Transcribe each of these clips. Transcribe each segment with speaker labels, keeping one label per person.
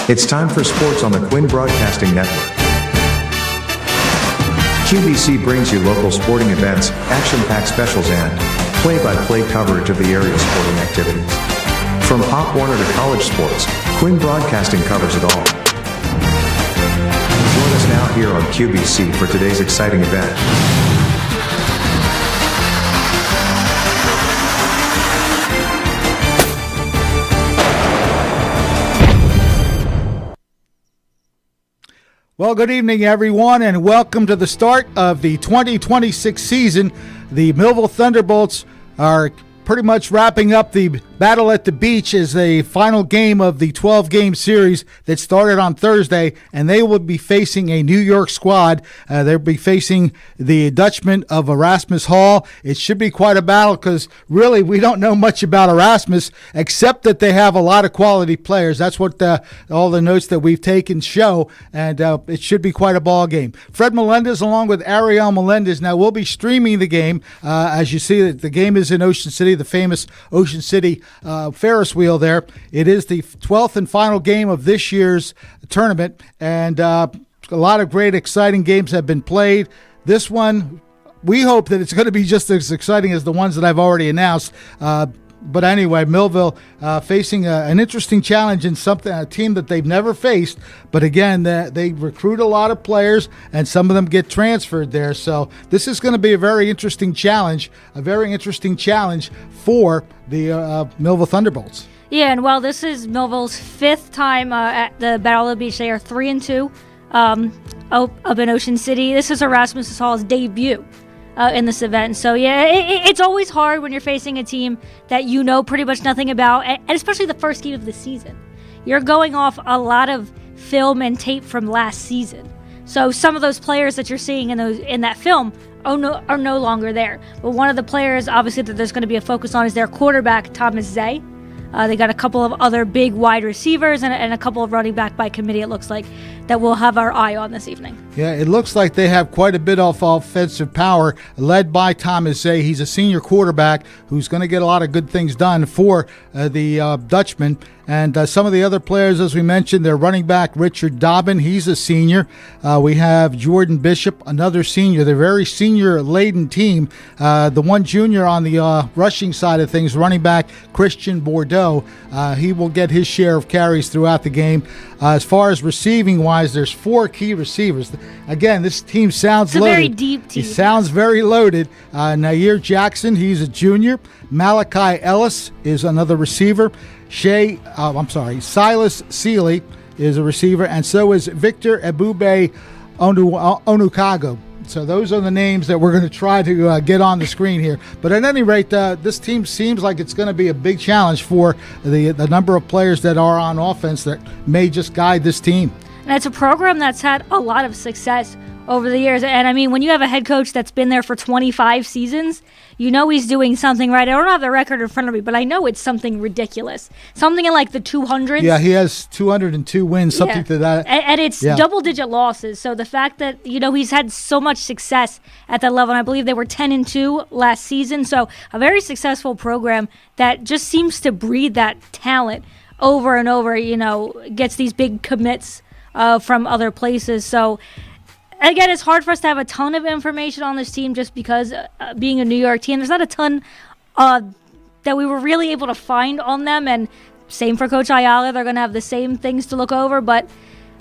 Speaker 1: It's time for sports on the Quinn Broadcasting Network. QBC brings you local sporting events, action-packed specials, and play-by-play coverage of the area's sporting activities. From Pop Warner to college sports, Quinn Broadcasting covers it all. Join us now here on QBC for today's exciting event.
Speaker 2: Well, good evening, everyone, and welcome to the start of the 2026 season. The Millville Thunderbolts are pretty much wrapping up the Battle at the Beach as a final game of the 12-game series that started on Thursday, and they will be facing a New York squad. They'll be facing the Dutchmen of Erasmus Hall. It should be quite a battle because really we don't know much about Erasmus except that they have a lot of quality players. That's what all the notes that we've taken show, and it should be quite a ball game. Fred Melendez along with Ariel Melendez now will be streaming the game. As you see, the game is in Ocean City, the famous Ocean City Ferris wheel there. It is the 12th and final game of this year's tournament, and a lot of great, exciting games have been played. This one, we hope that it's going to be just as exciting as the ones that I've already announced. But anyway, Millville facing an interesting challenge in a team that they've never faced. But again, they recruit a lot of players, and some of them get transferred there. So this is going to be a very interesting challenge for the Millville Thunderbolts.
Speaker 3: Yeah, and while this is Millville's fifth time at the Battle of the Beach, they are 3-2 up in Ocean City. This is Erasmus Hall's debut in this event. So yeah, it's always hard when you're facing a team that you know pretty much nothing about, and especially the first game of the season. You're going off a lot of film and tape from last season. So some of those players that you're seeing in that film are no longer there. But one of the players, obviously, that there's going to be a focus on is their quarterback, Thomas Zay. They got a couple of other big wide receivers and a couple of running back by committee, it looks like, that we'll have our eye on this evening. Yeah, it looks like they have quite a bit of offensive power, led by Thomas Zay. He's a senior quarterback who's going to get a lot of good things done for the Dutchmen. And some of the other players, as we mentioned, their running back, Richard Dobbin, he's a senior. We have Jordan Bishop, another senior. They're a very senior-laden team. The one junior on the rushing side of things, running back Christian Bordeaux, he will get his share of carries throughout the game. As far as receiving-wise, there's 4 key receivers. Again, this team sounds loaded. It's a very deep team. It sounds very loaded. Nair Jackson, he's a junior. Malachi Ellis is another receiver. Silas Seeley is a receiver, and so is Victor Ebube Onukago. So those are the names that we're going to try to get on the screen here. But at any rate, this team seems like it's going to be a big challenge for the number of players that are on offense that may just guide this team. And it's a program that's had a lot of success over the years. And I mean, when you have a head coach that's been there for 25 seasons, you know he's doing something right. I don't have the record in front of me, but I know it's something ridiculous. Something in like the 200s. Yeah, he has 202 wins, something to that. And it's double-digit losses. So the fact that, he's had so much success at that level, and I believe they were 10-2 last season. So a very successful program that just seems to breed that talent over and over, gets these big commits from other places. So again, it's hard for us to have a ton of information on this team just because being a New York team, there's not a ton that we were really able to find on them. And same for Coach Ayala. They're going to have the same things to look over. But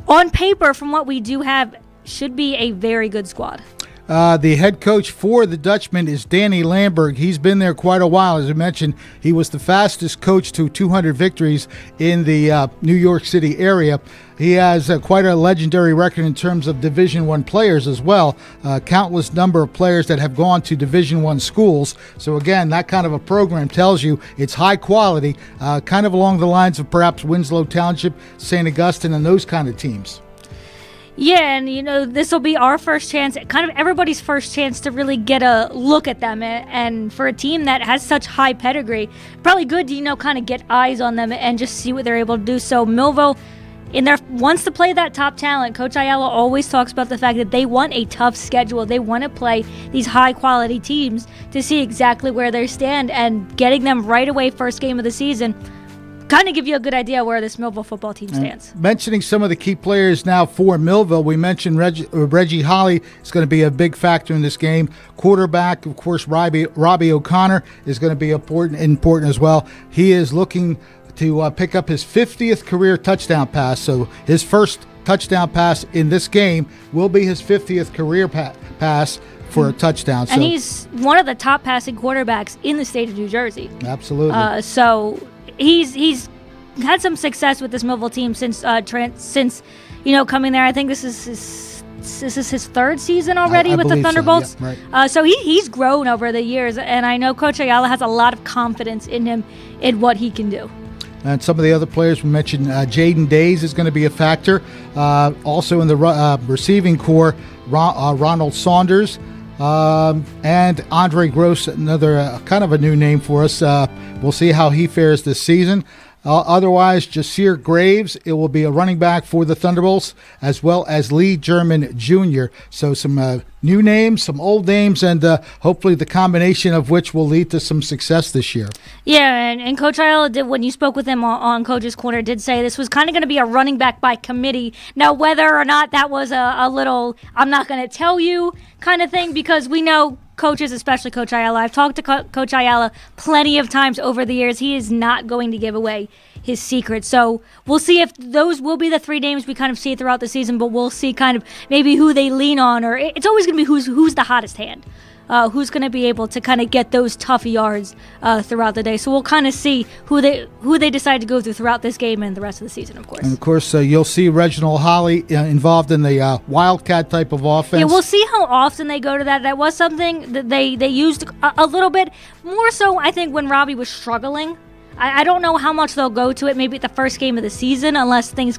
Speaker 3: on paper, from what we do have, should be a very good squad. The head coach for the Dutchmen is Danny Lamberg. He's been there quite a while. As I mentioned, he was the fastest coach to 200 victories in the New York City area. He has quite a legendary record in terms of Division I players as well. Countless number of players that have gone to Division I schools. So again, that kind of a program tells you it's high quality, kind of along the lines of perhaps Winslow Township, St. Augustine, and those kind of teams. Yeah, and this will be our first chance, kind of everybody's first chance to really get a look at them. And for a team that has such high pedigree, probably good to, kind of get eyes on them and just see what they're able to do. So Millville, wants to play that top talent. Coach Ayala always talks about the fact that they want a tough schedule. They want to play these high-quality teams to see exactly where they stand, and getting them right away first game of the season
Speaker 4: kind of give you a good idea where this Millville football team stands.
Speaker 2: Mentioning some of the key players now for Millville, we mentioned Reggie Holly is going to be a big factor in this game. Quarterback, of course, Robbie O'Connor is going to be important as well. He is looking to pick up his 50th career touchdown pass, so his first touchdown pass in this game will be his 50th career pass for a touchdown.
Speaker 4: And he's one of the top passing quarterbacks in the state of New Jersey.
Speaker 2: Absolutely.
Speaker 4: So he's had some success with this Millville team since coming there. I think this is his third season already with the Thunderbolts.
Speaker 2: So, yeah, right.
Speaker 4: So he's grown over the years, and I know Coach Ayala has a lot of confidence in him in what he can do.
Speaker 2: And some of the other players we mentioned, Jaden Days is going to be a factor. Also in the receiving core, Ronald Saunders and Andre Gross, another kind of a new name for us. We'll see how he fares this season. Otherwise, Jasir Graves, it will be a running back for the Thunderbolts, as well as Lee German Jr. So some new names, some old names, and hopefully the combination of which will lead to some success this year.
Speaker 4: Yeah, and Coach Ayala did, when you spoke with him on Coach's Corner, did say this was kind of going to be a running back by committee. Now, whether or not that was a little, I'm not going to tell you kind of thing, because we know coaches, especially Coach Ayala. I've talked to Coach Ayala plenty of times over the years. He is not going to give away his secrets. So we'll see if those will be the three names we kind of see throughout the season, but we'll see kind of maybe who they lean on, or it's always going to be who's the hottest hand. Who's going to be able to kind of get those tough yards throughout the day. So we'll kind of see who they decide to go throughout this game and the rest of the season, of course.
Speaker 2: And, of course, you'll see Reginald Holly involved in the Wildcat type of offense.
Speaker 4: Yeah, we'll see how often they go to that. That was something that they used a little bit more so, I think, when Robbie was struggling. I don't know how much they'll go to it, maybe at the first game of the season, unless things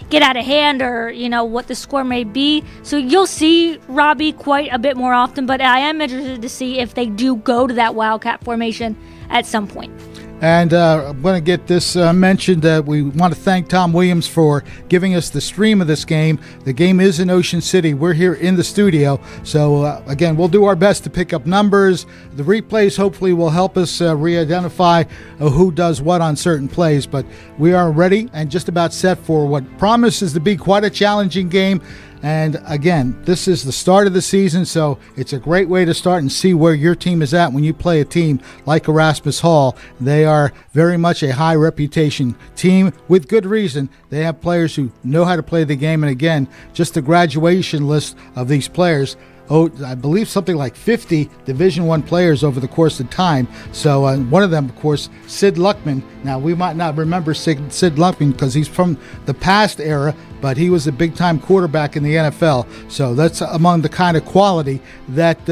Speaker 4: get out of hand or, what the score may be. So you'll see Robbie quite a bit more often, but I am interested to see if they do go to that Wildcat formation at some point.
Speaker 2: And I'm going to get this mentioned. We want to thank Tom Williams for giving us the stream of this game. The game is in Ocean City. We're here in the studio. So, again, we'll do our best to pick up numbers. The replays hopefully will help us re-identify who does what on certain plays. But we are ready and just about set for what promises to be quite a challenging game. And again, this is the start of the season, so it's a great way to start and see where your team is at when you play a team like Erasmus Hall. They are very much a high reputation team with good reason. They have players who know how to play the game, and again, just the graduation list of these players. I believe something like 50 Division I players over the course of time. So one of them, of course, Sid Luckman. Now, we might not remember Sid Luckman because he's from the past era, but he was a big-time quarterback in the NFL. So that's among the kind of quality that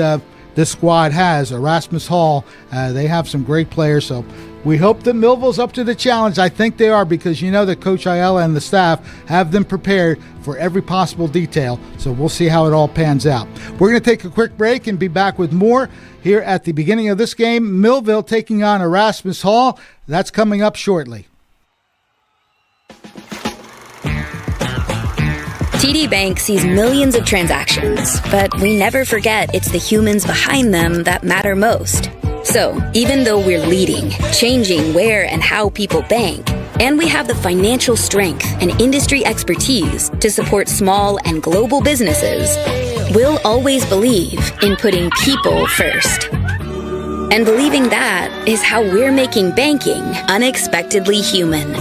Speaker 2: this squad has. Erasmus Hall, they have some great players. So we hope that Millville's up to the challenge. I think they are, because you know that Coach Ayala and the staff have them prepared for every possible detail. So we'll see how it all pans out. We're going to take a quick break and be back with more here at the beginning of this game. Millville taking on Erasmus Hall. That's coming up shortly.
Speaker 5: TD Bank sees millions of transactions, but we never forget it's the humans behind them that matter most. So, even though we're leading, changing where and how people bank, and we have the financial strength and industry expertise to support small and global businesses, we'll always believe in putting people first. And believing that is how we're making banking unexpectedly human.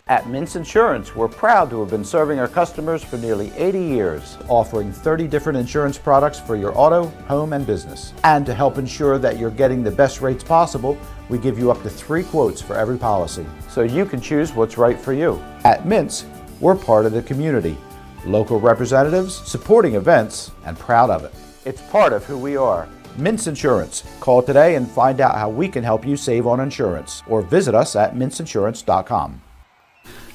Speaker 6: At Mintz Insurance, we're proud to have been serving our customers for nearly 80 years, offering 30 different insurance products for your auto, home, and business. And to help ensure that you're getting the best rates possible, we give you up to 3 quotes for every policy, so you can choose what's right for you. At Mintz, we're part of the community, local representatives, supporting events, and proud of it. It's part of who we are. Mintz Insurance. Call today and find out how we can help you save on insurance, or visit us at mintzinsurance.com.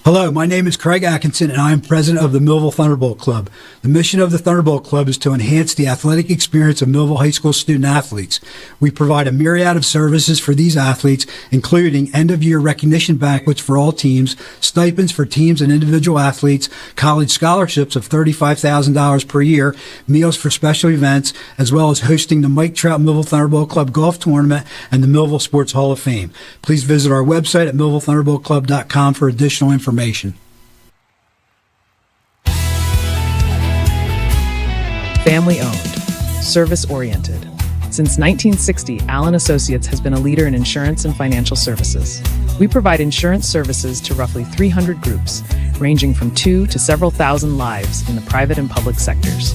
Speaker 7: Hello, my name is Craig Atkinson, and I am president of the Millville Thunderbolt Club. The mission of the Thunderbolt Club is to enhance the athletic experience of Millville High School student athletes. We provide a myriad of services for these athletes, including end-of-year recognition banquets for all teams, stipends for teams and individual athletes, college scholarships of $35,000 per year, meals for special events, as well as hosting the Mike Trout Millville Thunderbolt Club Golf Tournament and the Millville Sports Hall of Fame. Please visit our website at millvillethunderboltclub.com for additional information.
Speaker 8: Family owned, service oriented. Since 1960, Allen Associates has been a leader in insurance and financial services. We provide insurance services to roughly 300 groups, ranging from 2 to several thousand lives in the private and public sectors.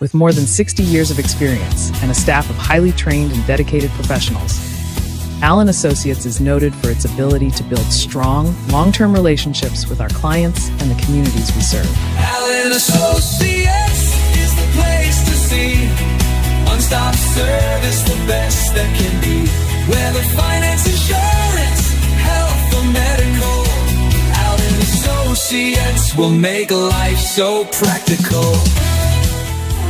Speaker 8: With more than 60 years of experience and a staff of highly trained and dedicated professionals, Allen Associates is noted for its ability to build strong, long-term relationships with our clients and the communities we serve.
Speaker 9: Allen Associates is the place to see. One-stop service, the best that can be. Whether finance, insurance, health, or medical, Allen Associates will make life so practical.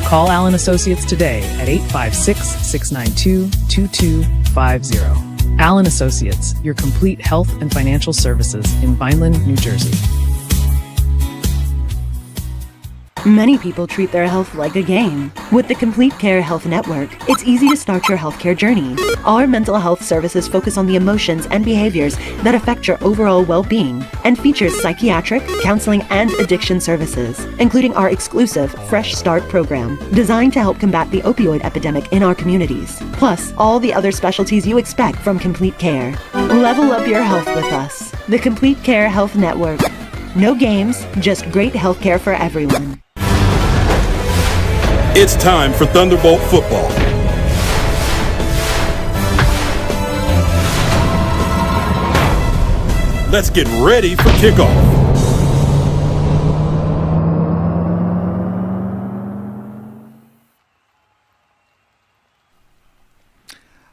Speaker 8: Call Allen Associates today at 856-692-2250. Allen Associates, your complete health and financial services in Vineland, New Jersey.
Speaker 10: Many people treat their health like a game. With the Complete Care Health Network, it's easy to start your healthcare journey. Our mental health services focus on the emotions and behaviors that affect your overall well-being and features psychiatric, counseling, and addiction services, including our exclusive Fresh Start program, designed to help combat the opioid epidemic in our communities, plus all the other specialties you expect from Complete Care. Level up your health with us. The Complete Care Health Network. No games, just great healthcare for everyone.
Speaker 11: It's time for Thunderbolt football. Let's get ready for kickoff.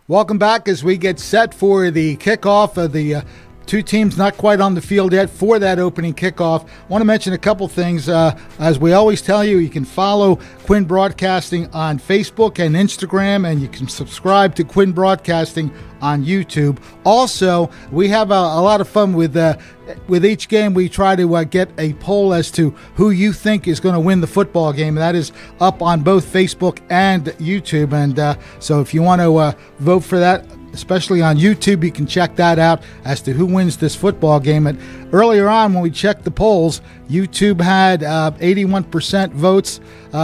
Speaker 2: Welcome back as we get set for the kickoff of the two teams not quite on the field yet for that opening kickoff. I want to mention a couple things. As we always tell you, you can follow Quinn Broadcasting on Facebook and Instagram, and you can subscribe to Quinn Broadcasting on YouTube. Also, we have a lot of fun with each game. We try to get a poll as to who you think is going to win the football game. That is up on both Facebook and YouTube. And so if you want to vote for that, especially on YouTube, you can check that out as to who wins this football game. And earlier on, when we checked the polls, YouTube had 81% votes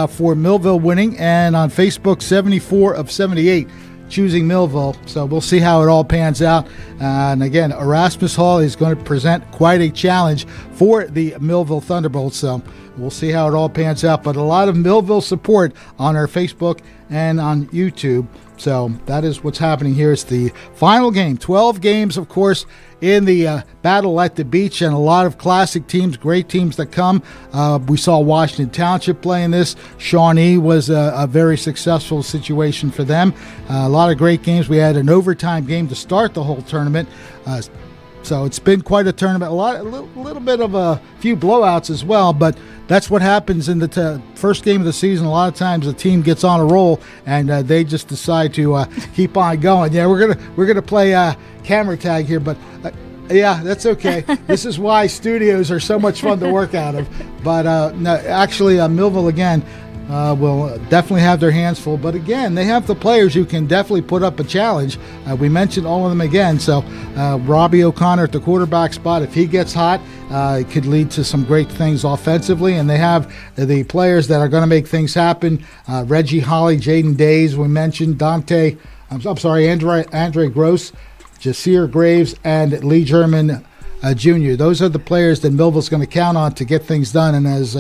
Speaker 2: for Millville winning, and on Facebook, 74 of 78 choosing Millville. So we'll see how it all pans out. And again, Erasmus Hall is going to present quite a challenge for the Millville Thunderbolts. So we'll see how it all pans out. But a lot of Millville support on our Facebook and on YouTube. So that is what's happening here. It's the final game. 12 games, of course, in the battle at the beach, and a lot of classic teams, great teams that come. We saw Washington Township playing this. Shawnee was a very successful situation for them. A lot of great games. We had an overtime game to start the whole tournament. So it's been quite a tournament. A little bit of a few blowouts as well, but that's what happens in the first game of the season. A lot of times the team gets on a roll and they just decide to keep on going. Yeah, we're gonna play camera tag here, but yeah, that's okay. This is why studios are so much fun to work out of. But no, actually, Millville again will definitely have their hands full. But again, they have the players who can definitely put up a challenge. We mentioned all of them again. So Robbie O'Connor at the quarterback spot, if he gets hot, it could lead to some great things offensively. And they have the players that are going to make things happen. Reggie Holly, Jaden Days, we mentioned, Andre Gross, Jasir Graves, and Lee German Jr. Those are the players that Millville's going to count on to get things done. And as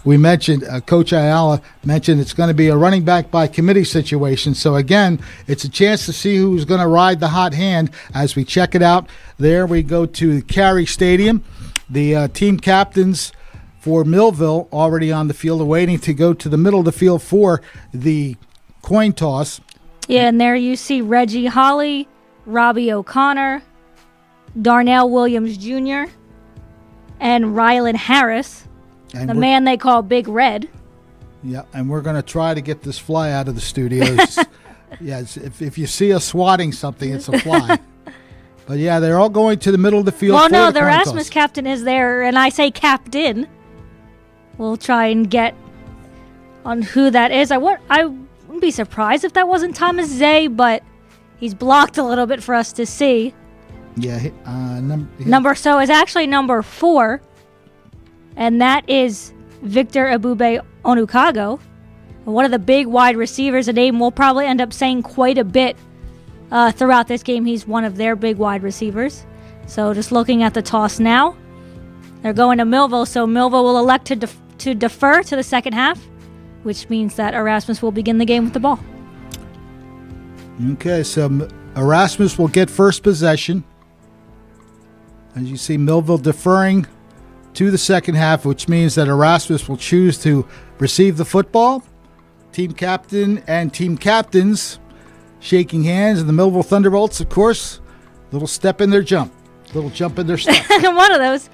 Speaker 2: we mentioned, Coach Ayala mentioned, it's going to be a running back by committee situation. So again, it's a chance to see who's going to ride the hot hand as we check it out. There we go to Cary Stadium. The team captains for Millville already on the field, waiting to go to the middle of the field for the coin toss.
Speaker 4: Yeah, and there you see Reggie Holly, Robbie O'Connor, Darnell Williams Jr., and and Rylan Harris,
Speaker 2: And
Speaker 4: the
Speaker 2: we're-
Speaker 4: man they call Big Red.
Speaker 2: Yeah, and we're going to try to get this fly out of the studios. Yes, if you see us swatting something, it's a fly. But yeah, they're all going to the middle of the field.
Speaker 4: Well,
Speaker 2: for
Speaker 4: no,
Speaker 2: the
Speaker 4: the
Speaker 2: coin
Speaker 4: Erasmus
Speaker 2: toss.
Speaker 4: captain is there, and I say captain. We'll try and get on who that is. I wouldn't be surprised if that wasn't Thomas Zay, but he's blocked a little bit for us to see.
Speaker 2: Yeah,
Speaker 4: So it's actually number 4, and that is Victor Ebube Onukago, one of the big wide receivers, a name we'll probably end up saying quite a bit throughout this game. He's one of their big wide receivers. So just looking at the toss now, they're going to Millville, so Millville will elect to defer to the second half, which means that Erasmus will begin the game with the ball.
Speaker 2: Okay, so Erasmus will get first possession. As you see, Millville deferring to the second half, which means that Erasmus will choose to receive the football. Team captain and team captains shaking hands, and the Millville Thunderbolts, of course, little step in their jump. Little jump in their step.
Speaker 4: One of those.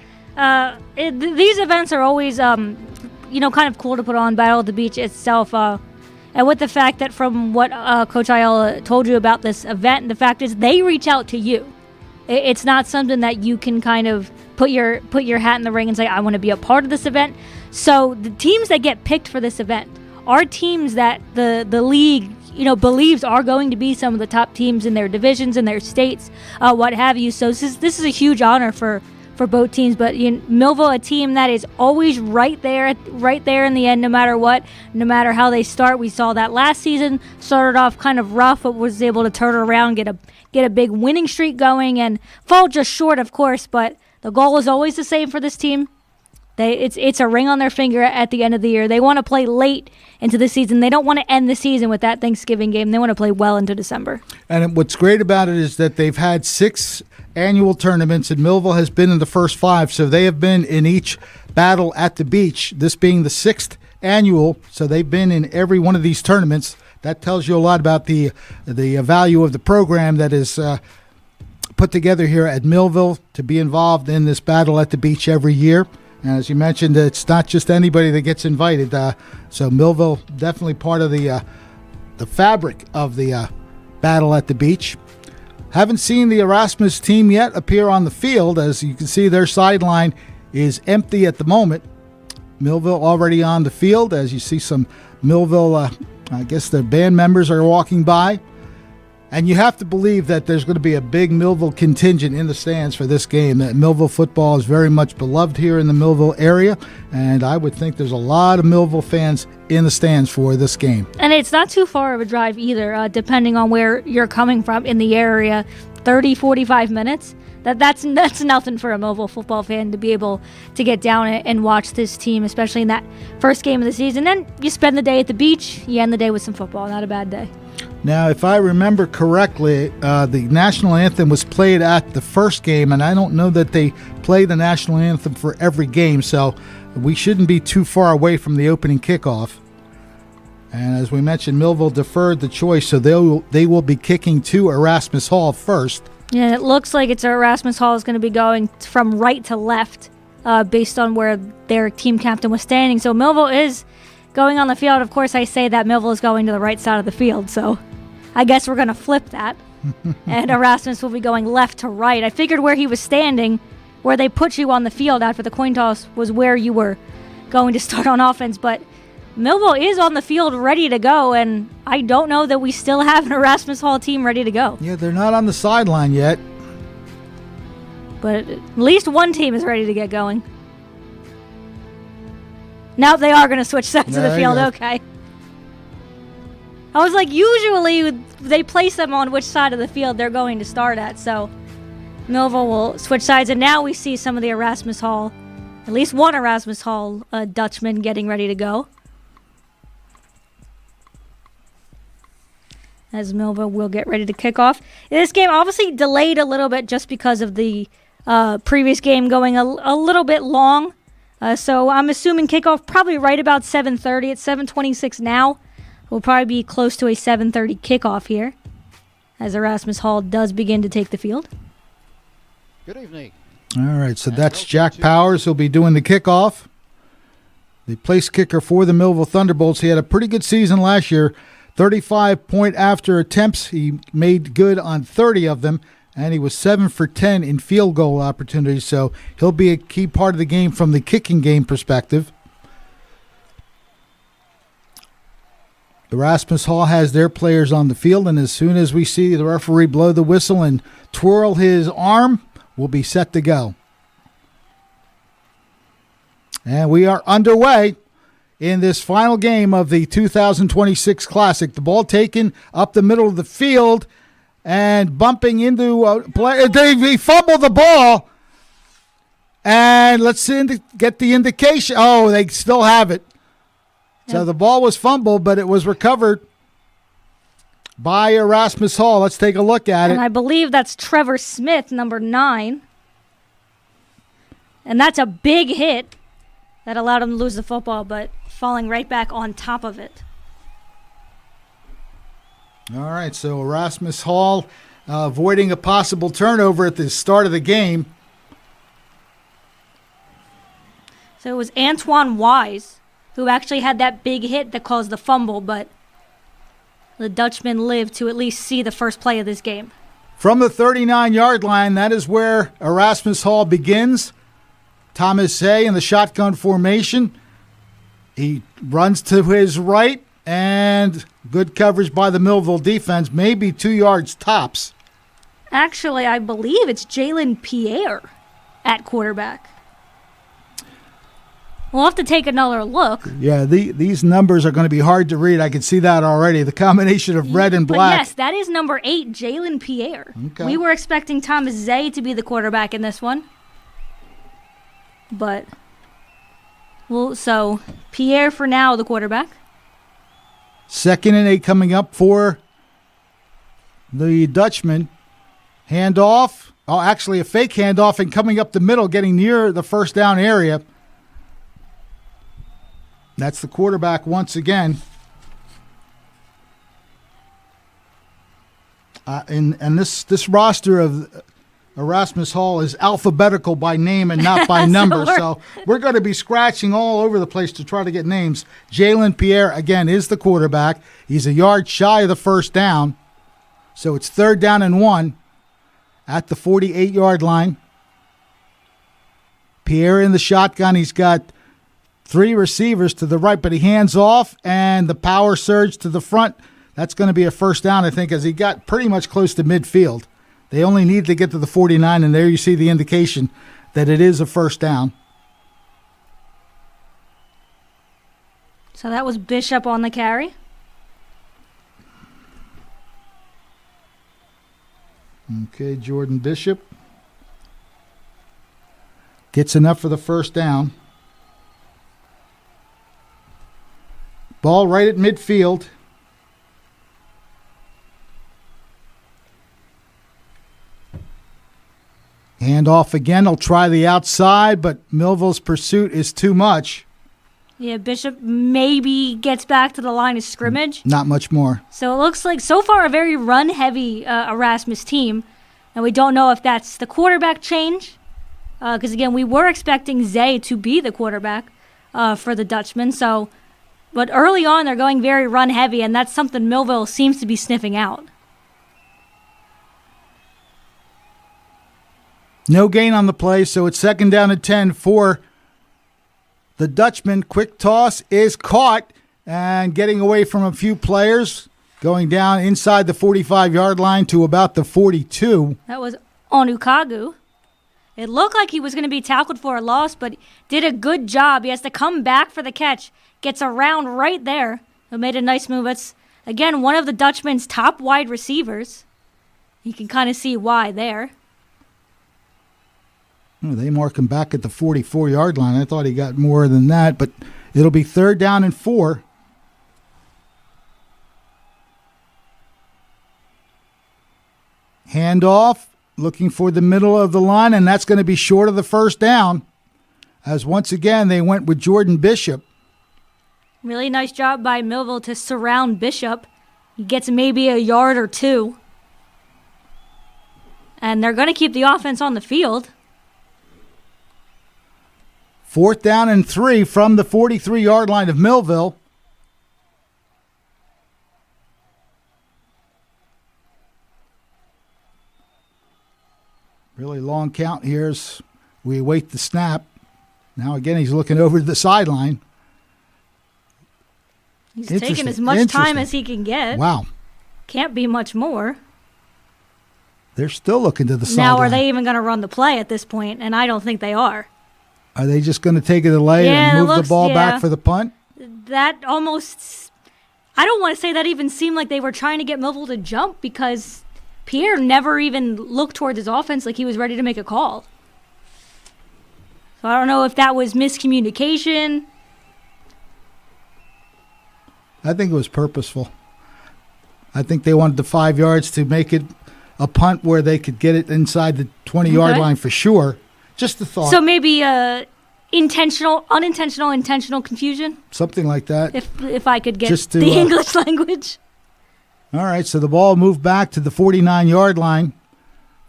Speaker 4: These events are always, kind of cool to put on. Battle at the Beach itself. And with the fact that from what Coach Ayala told you about this event, the fact is they reach out to you. It's not something that you can kind of put your hat in the ring and say, I want to be a part of this event. So the teams that get picked for this event are teams that the league believes are going to be some of the top teams in their divisions, in their states, what have you. So this is a huge honor for both teams. But Millville, a team that is always right there in the end, no matter what, no matter how they start. We saw that last season, started off kind of rough, but was able to turn it around, get a big winning streak going, and fall just short, of course. But the goal is always the same for this team. It's a ring on their finger at the end of the year. They want to play late into the season. They don't want to end the season with that Thanksgiving game. They want to play well into December.
Speaker 2: And what's great about it is that they've had 6 annual tournaments, and Millville has been in the first 5. So they have been in each battle at the beach, this being the 6th annual. So they've been in every one of these tournaments. That tells you a lot about the value of the program that is put together here at Millville to be involved in this battle at the beach every year. And as you mentioned, it's not just anybody that gets invited. So Millville definitely part of the fabric of the battle at the beach. Haven't seen the Erasmus team yet appear on the field. As you can see, their sideline is empty at the moment. Millville already on the field. As you see some Millville, I guess their band members are walking by. And you have to believe that there's going to be a big Millville contingent in the stands for this game. That Millville football is very much beloved here in the Millville area, and I would think there's a lot of Millville fans in the stands for this game.
Speaker 4: And it's not too far of a drive either, depending on where you're coming from in the area. 30, 45 minutes. That's nothing for a Millville football fan to be able to get down and watch this team, especially in that first game of the season. Then you spend the day at the beach, you end the day with some football. Not a bad day.
Speaker 2: Now, if I remember correctly, the national anthem was played at the first game, and I don't know that they play the national anthem for every game, so we shouldn't be too far away from the opening kickoff. And as we mentioned, Millville deferred the choice, so they will be kicking to Erasmus Hall first.
Speaker 4: Yeah, it looks like it's Erasmus Hall is going to be going from right to left based on where their team captain was standing. So Millville is going on the field. Of course, I say that Millville is going to the right side of the field, so I guess we're going to flip that. And Erasmus will be going left to right. I figured where he was standing, where they put you on the field after the coin toss, was where you were going to start on offense. But Millville is on the field ready to go, and I don't know that we still have an Erasmus Hall team ready to go.
Speaker 2: Yeah, they're not on the sideline yet.
Speaker 4: But at least one team is ready to get going. Now they are going to switch sides of the field. Okay. I was like, usually they place them on which side of the field they're going to start at. So Millville will switch sides. And now we see some of the Erasmus Hall, at least one Erasmus Hall Dutchman getting ready to go. As Millville will get ready to kick off. This game obviously delayed a little bit just because of the previous game going a little bit long. So I'm assuming kickoff probably right about 7:30. It's 7:26 now. We'll probably be close to a 7:30 kickoff here as Erasmus Hall does begin to take the field.
Speaker 12: Good evening.
Speaker 2: All right, so that's Jack Powers. He'll be doing the kickoff. The place kicker for the Millville Thunderbolts. He had a pretty good season last year. 35 point after attempts. He made good on 30 of them, and he was 7 for 10 in field goal opportunities. So he'll be a key part of the game from the kicking game perspective. Erasmus Hall has their players on the field, and as soon as we see the referee blow the whistle and twirl his arm, we'll be set to go. And we are underway in this final game of the 2026 Classic. The ball taken up the middle of the field and bumping into a player. They fumbled the ball. And let's get the indication. Oh, they still have it. So the ball was fumbled, but it was recovered by Erasmus Hall. Let's take a look at it.
Speaker 4: And I believe that's Trevor Smith, number 9. And that's a big hit that allowed him to lose the football, but falling right back on top of it.
Speaker 2: All right, so Erasmus Hall avoiding a possible turnover at the start of the game.
Speaker 4: So it was Antoine Wise who actually had that big hit that caused the fumble, but the Dutchmen lived to at least see the first play of this game.
Speaker 2: From the 39-yard line, that is where Erasmus Hall begins. Thomas Zay in the shotgun formation. He runs to his right, and good coverage by the Millville defense, maybe 2 yards tops.
Speaker 4: Actually, I believe it's Jalen Pierre at quarterback. We'll have to take another look.
Speaker 2: Yeah, these numbers are going to be hard to read. I can see that already. The combination of red and black.
Speaker 4: But yes, that is number 8, Jalen Pierre.
Speaker 2: Okay.
Speaker 4: We were expecting Thomas Zay to be the quarterback in this one. But, so Pierre for now, the quarterback.
Speaker 2: 2nd and 8 coming up for the Dutchmen. Handoff. Oh, actually a fake handoff and coming up the middle, getting near the first down area. That's the quarterback once again. And this roster of Erasmus Hall is alphabetical by name and not by number. So we're going to be scratching all over the place to try to get names. Jalen Pierre, again, is the quarterback. He's a yard shy of the first down. So it's 3rd down and 1 at the 48-yard line. Pierre in the shotgun. He's got 3 receivers to the right, but he hands off, and the power surge to the front. That's going to be a first down, I think, as he got pretty much close to midfield. They only need to get to the 49, and there you see the indication that it is a first down.
Speaker 4: So that was Bishop on the carry.
Speaker 2: Okay, Jordan Bishop gets enough for the first down. Ball right at midfield. Hand off again. He'll try the outside, but Millville's pursuit is too much.
Speaker 4: Yeah, Bishop maybe gets back to the line of scrimmage.
Speaker 2: Not much more.
Speaker 4: So it looks like so far a very run-heavy Erasmus team. And we don't know if that's the quarterback change. Because, again, we were expecting Zay to be the quarterback for the Dutchmen. But early on, they're going very run-heavy, and that's something Millville seems to be sniffing out.
Speaker 2: No gain on the play, so it's 2nd down and 10 for the Dutchman. Quick toss is caught and getting away from a few players, going down inside the 45-yard line to about the 42.
Speaker 4: That was Onukagu. It looked like he was going to be tackled for a loss, but did a good job. He has to come back for the catch. Gets around right there. It made a nice move. It's, again, one of the Dutchmen's top wide receivers. You can kind of see why there.
Speaker 2: They mark him back at the 44-yard line. I thought he got more than that, but it'll be 3rd down and 4. Handoff, looking for the middle of the line, and that's going to be short of the first down, as once again they went with Jordan Bishop.
Speaker 4: Really nice job by Millville to surround Bishop. He gets maybe a yard or 2. And they're going to keep the offense on the field.
Speaker 2: 4th down and 3 from the 43-yard line of Millville. Really long count here as we await the snap. Now again, he's looking over to the sideline.
Speaker 4: He's taking as much time as he can get.
Speaker 2: Wow.
Speaker 4: Can't be much more.
Speaker 2: They're still looking to the sideline.
Speaker 4: Now, are they even going to run the play at this point? And I don't think they are.
Speaker 2: Are they just going to take it away and move the ball back for the punt?
Speaker 4: That almost, I don't want to say that even seemed like they were trying to get Millville to jump, because Pierre never even looked towards his offense like he was ready to make a call. So I don't know if that was miscommunication.
Speaker 2: I think it was purposeful. I think they wanted the 5 yards to make it a punt where they could get it inside the 20-yard line for sure. Just a thought.
Speaker 4: So maybe unintentional, intentional confusion?
Speaker 2: Something like that.
Speaker 4: If I could get
Speaker 2: Just to,
Speaker 4: the English language.
Speaker 2: All right, so the ball moved back to the 49-yard line.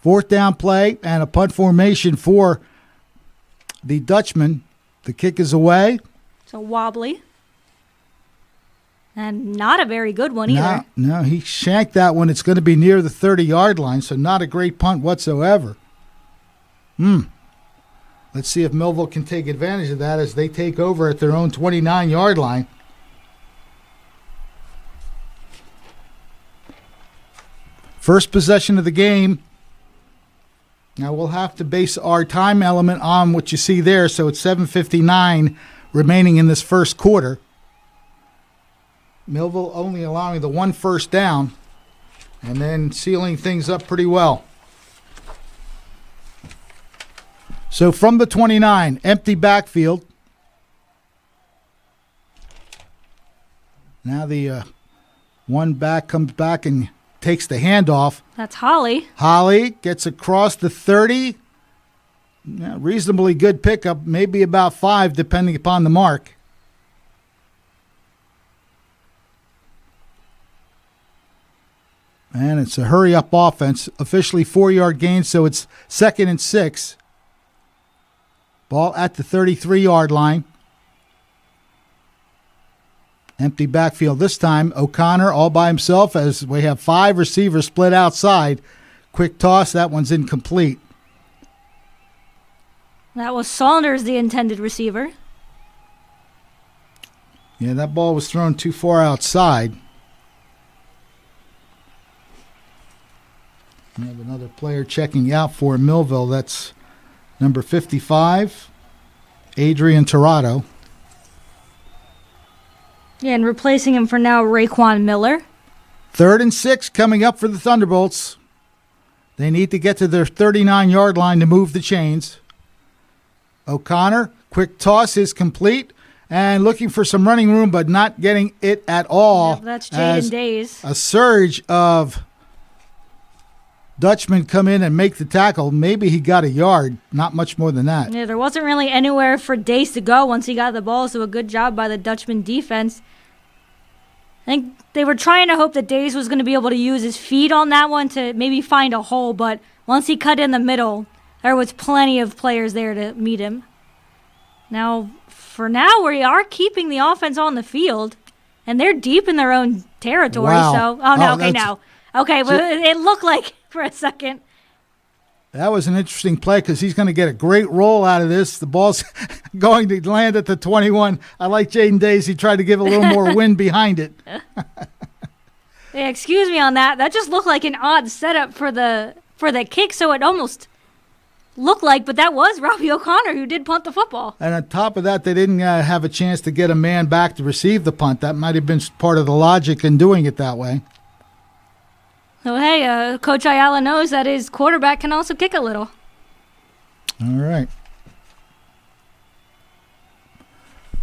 Speaker 2: 4th down play and a punt formation for the Dutchmen. The kick is away.
Speaker 4: So wobbly. And not a very good one either.
Speaker 2: No, he shanked that one. It's going to be near the 30-yard line, so not a great punt whatsoever. Let's see if Millville can take advantage of that as they take over at their own 29-yard line. First possession of the game. Now we'll have to base our time element on what you see there, so it's 7:59 remaining in this first quarter. Millville only allowing the 1 first down and then sealing things up pretty well. So from the 29, empty backfield. Now the one back comes back and takes the handoff.
Speaker 4: That's Holly.
Speaker 2: Holly gets across the 30. Yeah, reasonably good pickup, maybe about 5 depending upon the mark. And it's a hurry-up offense. Officially 4-yard gain, so it's 2nd and 6. Ball at the 33-yard line. Empty backfield this time. O'Connor all by himself as we have 5 receivers split outside. Quick toss, that one's incomplete.
Speaker 4: That was Saunders, the intended receiver.
Speaker 2: Yeah, that ball was thrown too far outside. We have another player checking out for Millville. That's number 55, Adrian Tirado.
Speaker 4: Yeah, and replacing him for now, Raekwon Miller.
Speaker 2: 3rd and 6 coming up for the Thunderbolts. They need to get to their 39-yard line to move the chains. O'Connor, quick toss is complete. And looking for some running room, but not getting it at all.
Speaker 4: Yep, that's Jaden Days.
Speaker 2: A surge of Dutchmen come in and make the tackle. Maybe he got a yard, not much more than that.
Speaker 4: Yeah, there wasn't really anywhere for Days to go once he got the ball, so a good job by the Dutchman defense. I think they were trying to hope that Days was going to be able to use his feet on that one to maybe find a hole, but once he cut in the middle, there was plenty of players there to meet him. Now, for now, we are keeping the offense on the field, and they're deep in their own territory.
Speaker 2: Wow.
Speaker 4: So, Okay, well, it looked like for a second.
Speaker 2: That was an interesting play because he's going to get a great roll out of this. The ball's going to land at the 21. I like Jaden Days. He tried to give a little more wind behind it.
Speaker 4: Yeah, excuse me on that. That just looked like an odd setup for the kick, so it almost looked like, but that was Robbie O'Connor who did punt the football.
Speaker 2: And on top of that, they didn't have a chance to get a man back to receive the punt. That might have been part of the logic in doing it that way.
Speaker 4: So, hey, Coach Ayala knows that his quarterback can also kick a little.
Speaker 2: All right.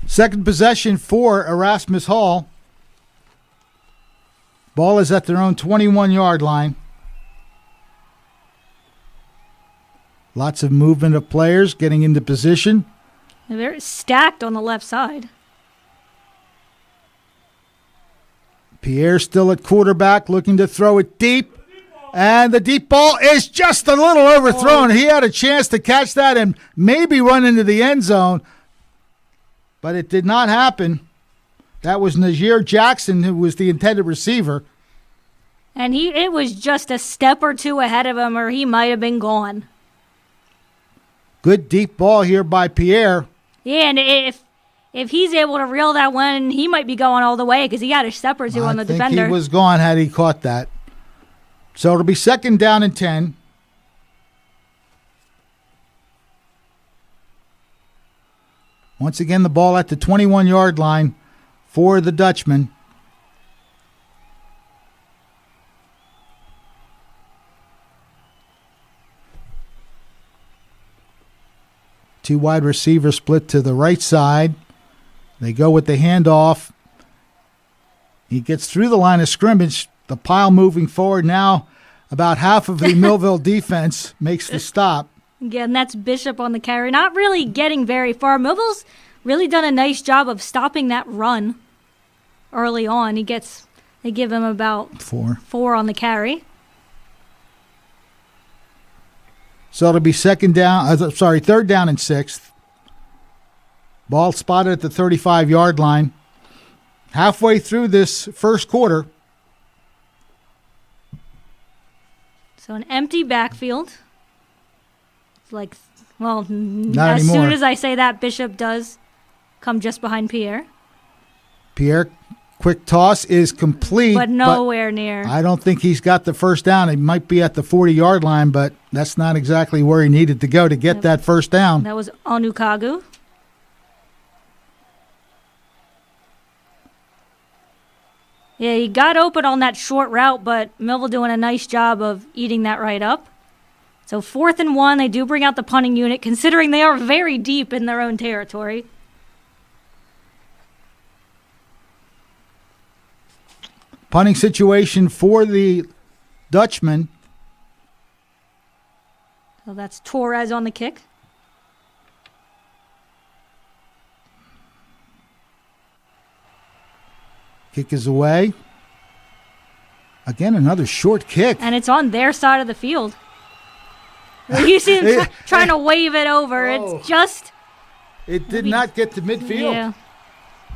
Speaker 2: Second possession for Erasmus Hall. Ball is at their own 21-yard line. Lots of movement of players getting into position.
Speaker 4: They're stacked on the left side.
Speaker 2: Pierre still at quarterback, looking to throw it deep. And the deep ball is just a little overthrown. He had a chance to catch that and maybe run into the end zone. but it did not happen. That was Najir Jackson, who was the intended receiver.
Speaker 4: And it was just a step or two ahead of him, or he might have been gone.
Speaker 2: Good deep ball here by Pierre.
Speaker 4: Yeah, and if he's able to reel that one, he might be going all the way because he had a step or two on the defender.
Speaker 2: I think he was gone had he caught that. So it'll be 2nd down and 10. Once again, the ball at the 21-yard line for the Dutchmen. Two wide receivers split to the right side. They go with the handoff. He gets through the line of scrimmage. The pile moving forward now. About half of the Millville defense makes the stop.
Speaker 4: Yeah, and that's Bishop on the carry. Not really getting very far. Millville's really done a nice job of stopping that run early on. They give him about 4 on the carry.
Speaker 2: So it'll be 3rd down and 6. Ball spotted at the 35-yard line. Halfway through this first quarter.
Speaker 4: So an empty backfield. Not
Speaker 2: Not
Speaker 4: as
Speaker 2: anymore.
Speaker 4: soon as I say that, Bishop does come just behind Pierre.
Speaker 2: Pierre, quick toss is complete.
Speaker 4: But nowhere near.
Speaker 2: I don't think he's got the first down. He might be at the 40-yard line, but that's not exactly where he needed to go to get that first down.
Speaker 4: That was Onukagu. Yeah, he got open on that short route, but Millville doing a nice job of eating that right up. So 4th and 1, they do bring out the punting unit, considering they are very deep in their own territory.
Speaker 2: Punting situation for the Dutchmen.
Speaker 4: So that's Torres on the kick.
Speaker 2: Kick is away. Again, another short kick.
Speaker 4: And it's on their side of the field. You see them trying to wave it over.
Speaker 2: Oh.
Speaker 4: It's just...
Speaker 2: It did not get to midfield.
Speaker 4: Yeah.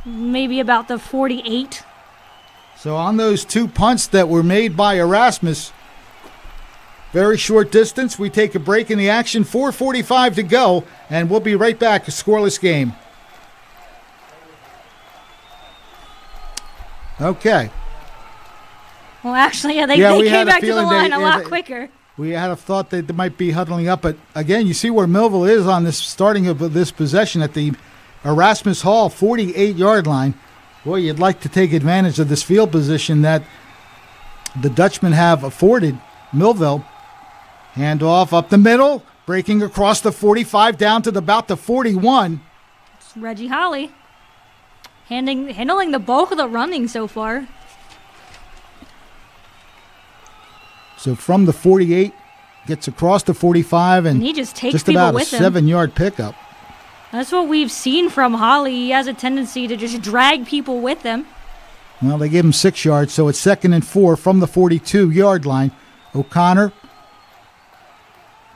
Speaker 4: Maybe about the 48.
Speaker 2: So on those 2 punts that were made by Erasmus, very short distance. We take a break in the action. 4:45 to go, and we'll be right back. A scoreless game. Okay.
Speaker 4: Well, actually, they
Speaker 2: we
Speaker 4: came
Speaker 2: had a
Speaker 4: back to the
Speaker 2: feeling
Speaker 4: line a lot quicker.
Speaker 2: We had a thought that they might be huddling up, but again, you see where Millville is on this starting of this possession at the Erasmus Hall 48-yard line. Boy, you'd like to take advantage of this field position that the Dutchmen have afforded Millville. Handoff up the middle, breaking across the 45 down to about the 41.
Speaker 4: It's Reggie Holly handling the bulk of the running so far.
Speaker 2: So from the 48, gets across the 45 and
Speaker 4: he just takes
Speaker 2: just
Speaker 4: people
Speaker 2: about
Speaker 4: with
Speaker 2: a
Speaker 4: him.
Speaker 2: 7-yard pickup.
Speaker 4: That's what we've seen from Holly. He has a tendency to just drag people with him.
Speaker 2: Well, they gave him 6 yards, so it's 2nd and 4 from the 42-yard line. O'Connor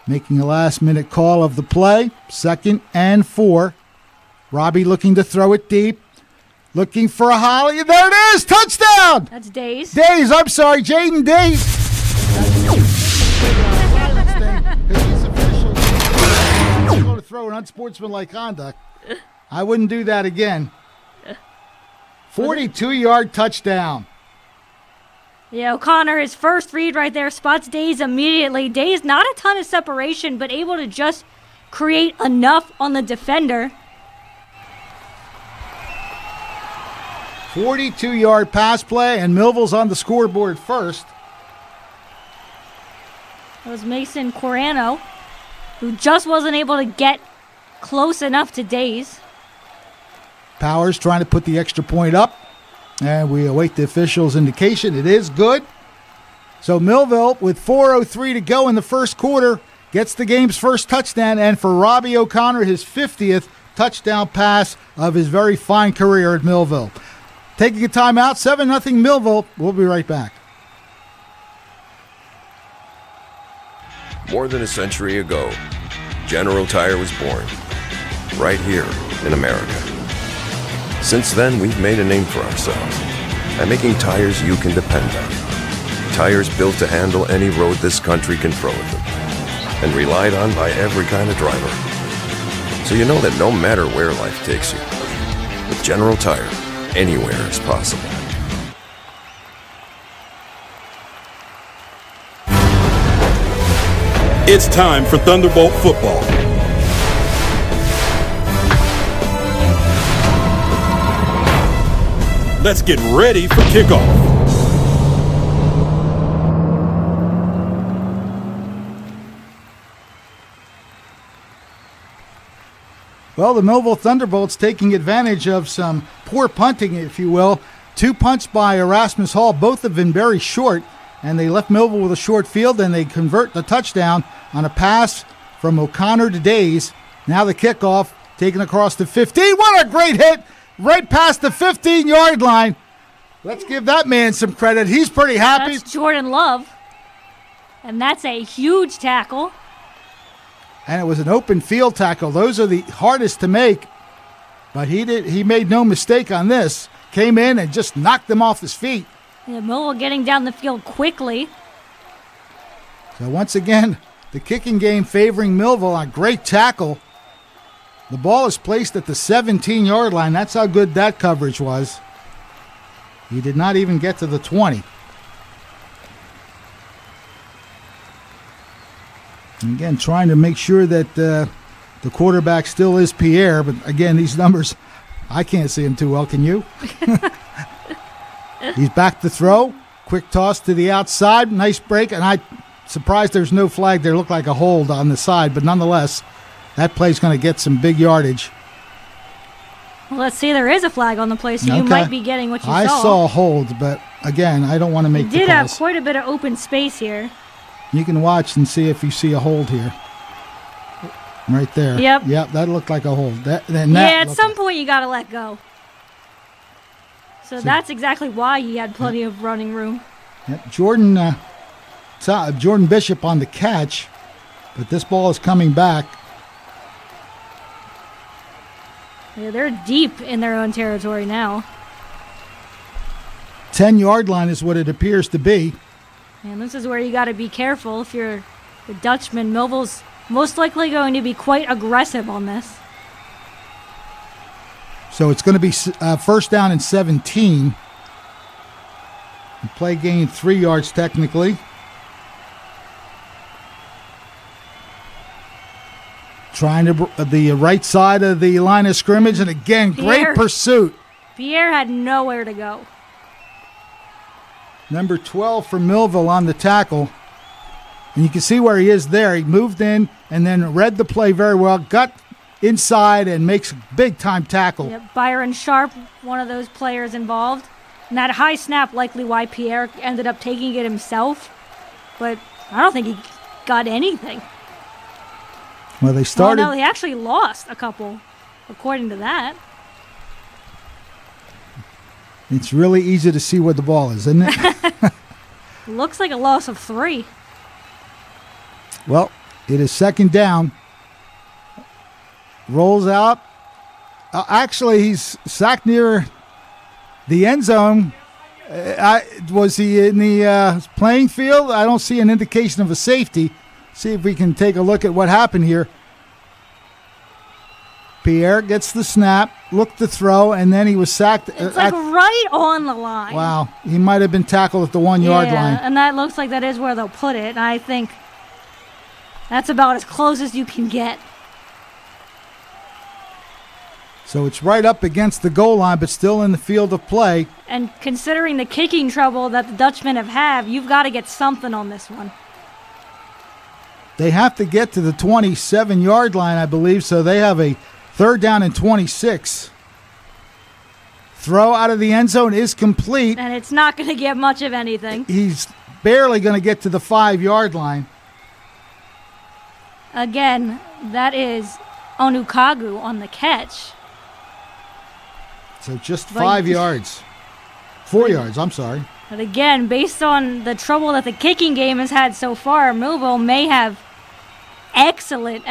Speaker 2: making a last-minute call of the play. 2nd and 4. Robbie looking to throw it deep. Looking for a Holly. There it is! Touchdown!
Speaker 4: That's Days.
Speaker 2: Days, I'm sorry, Jaden Days. He's official. He's going to throw an unsportsmanlike conduct. I wouldn't do that again. 42-yard touchdown.
Speaker 4: Yeah, O'Connor, his first read right there, spots Days immediately. Days, not a ton of separation, but able to just create enough on the defender.
Speaker 2: 42-yard pass play, and Millville's on the scoreboard first.
Speaker 4: It was Mason Corano, who just wasn't able to get close enough to Days.
Speaker 2: Powers trying to put the extra point up, and we await the official's indication. It is good. So Millville, with 4:03 to go in the first quarter, gets the game's first touchdown, and for Robbie O'Connor, his 50th touchdown pass of his very fine career at Millville. Taking a timeout, 7-0 Millville. We'll be right back.
Speaker 12: More than a century ago, General Tire was born right here in America. Since then, we've made a name for ourselves by making tires you can depend on. Tires built to handle any road this country can throw at them, and relied on by every kind of driver. So you know that no matter where life takes you, with General Tire, anywhere is possible.
Speaker 11: It's time for Thunderbolt football. Let's get ready for kickoff.
Speaker 2: Well, the Millville Thunderbolts taking advantage of some poor punting, if you will. 2 punts by Erasmus Hall, both have been very short, and they left Millville with a short field, and they convert the touchdown on a pass from O'Connor to Days. Now the kickoff, taken across the 15. What a great hit! Right past the 15-yard line. Let's give that man some credit. He's pretty happy.
Speaker 4: That's Jordan Love. And that's a huge tackle.
Speaker 2: And it was an open field tackle. Those are the hardest to make. But he made no mistake on this. Came in and just knocked them off his feet.
Speaker 4: Yeah, Millville getting down the field quickly.
Speaker 2: So once again, the kicking game favoring Millville on a great tackle. The ball is placed at the 17-yard line. That's how good that coverage was. He did not even get to the 20. And again, trying to make sure that the quarterback still is Pierre. But again, these numbers, I can't see him too well. Can you? He's back to throw. Quick toss to the outside. Nice break. And I'm surprised there's no flag there. Looked like a hold on the side. But nonetheless, that play's going to get some big yardage.
Speaker 4: Well, let's see. There is a flag on the play, so you might be getting what you saw.
Speaker 2: I saw a hold, but again, I don't want to make the calls.
Speaker 4: Did have quite a bit of open space here.
Speaker 2: You can watch and see if you see a hold here. Right there.
Speaker 4: Yep.
Speaker 2: Yep, that looked like a hold.
Speaker 4: At some point you got to let go. So that's exactly why he had plenty of running room.
Speaker 2: Yep. Jordan Bishop on the catch, but this ball is coming back.
Speaker 4: Yeah, they're deep in their own territory now.
Speaker 2: 10-yard line is what it appears to be.
Speaker 4: And this is where you got to be careful if you're the Dutchmen. Millville's most likely going to be quite aggressive on this.
Speaker 2: So it's going to be first down and 17. The play gained 3 yards technically. Trying to the right side of the line of scrimmage, and again, great pursuit.
Speaker 4: Pierre had nowhere to go.
Speaker 2: Number 12 for Millville on the tackle. And you can see where he is there. He moved in and then read the play very well, got inside and makes a big-time tackle.
Speaker 4: Yep, Byron Sharp, one of those players involved. And that high snap, likely why Pierre ended up taking it himself. But I don't think he got anything.
Speaker 2: Well, they started.
Speaker 4: Oh, no, he actually lost a couple, according to that.
Speaker 2: It's really easy to see where the ball is, isn't it?
Speaker 4: Looks like a loss of 3.
Speaker 2: Well, it is second down. Rolls out. Actually, he's sacked near the end zone. Was he in the playing field? I don't see an indication of a safety. See if we can take a look at what happened here. Pierre gets the snap, looked to throw, and then he was sacked.
Speaker 4: It's like right on the line.
Speaker 2: Wow. He might have been tackled at the 1-yard line.
Speaker 4: And that looks like that is where they'll put it. And I think that's about as close as you can get.
Speaker 2: So it's right up against the goal line, but still in the field of play.
Speaker 4: And considering the kicking trouble that the Dutchmen have had, you've got to get something on this one.
Speaker 2: They have to get to the 27-yard line, I believe, so they have a third down and 26. Throw out of the end zone is complete.
Speaker 4: And it's not going to get much of anything.
Speaker 2: He's barely going to get to the 5-yard line.
Speaker 4: Again, that is Onukagu on the catch.
Speaker 2: So just 5 yards. 4 yards, I'm sorry.
Speaker 4: But again, based on the trouble that the kicking game has had so far, Millville may have excellent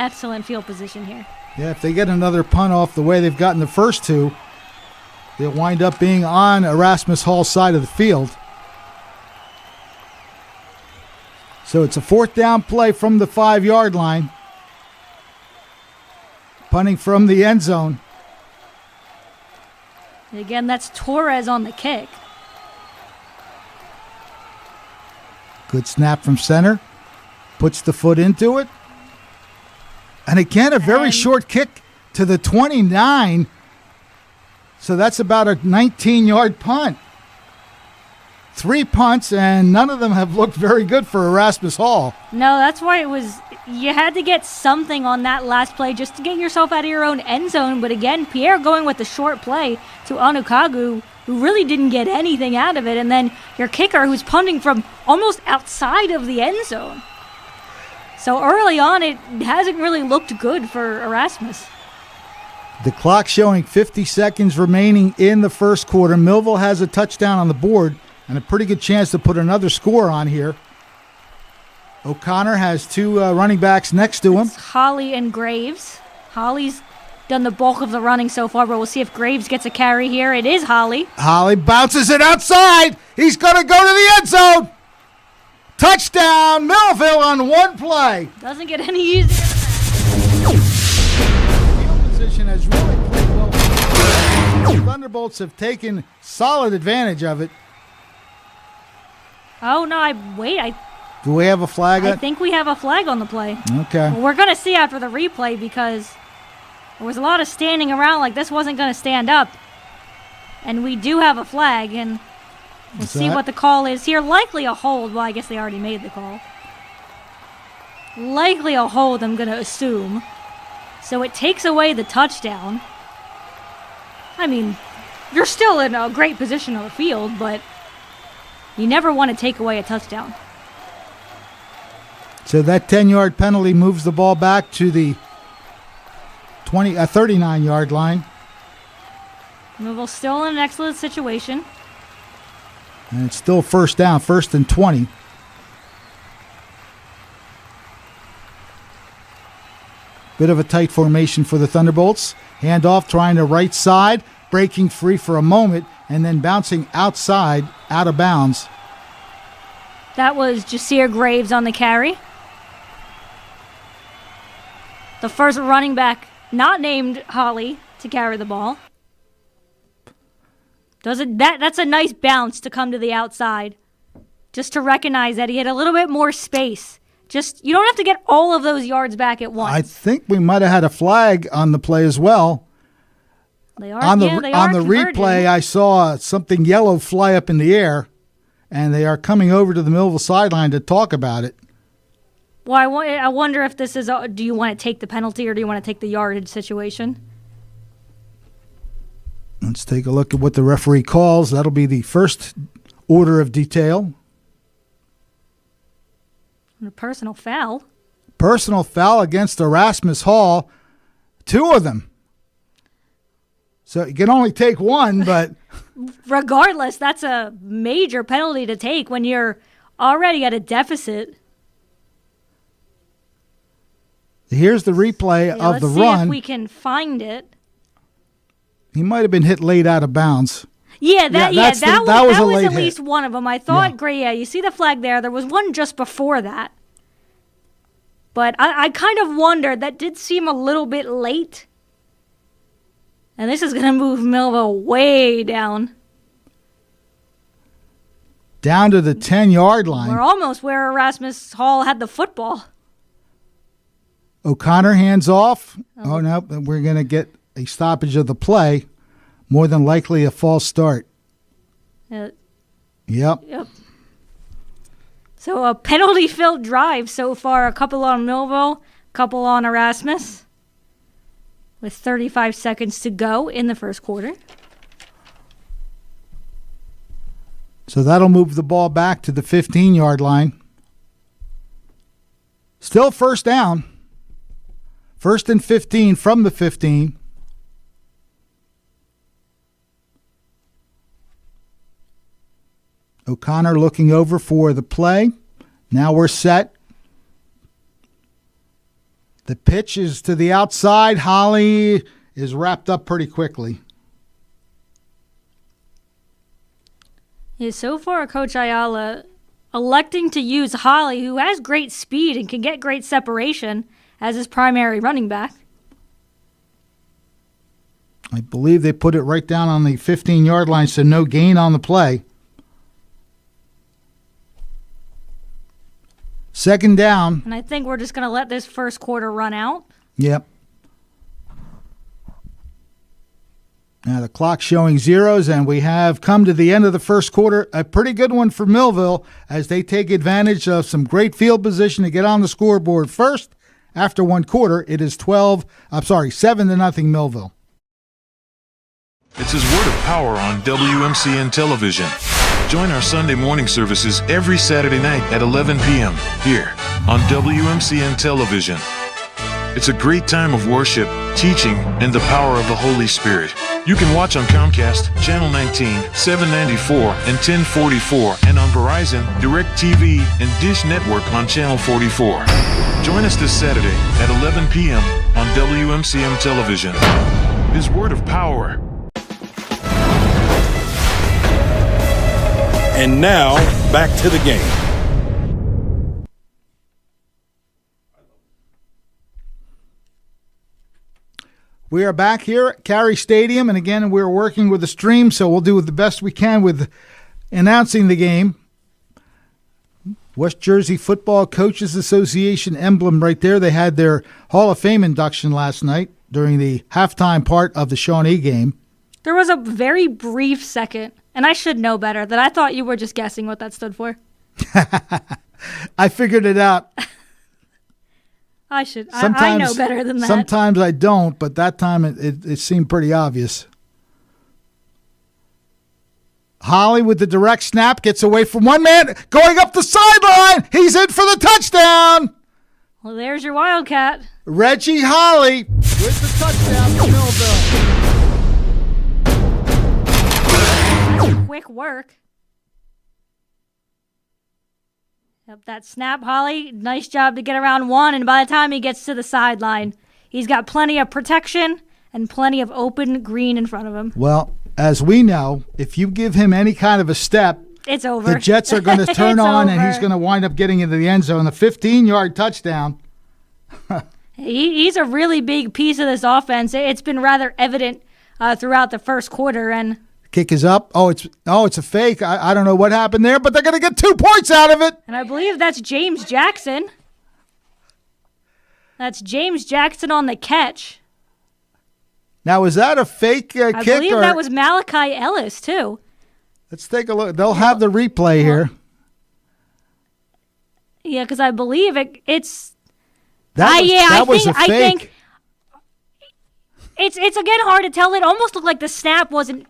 Speaker 4: field position here.
Speaker 2: Yeah, if they get another punt off the way they've gotten the first two, They'll wind up being on Erasmus Hall's side of the field. So it's a 4th down play from the 5-yard line. Punting from the end zone.
Speaker 4: Again, that's Torres on the kick.
Speaker 2: Good snap from center. Puts the foot into it. And again, a very short kick to the 29. So that's about a 19-yard punt. 3 punts, and none of them have looked very good for Erasmus Hall.
Speaker 4: No, that's why you had to get something on that last play just to get yourself out of your own end zone. But again, Pierre going with the short play to Onukagu, who really didn't get anything out of it. And then your kicker, who's punting from almost outside of the end zone. So early on, it hasn't really looked good for Erasmus.
Speaker 2: The clock showing 50 seconds remaining in the first quarter. Millville has a touchdown on the board and a pretty good chance to put another score on here. O'Connor has 2 running backs next to him.
Speaker 4: It's Holly and Graves. Holly's done the bulk of the running so far, but we'll see if Graves gets a carry here. It is Holly.
Speaker 2: Holly bounces it outside. He's going to go to the end zone. Touchdown, Millville on one play.
Speaker 4: Doesn't get any easier.
Speaker 2: Field position has really played well. The Thunderbolts have taken solid advantage of it.
Speaker 4: Oh, no,
Speaker 2: Do we have a flag?
Speaker 4: I think we have a flag on the play.
Speaker 2: Okay.
Speaker 4: Well, we're going to see after the replay because there was a lot of standing around like this wasn't going to stand up. And we do have a flag, and we'll see what the call is here. Likely a hold. Well, I guess they already made the call. Likely a hold, I'm going to assume. So it takes away the touchdown. I mean, you're still in a great position on the field, but you never want to take away a touchdown.
Speaker 2: So that 10-yard penalty moves the ball back to the 39-yard line.
Speaker 4: Millville still in an excellent situation.
Speaker 2: And it's still first down, 1st and 20. Bit of a tight formation for the Thunderbolts. Handoff trying to right side, breaking free for a moment, and then bouncing outside, out of bounds.
Speaker 4: That was Jasir Graves on the carry. The first running back not named Holly to carry the ball. That's a nice bounce to come to the outside. Just to recognize that he had a little bit more space. You don't have to get all of those yards back at once.
Speaker 2: I think we might have had a flag on the play as well.
Speaker 4: They are
Speaker 2: on the
Speaker 4: converging.
Speaker 2: replay, I saw something yellow fly up in the air, and they are coming over to the Millville sideline to talk about it.
Speaker 4: Well, I wonder if this is do you want to take the penalty or do you want to take the yardage situation?
Speaker 2: Let's take a look at what the referee calls. That'll be the first order of detail.
Speaker 4: And a personal foul.
Speaker 2: Personal foul against Erasmus Hall. 2 of them. So you can only take one, but
Speaker 4: regardless, that's a major penalty to take when you're already at a deficit.
Speaker 2: Here's the replay of the
Speaker 4: run. Let's see if we can find it.
Speaker 2: He might have been hit late out of bounds.
Speaker 4: That was at least
Speaker 2: hit.
Speaker 4: one of them. I thought, you see the flag there. There was one just before that. But I kind of wondered. That did seem a little bit late. And this is going to move Millville way down.
Speaker 2: Down to the 10-yard line.
Speaker 4: We're almost where Erasmus Hall had the football.
Speaker 2: O'Connor hands off. Oh, no, we're going to get a stoppage of the play. More than likely a false start. Yep.
Speaker 4: So a penalty-filled drive so far. A couple on Millville, a couple on Erasmus. With 35 seconds to go in the first quarter.
Speaker 2: So that'll move the ball back to the 15-yard line. Still first down. 1st and 15 from the 15. O'Connor looking over for the play. Now we're set. The pitch is to the outside. Holly is wrapped up pretty quickly.
Speaker 4: Yeah, so far, Coach Ayala electing to use Holly, who has great speed and can get great separation, as his primary running back.
Speaker 2: I believe they put it right down on the 15-yard line, so no gain on the play. Second down.
Speaker 4: And I think we're just going to let this first quarter run out.
Speaker 2: Yep. Now the clock's showing zeros, and we have come to the end of the first quarter. A pretty good one for Millville as they take advantage of some great field position to get on the scoreboard first. After one quarter, it is 7-0 Millville.
Speaker 13: It's his word of power on WMCN television. Join our Sunday morning services every Saturday night at 11 p.m. here on WMCN television. It's a great time of worship, teaching, and the power of the Holy Spirit. You can watch on Comcast, Channel 19, 794, and 1044, and on Verizon, DirecTV, and Dish Network on Channel 44. Join us this Saturday at 11 p.m. on WMCM television. His word of power.
Speaker 11: And now, back to the game.
Speaker 2: We are back here at Cary Stadium, and again, we're working with the stream, so we'll do the best we can with announcing the game. West Jersey Football Coaches Association emblem right there. They had their Hall of Fame induction last night during the halftime part of the Shawnee game.
Speaker 4: There was a very brief second, and I should know better, that I thought you were just guessing what that stood for.
Speaker 2: I figured it out.
Speaker 4: I know better than that.
Speaker 2: Sometimes I don't, but that time it seemed pretty obvious. Holly with the direct snap gets away from one man, going up the sideline. He's in for the touchdown.
Speaker 4: Well, there's your Wildcat.
Speaker 2: Reggie Holly with the touchdown for Millville.
Speaker 4: Quick work. Yep, that snap, Holly. Nice job to get around one, and by the time he gets to the sideline, he's got plenty of protection and plenty of open green in front of him.
Speaker 2: Well, as we know, if you give him any kind of a step,
Speaker 4: it's over.
Speaker 2: The Jets are going to turn on,
Speaker 4: over.
Speaker 2: And he's going to wind up getting into the end zone. A 15-yard touchdown.
Speaker 4: He's a really big piece of this offense. It's been rather evident throughout the first quarter, and
Speaker 2: kick is up. It's a fake. I don't know what happened there, but they're going to get 2 points out of it.
Speaker 4: And I believe that's James Jackson. That's James Jackson on the catch.
Speaker 2: Now, is that a fake kick?
Speaker 4: I believe that was Malachi Ellis, too.
Speaker 2: Let's take a look. They'll have the replay here.
Speaker 4: Yeah, because I believe it's...
Speaker 2: That was a fake.
Speaker 4: I think it's again hard to tell. It almost looked like the snap wasn't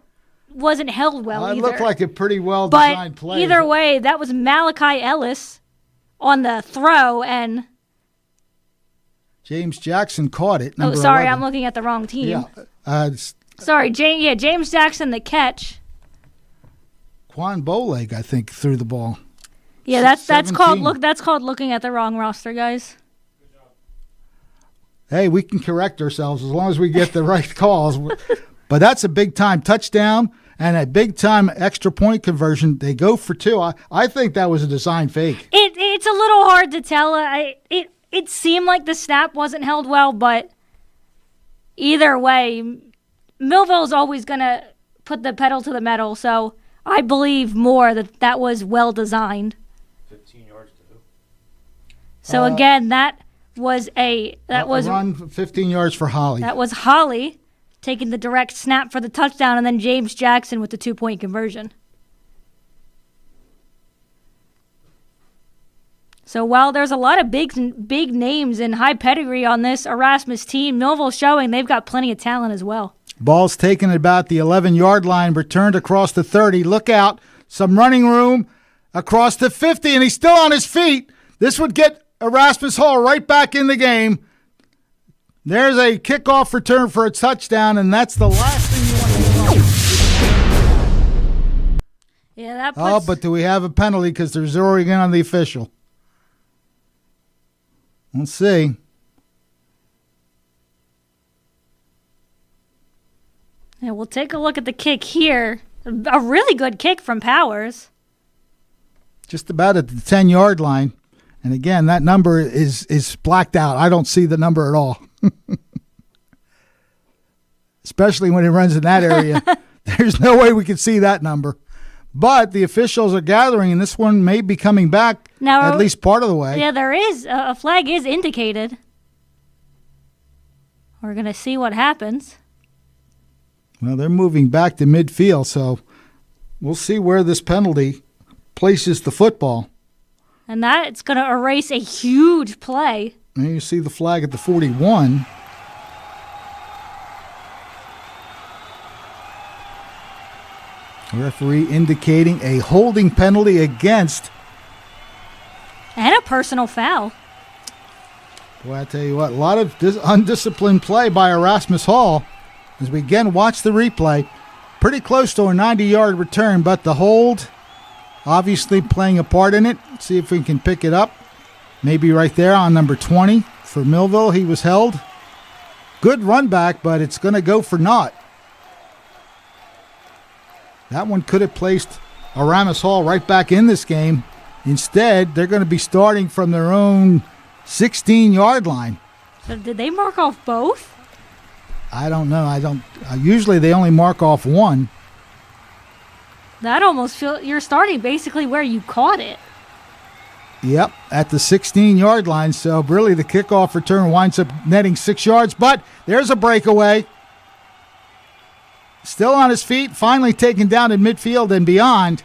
Speaker 4: held well either.
Speaker 2: It looked like a pretty well-designed play.
Speaker 4: But either way, that was Malachi Ellis on the throw, and
Speaker 2: James Jackson caught it.
Speaker 4: Oh, sorry, 11. I'm looking at the wrong team.
Speaker 2: Yeah.
Speaker 4: Sorry, James Jackson the catch.
Speaker 2: Quan Bowleg, I think, threw the ball.
Speaker 4: Yeah, that's called looking at the wrong roster, guys.
Speaker 2: Hey, we can correct ourselves as long as we get the right calls. But that's a big-time touchdown and a big-time extra point conversion. They go for 2. I think that was a design fake.
Speaker 4: It's a little hard to tell. It seemed like the snap wasn't held well, but either way, Millville's always going to put the pedal to the metal, so I believe more that was well-designed.
Speaker 6: 15 yards to who?
Speaker 4: So again, that was a
Speaker 2: run 15 yards for Holly.
Speaker 4: That was Holly taking the direct snap for the touchdown, and then James Jackson with the 2-point conversion. So while there's a lot of big names and high pedigree on this Erasmus team, Millville showing they've got plenty of talent as well.
Speaker 2: Ball's taken at about the 11-yard line, returned across the 30. Look out, some running room across the 50, and he's still on his feet. This would get Erasmus Hall right back in the game. There's a kickoff return for a touchdown, and that's the last thing you want to do.
Speaker 4: Yeah, that puts...
Speaker 2: but do we have a penalty because they're zeroing in on the official? Let's see.
Speaker 4: Yeah, we'll take a look at the kick here. A really good kick from Powers.
Speaker 2: Just about at the 10-yard line. And again, that number is blacked out. I don't see the number at all. Especially when he runs in that area. There's no way we can see that number. But the officials are gathering, and this one may be coming back
Speaker 4: now,
Speaker 2: at least part of the way.
Speaker 4: Yeah, there is. A flag is indicated. We're going to see what happens.
Speaker 2: Well, they're moving back to midfield, so we'll see where this penalty places the football.
Speaker 4: And that's going to erase a huge play.
Speaker 2: And you see the flag at the 41. Referee indicating a holding penalty against.
Speaker 4: And a personal foul.
Speaker 2: Boy, I tell you what, a lot of undisciplined play by Erasmus Hall. As we again watch the replay, pretty close to a 90-yard return, but the hold obviously playing a part in it. See if we can pick it up. Maybe right there on number 20 for Millville. He was held. Good run back, but it's going to go for naught. That one could have placed Erasmus Hall right back in this game. Instead, they're going to be starting from their own 16-yard line.
Speaker 4: So did they mark off both?
Speaker 2: I don't know. Usually they only mark off one.
Speaker 4: That almost feels you're starting basically where you caught it.
Speaker 2: Yep, at the 16-yard line. So really the kickoff return winds up netting 6 yards. But there's a breakaway. Still on his feet, finally taken down in midfield and beyond.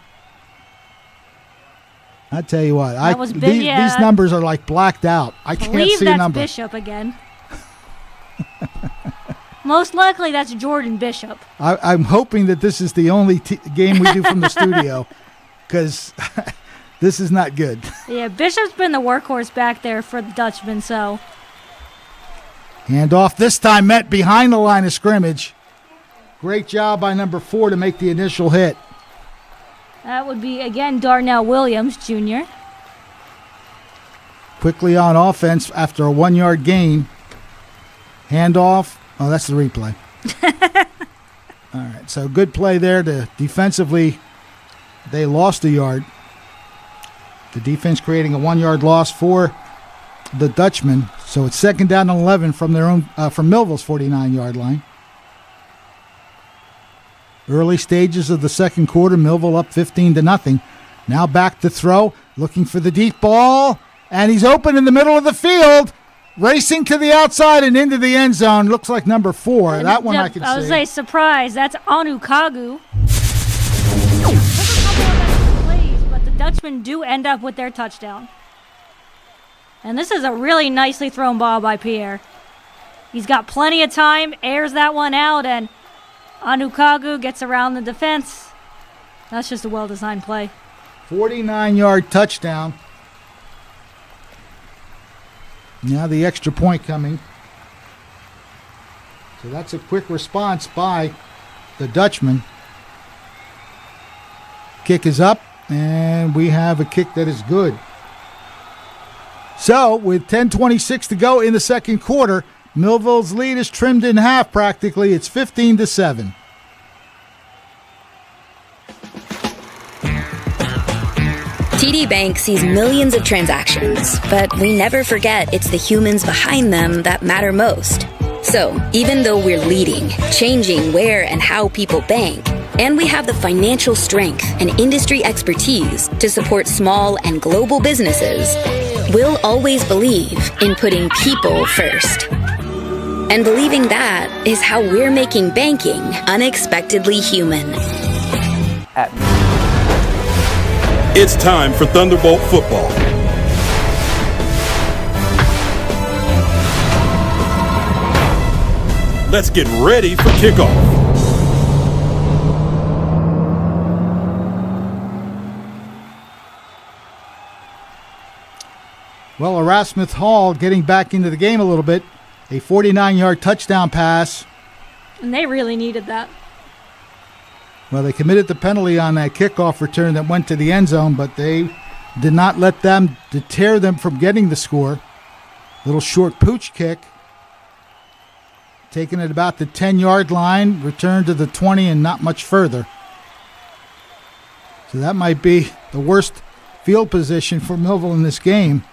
Speaker 2: I tell you what, these numbers are like blacked out. I can't see a number.
Speaker 4: Bishop again. Most likely that's Jordan Bishop.
Speaker 2: I'm hoping that this is the only game we do from the studio because this is not good.
Speaker 4: Yeah, Bishop's been the workhorse back there for the Dutchmen, so.
Speaker 2: Handoff this time met behind the line of scrimmage. Great job by number 4 to make the initial hit.
Speaker 4: That would be, again, Darnell Williams, Jr.
Speaker 2: Quickly on offense after a 1-yard gain. Handoff. Oh, that's the replay. All right, so good play there. Defensively, they lost a yard. The defense creating a 1-yard loss for the Dutchmen. So it's 2nd down and 11 from their own from Millville's 49-yard line. Early stages of the second quarter, Millville up 15-0. Now back to throw, looking for the deep ball, and he's open in the middle of the field, racing to the outside and into the end zone. Looks like number 4. That one I can see.
Speaker 4: I was a surprise. That's Onukagu. Took a couple of extra plays, but the Dutchmen do end up with their touchdown. And this is a really nicely thrown ball by Pierre. He's got plenty of time, airs that one out, and Onukagu gets around the defense. That's just a well-designed play.
Speaker 2: 49-yard touchdown. Now the extra point coming. So that's a quick response by the Dutchman. Kick is up, and we have a kick that is good. So with 10:26 to go in the second quarter, Millville's lead is trimmed in half practically. It's 15-7.
Speaker 5: TD Bank sees millions of transactions, but we never forget it's the humans behind them that matter most. So, even though we're leading, changing where and how people bank, and we have the financial strength and industry expertise to support small and global businesses, we'll always believe in putting people first. And believing that is how we're making banking unexpectedly human.
Speaker 11: It's time for Thunderbolt football. Let's get ready for kickoff.
Speaker 2: Well, Erasmus Hall getting back into the game a little bit. A 49-yard touchdown pass.
Speaker 4: And they really needed that.
Speaker 2: Well, they committed the penalty on that kickoff return that went to the end zone, but they did not let them deter them from getting the score. Little short pooch kick. Taking it about the 10-yard line, return to the 20 and not much further. So that might be the worst field position for Millville in this game.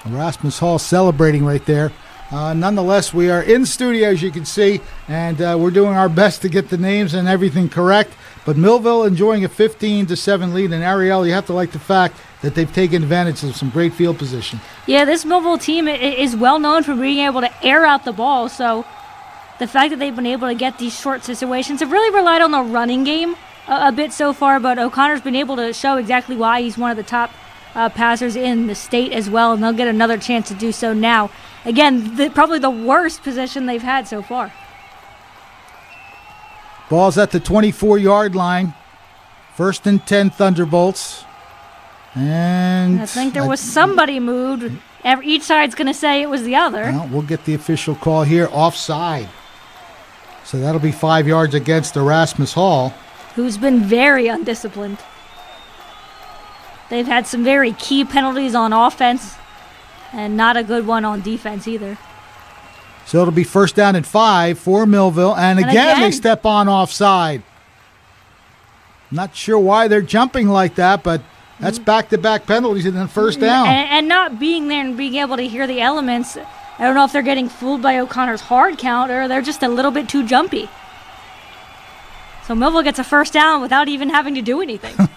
Speaker 2: Erasmus Hall celebrating right there. Nonetheless, we are in studio, as you can see, and we're doing our best to get the names and everything correct. But Millville enjoying a 15-7 lead, and Ariel, you have to like the fact that they've taken advantage of some great field position.
Speaker 4: Yeah, this Millville team is well known for being able to air out the ball, so the fact that they've been able to get these short situations have really relied on the running game a bit so far, but O'Connor's been able to show exactly why he's one of the top passers in the state as well, and they'll get another chance to do so now. Again, probably the worst position they've had so far.
Speaker 2: Ball's at the 24-yard line. 1st and 10 Thunderbolts. And
Speaker 4: I think there was somebody moved. Each side's going to say it was the other.
Speaker 2: Well, we'll get the official call here. Offside. So that'll be 5 yards against Erasmus Hall,
Speaker 4: who's been very undisciplined. They've had some very key penalties on offense, and not a good one on defense either.
Speaker 2: So it'll be 1st down and 5 for Millville. And again, they step on offside. Not sure why they're jumping like that, but that's back-to-back penalties and then 1st down.
Speaker 4: And not being there and being able to hear the elements, I don't know if they're getting fooled by O'Connor's hard count or they're just a little bit too jumpy. So Millville gets a 1st down without even having to do anything.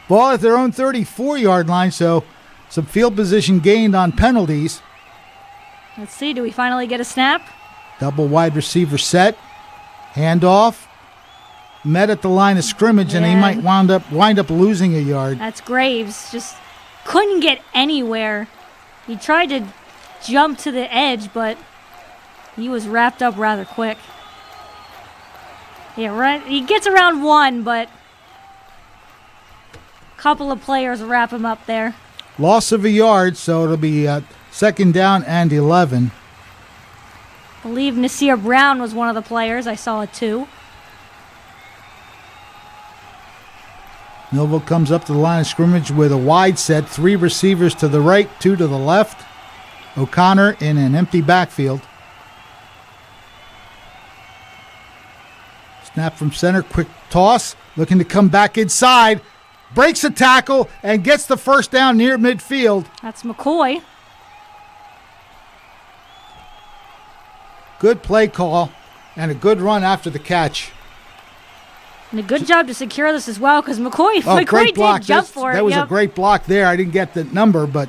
Speaker 2: Ball at their own 34-yard line, so some field position gained on penalties.
Speaker 4: Let's see, do we finally get a snap?
Speaker 2: Double wide receiver set. Handoff. Met at the line of scrimmage, and he might wind up losing a yard.
Speaker 4: That's Graves. Just couldn't get anywhere. He tried to jump to the edge, but he was wrapped up rather quick. Yeah, right. He gets around 1, but a couple of players wrap him up there.
Speaker 2: Loss of a yard, so it'll be 2nd down and 11.
Speaker 4: I believe Nasir Brown was one of the players. I saw it too.
Speaker 2: Millville comes up to the line of scrimmage with a wide set. 3 receivers to the right, 2 to the left. O'Connor in an empty backfield. Snap from center, quick toss. Looking to come back inside. Breaks a tackle and gets the 1st down near midfield.
Speaker 4: That's McCoy.
Speaker 2: Good play call and a good run after the catch.
Speaker 4: And a good job to secure this as well, because McCoy
Speaker 2: great block.
Speaker 4: Did jump for it.
Speaker 2: That was a great block there. I didn't get the number, but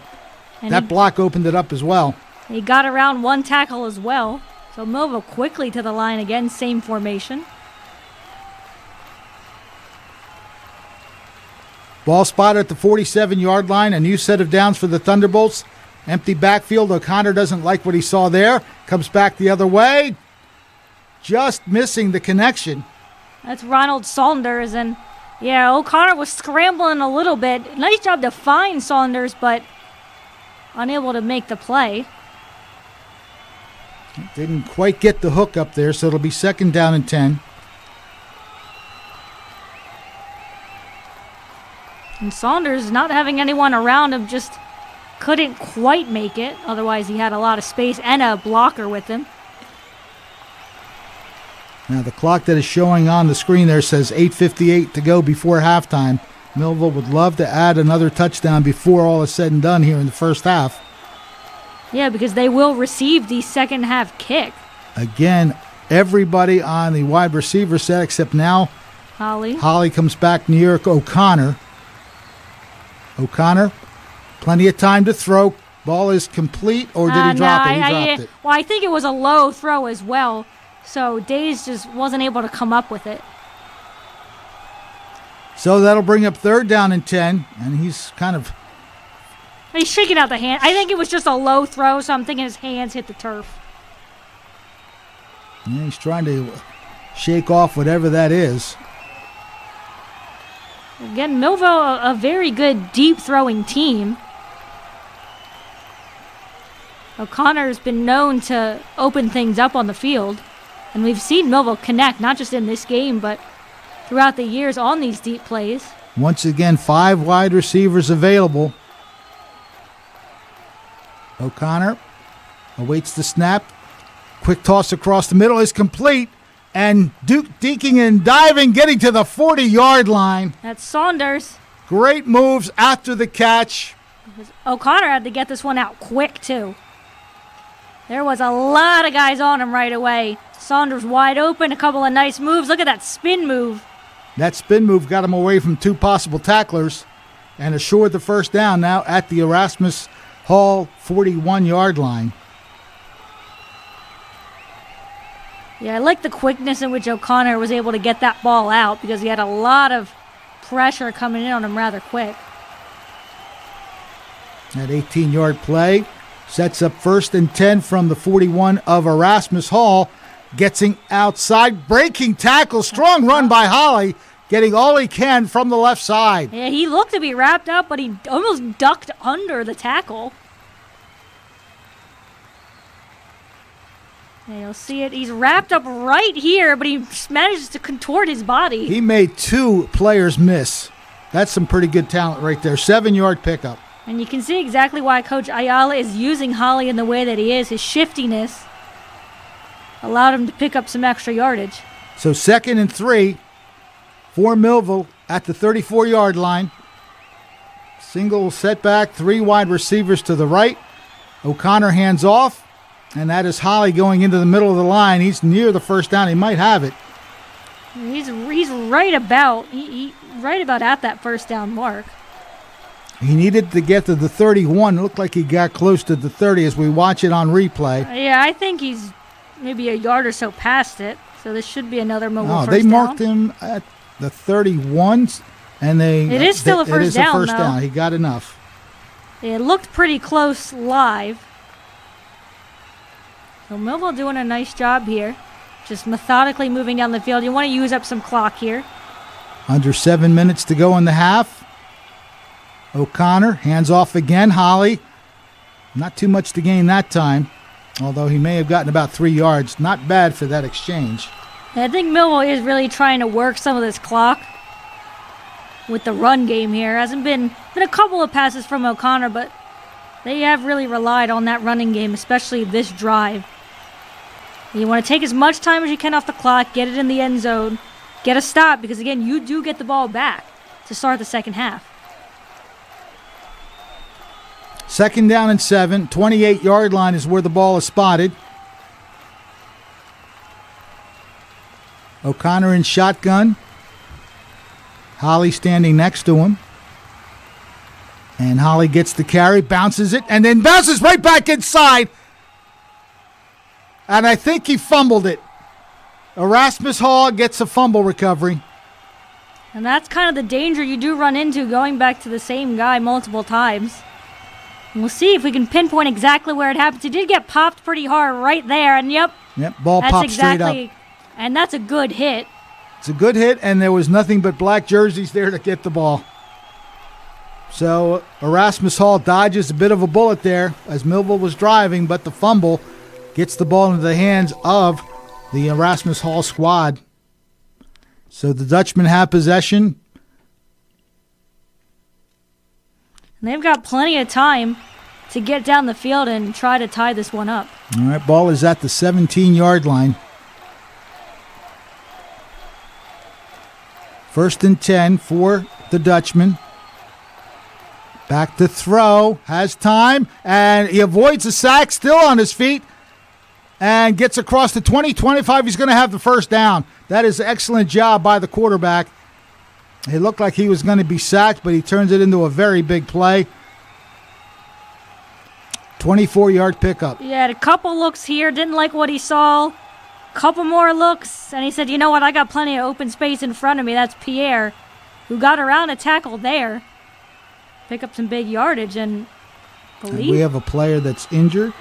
Speaker 2: that block opened it up as well.
Speaker 4: He got around 1 tackle as well. So Millville quickly to the line again, same formation.
Speaker 2: Ball spotted at the 47-yard line. A new set of downs for the Thunderbolts. Empty backfield. O'Connor doesn't like what he saw there. Comes back the other way. Just missing the connection.
Speaker 4: That's Ronald Saunders, and O'Connor was scrambling a little bit. Nice job to find Saunders, but unable to make the play.
Speaker 2: Didn't quite get the hook up there, so it'll be 2nd down and 10.
Speaker 4: And Saunders, not having anyone around him, just couldn't quite make it. Otherwise, he had a lot of space and a blocker with him.
Speaker 2: Now, the clock that is showing on the screen there says 8:58 to go before halftime. Millville would love to add another touchdown before all is said and done here in the 1st half.
Speaker 4: Yeah, because they will receive the 2nd half kick.
Speaker 2: Again, everybody on the wide receiver set except now
Speaker 4: Holly.
Speaker 2: Holly comes back near O'Connor. O'Connor, plenty of time to throw. Ball is complete, or did he drop it? He dropped it.
Speaker 4: Well, I think it was a low throw as well. So Days just wasn't able to come up with it.
Speaker 2: So that'll bring up 3rd down and 10, and he's
Speaker 4: shaking out the hand. I think it was just a low throw, so I'm thinking his hands hit the turf.
Speaker 2: Yeah, he's trying to shake off whatever that is.
Speaker 4: Again, Millville, a very good deep-throwing team. O'Connor's been known to open things up on the field. And we've seen Millville connect, not just in this game, but throughout the years on these deep plays.
Speaker 2: Once again, 5 wide receivers available. O'Connor awaits the snap. Quick toss across the middle is complete. and deking and diving, getting to the 40-yard line.
Speaker 4: That's Saunders.
Speaker 2: Great moves after the catch.
Speaker 4: O'Connor had to get this one out quick, too. There was a lot of guys on him right away. Saunders wide open, a couple of nice moves. Look at that spin move.
Speaker 2: That spin move got him away from 2 possible tacklers and assured the first down now at the Erasmus Hall 41-yard line.
Speaker 4: Yeah, I like the quickness in which O'Connor was able to get that ball out because he had a lot of pressure coming in on him rather quick.
Speaker 2: That 18-yard play sets up 1st and 10 from the 41 of Erasmus Hall. Gets him outside, breaking tackle, strong run by Holly, getting all he can from the left side.
Speaker 4: Yeah, he looked to be wrapped up, but he almost ducked under the tackle. Yeah, you'll see it. He's wrapped up right here, but he manages to contort his body.
Speaker 2: He made 2 players miss. That's some pretty good talent right there. 7-yard pickup.
Speaker 4: And you can see exactly why Coach Ayala is using Holly in the way that he is. His shiftiness allowed him to pick up some extra yardage.
Speaker 2: So 2nd and 3 for Millville at the 34-yard line. Single setback, 3 wide receivers to the right. O'Connor hands off, and that is Holly going into the middle of the line. He's near the first down. He might have it.
Speaker 4: He's right about right about at that first down mark.
Speaker 2: He needed to get to the 31. It looked like he got close to the 30 as we watch it on replay.
Speaker 4: Yeah, I think he's maybe a yard or so past it. So this should be another mobile first
Speaker 2: they
Speaker 4: down.
Speaker 2: marked him at the 31, and
Speaker 4: It is still a first down,
Speaker 2: It is a first
Speaker 4: though.
Speaker 2: down. He got enough.
Speaker 4: It looked pretty close live. So Millville doing a nice job here. Just methodically moving down the field. You want to use up some clock here.
Speaker 2: Under 7 minutes to go in the half. O'Connor hands off again. Holly, not too much to gain that time, although he may have gotten about 3 yards. Not bad for that exchange.
Speaker 4: I think Millville is really trying to work some of this clock with the run game here. Hasn't been a couple of passes from O'Connor, but they have really relied on that running game, especially this drive. You want to take as much time as you can off the clock, get it in the end zone, get a stop, because again, you do get the ball back to start the second half.
Speaker 2: 2nd down and 7. 28-yard line is where the ball is spotted. O'Connor in shotgun. Holly standing next to him. And Holly gets the carry, bounces it, and then bounces right back inside. And I think he fumbled it. Erasmus Hall gets a fumble recovery.
Speaker 4: And that's kind of the danger you do run into going back to the same guy multiple times. And we'll see if we can pinpoint exactly where it happens. He did get popped pretty hard right there, and yep,
Speaker 2: ball
Speaker 4: that's
Speaker 2: popped straight up.
Speaker 4: And that's a good hit.
Speaker 2: It's a good hit, and there was nothing but black jerseys there to get the ball. So Erasmus Hall dodges a bit of a bullet there as Millville was driving, but the fumble gets the ball into the hands of the Erasmus Hall squad. So the Dutchmen have possession.
Speaker 4: And they've got plenty of time to get down the field and try to tie this one up.
Speaker 2: All right, ball is at the 17-yard line. 1st and 10 for the Dutchmen. Back to throw, has time, and he avoids a sack, still on his feet, and gets across the 20, 25. He's going to have the first down. That is an excellent job by the quarterback. It looked like he was going to be sacked, but he turns it into a very big play. 24-yard pickup.
Speaker 4: He had a couple looks here, didn't like what he saw. Couple more looks, and he said, you know what, I got plenty of open space in front of me. That's Pierre, who got around a tackle there. Pick up some big yardage, and
Speaker 2: we have a player that's injured.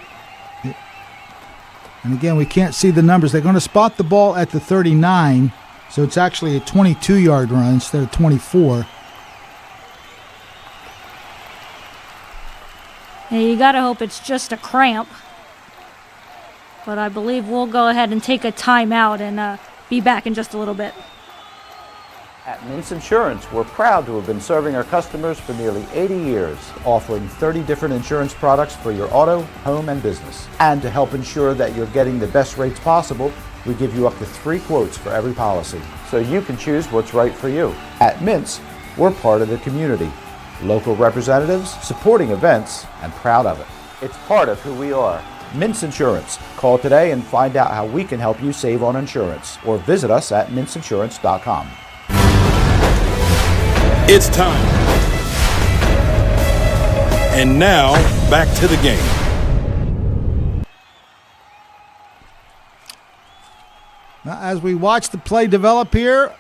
Speaker 2: And again, we can't see the numbers. They're going to spot the ball at the 39, so it's actually a 22-yard run instead of 24.
Speaker 4: Yeah, you got to hope it's just a cramp. But I believe we'll go ahead and take a timeout and be back in just a little bit.
Speaker 6: At Mintz Insurance, we're proud to have been serving our customers for nearly 80 years, offering 30 different insurance products for your auto, home, and business. And to help ensure that you're getting the best rates possible, We give you up to 3 quotes for every policy, so you can choose what's right for you. At Mintz, we're part of the community. Local representatives, supporting events, and proud of it. It's part of who we are. Mintz Insurance. Call today and find out how we can help you save on insurance, or visit us at mintzinsurance.com.
Speaker 11: It's time. And now, back to the game.
Speaker 2: Now, as we watch the play develop here,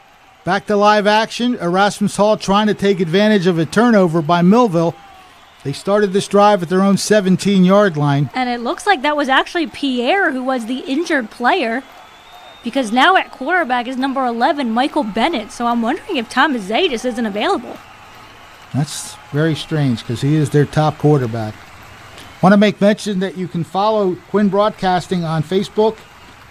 Speaker 2: back to live action. Erasmus Hall trying to take advantage of a turnover by Millville. They started this drive at their own 17-yard line.
Speaker 4: And it looks like that was actually Pierre who was the injured player, because now at quarterback is number 11, Michael Bennett. So I'm wondering if Thomas Zay just isn't available.
Speaker 2: That's very strange because he is their top quarterback. Want to make mention that you can follow Quinn Broadcasting on Facebook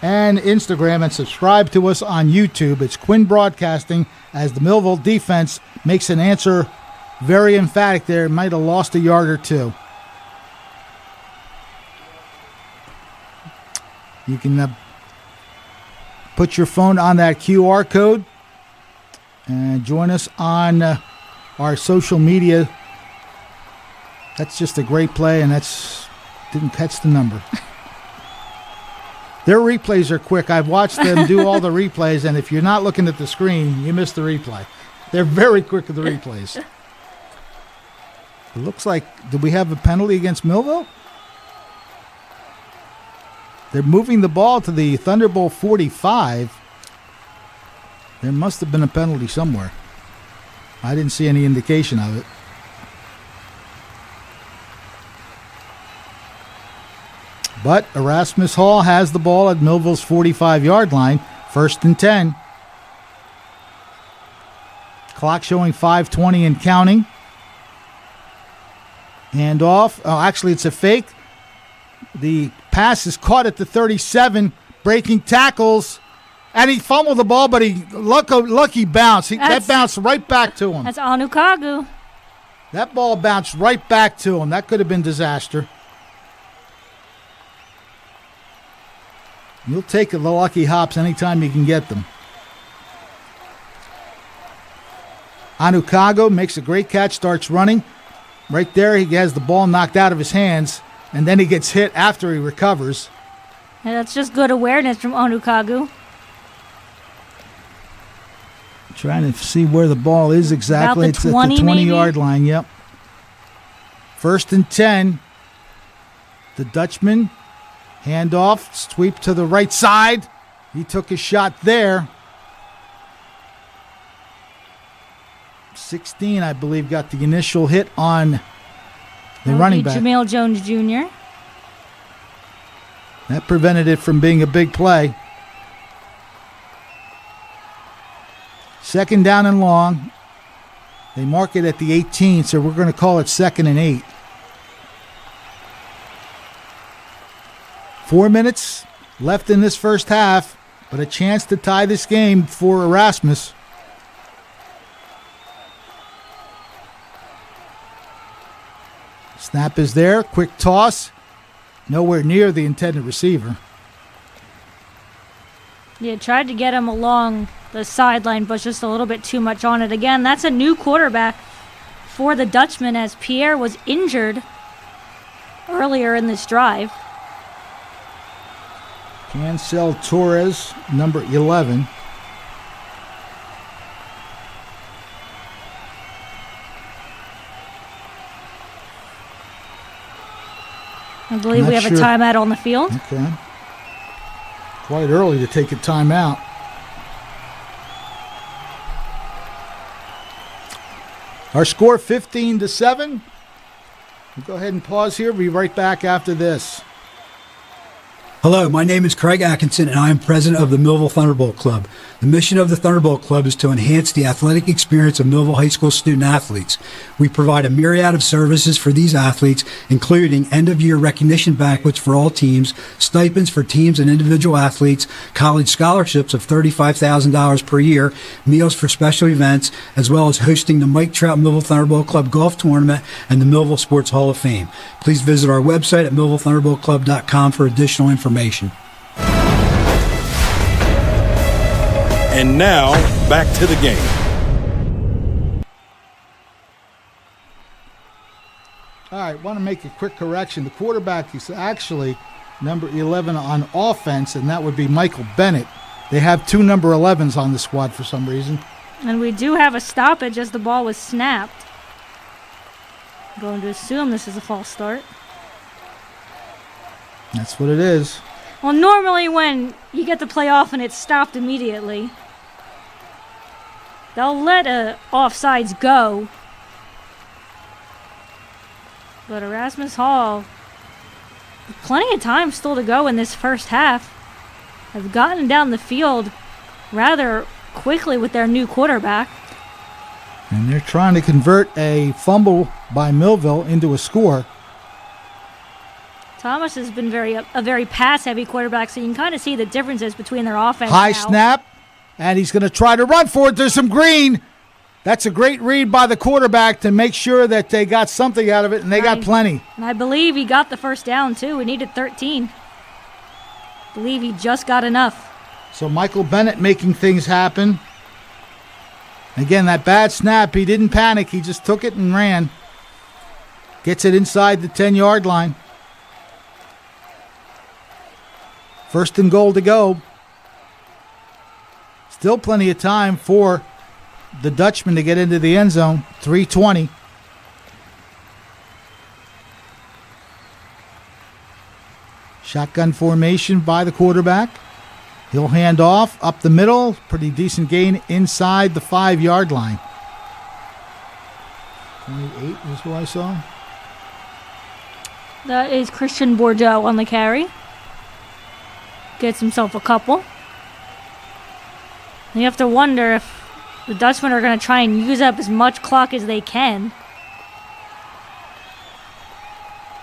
Speaker 2: and Instagram and subscribe to us on YouTube. It's Quinn Broadcasting, as the Millville defense makes an answer very emphatic there. Might have lost a yard or two. You can put your phone on that QR code and join us on our social media. That's just a great play, and didn't catch the number. Their replays are quick. I've watched them do all the replays, and if you're not looking at the screen, you miss the replay. They're very quick with the replays. It looks like, did we have a penalty against Millville? They're moving the ball to the Thunderbolt 45. There must have been a penalty somewhere. I didn't see any indication of it. But Erasmus Hall has the ball at Millville's 45-yard line, 1st and 10. Clock showing 5:20 and counting. Hand off. Oh, actually, it's a fake. The pass is caught at the 37, breaking tackles, and he fumbled the ball, but he lucky bounce. That bounced right back to him.
Speaker 4: That's Onukagu.
Speaker 2: That ball bounced right back to him. That could have been disaster. You'll take the lucky hops anytime you can get them. Onukagu makes a great catch, starts running. Right there, he has the ball knocked out of his hands, and then he gets hit after he recovers.
Speaker 4: And that's just good awareness from Onukagu.
Speaker 2: Trying to see where the ball is exactly.
Speaker 4: It's at the
Speaker 2: 20-yard line, yep. 1st and 10. The Dutchman, handoff, sweep to the right side. He took a shot there. 16, I believe, got the initial hit on the running back.
Speaker 4: Jamil Jones Jr.
Speaker 2: That prevented it from being a big play. 2nd down and long. They mark it at the 18, so we're going to call it 2nd and 8. 4 minutes left in this first half, but a chance to tie this game for Erasmus. Snap is there. Quick toss. Nowhere near the intended receiver.
Speaker 4: Yeah, tried to get him along the sideline, but just a little bit too much on it. Again, that's a new quarterback for the Dutchmen, as Pierre was injured earlier in this drive.
Speaker 2: Cancel Torres, number 11.
Speaker 4: I believe we have a timeout on the field.
Speaker 2: Okay. Quite early to take a timeout. Our score 15-7. We'll go ahead and pause here. We'll be right back after this.
Speaker 7: Hello, my name is Craig Atkinson, and I am president of the Millville Thunderbolt Club. The mission of the Thunderbolt Club is to enhance the athletic experience of Millville High School student athletes. We provide a myriad of services for these athletes, including end-of-year recognition banquets for all teams, stipends for teams and individual athletes, college scholarships of $35,000 per year, meals for special events, as well as hosting the Mike Trout Millville Thunderbolt Club Golf Tournament and the Millville Sports Hall of Fame. Please visit our website at millvillethunderboltclub.com for additional information.
Speaker 11: And now, back to the game.
Speaker 2: All right, want to make a quick correction. The quarterback is actually number 11 on offense, and that would be Michael Bennett. They have 2 number 11s on the squad for some reason.
Speaker 4: And we do have a stoppage as the ball was snapped. I'm going to assume this is a false start.
Speaker 2: That's what it is.
Speaker 4: Well, normally when you get the play off and it's stopped immediately, they'll let offsides go. But Erasmus Hall, plenty of time still to go in this first half, have gotten down the field rather quickly with their new quarterback.
Speaker 2: And they're trying to convert a fumble by Millville into a score.
Speaker 4: Thomas has been a very pass-heavy quarterback, so you can kind of see the differences between their offense
Speaker 2: High
Speaker 4: now.
Speaker 2: snap, and he's going to try to run for it. There's some green. That's a great read by the quarterback to make sure that they got something out of it, and they got plenty.
Speaker 4: And I believe he got the first down, too. We needed 13. I believe he just got enough.
Speaker 2: So Michael Bennett making things happen. Again, that bad snap, he didn't panic. He just took it and ran. Gets it inside the 10-yard line. First and goal to go. Still plenty of time for the Dutchmen to get into the end zone. 3:20. Shotgun formation by the quarterback. He'll hand off up the middle. Pretty decent gain inside the 5-yard line. 28 is who I saw.
Speaker 4: That is Christian Bordeaux on the carry. Gets himself a couple. You have to wonder if the Dutchmen are going to try and use up as much clock as they can.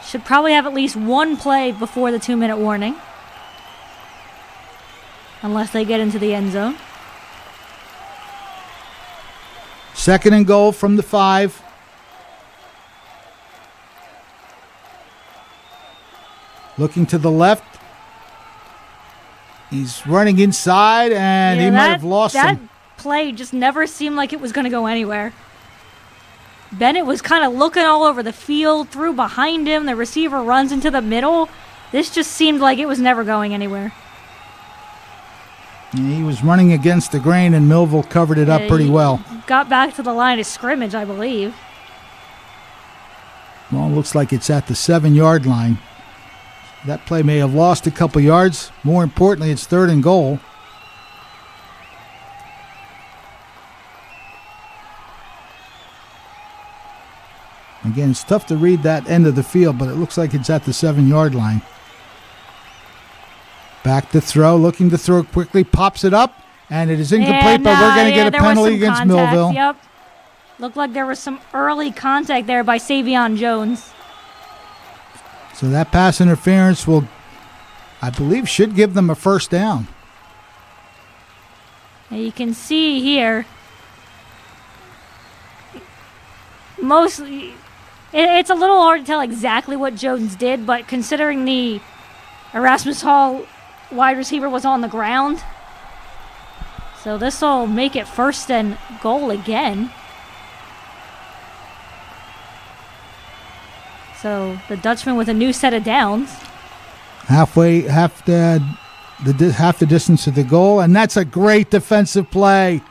Speaker 4: Should probably have at least one play before the 2-minute warning. Unless they get into the end zone.
Speaker 2: Second and goal from the 5. Looking to the left. He's running inside, and he might have lost
Speaker 4: that
Speaker 2: him.
Speaker 4: Play just never seemed like it was going to go anywhere. Bennett was kind of looking all over the field, threw behind him. The receiver runs into the middle. This just seemed like it was never going anywhere.
Speaker 2: He was running against the grain, and Millville covered it up pretty well.
Speaker 4: Got back to the line of scrimmage, I believe.
Speaker 2: Well, it looks like it's at the 7-yard line. That play may have lost a couple yards. More importantly, it's third and goal. Again, it's tough to read that end of the field, but it looks like it's at the 7-yard line. Back to throw, looking to throw quickly, pops it up, and it is incomplete, but we're going to get a penalty against
Speaker 4: contact.
Speaker 2: Millville.
Speaker 4: Yep. Looked like there was some early contact there by Savion Jones.
Speaker 2: So that pass interference will, I believe, should give them a first down.
Speaker 4: And you can see here, mostly, it's a little hard to tell exactly what Jones did, but considering the Erasmus Hall wide receiver was on the ground, so this will make it first and goal again. So the Dutchman with a new set of downs.
Speaker 2: Half the distance to the goal, and that's a great defensive play.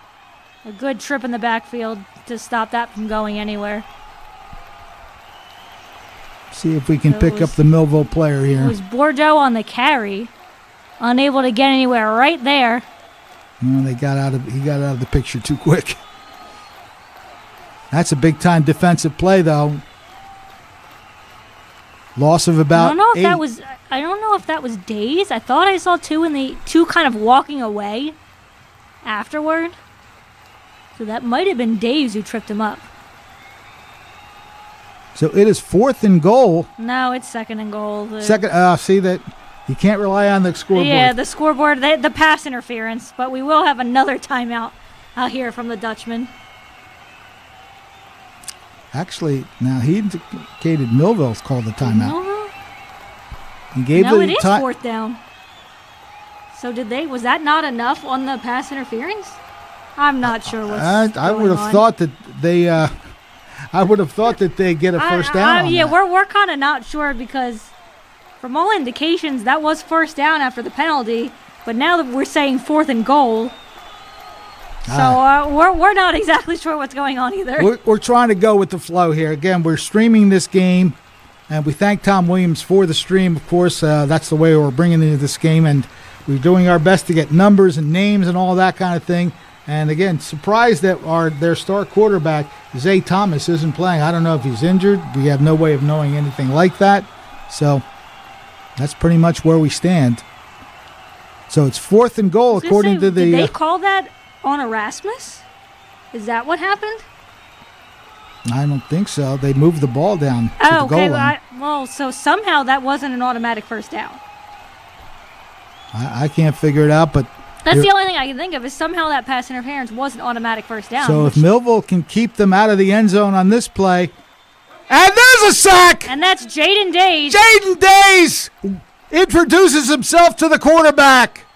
Speaker 4: A good trip in the backfield to stop that from going anywhere.
Speaker 2: See if we can pick up the Millville player here.
Speaker 4: It was Bordeaux on the carry, unable to get anywhere right there.
Speaker 2: Well, he got out of the picture too quick. That's a big time defensive play, though. Loss of about
Speaker 4: I don't know if
Speaker 2: 8.
Speaker 4: that was Days. I thought I saw two kind of walking away afterward. So that might have been Days who tripped him up.
Speaker 2: So it is fourth and goal.
Speaker 4: No, it's second and goal.
Speaker 2: See that you can't rely on the scoreboard.
Speaker 4: Yeah, the scoreboard, the pass interference. But we will have another timeout out here from the Dutchman.
Speaker 2: Actually, now he indicated Millville's called the timeout.
Speaker 4: No,
Speaker 2: He gave
Speaker 4: it is fourth down. So was that not enough on the pass interference? I'm not sure what's
Speaker 2: I would have
Speaker 4: on.
Speaker 2: thought that they get a first down.
Speaker 4: Yeah, we're kind of not sure because from all indications that was first down after the penalty, but now that we're saying 4th and goal. So we're not exactly sure what's going on either.
Speaker 2: We're trying to go with the flow here. Again, we're streaming this game, and we thank Tom Williams for the stream. Of course, that's the way we're bringing into this game, and we're doing our best to get numbers and names and all that kind of thing. And again, surprised that their star quarterback, Zay Thomas, isn't playing. I don't know if he's injured. We have no way of knowing anything like that. So that's pretty much where we stand. So it's 4th and goal according to the...
Speaker 4: Did they call that on Erasmus? Is that what happened?
Speaker 2: I don't think so. They moved the ball down to the goal line.
Speaker 4: So somehow that wasn't an automatic first down.
Speaker 2: I can't figure it out, but...
Speaker 4: That's the only thing I can think of is somehow that pass interference was an automatic first down.
Speaker 2: So if Millville can keep them out of the end zone on this play, and there's a sack!
Speaker 4: And that's Jaden Days.
Speaker 2: Jaden Days introduces himself to the quarterback.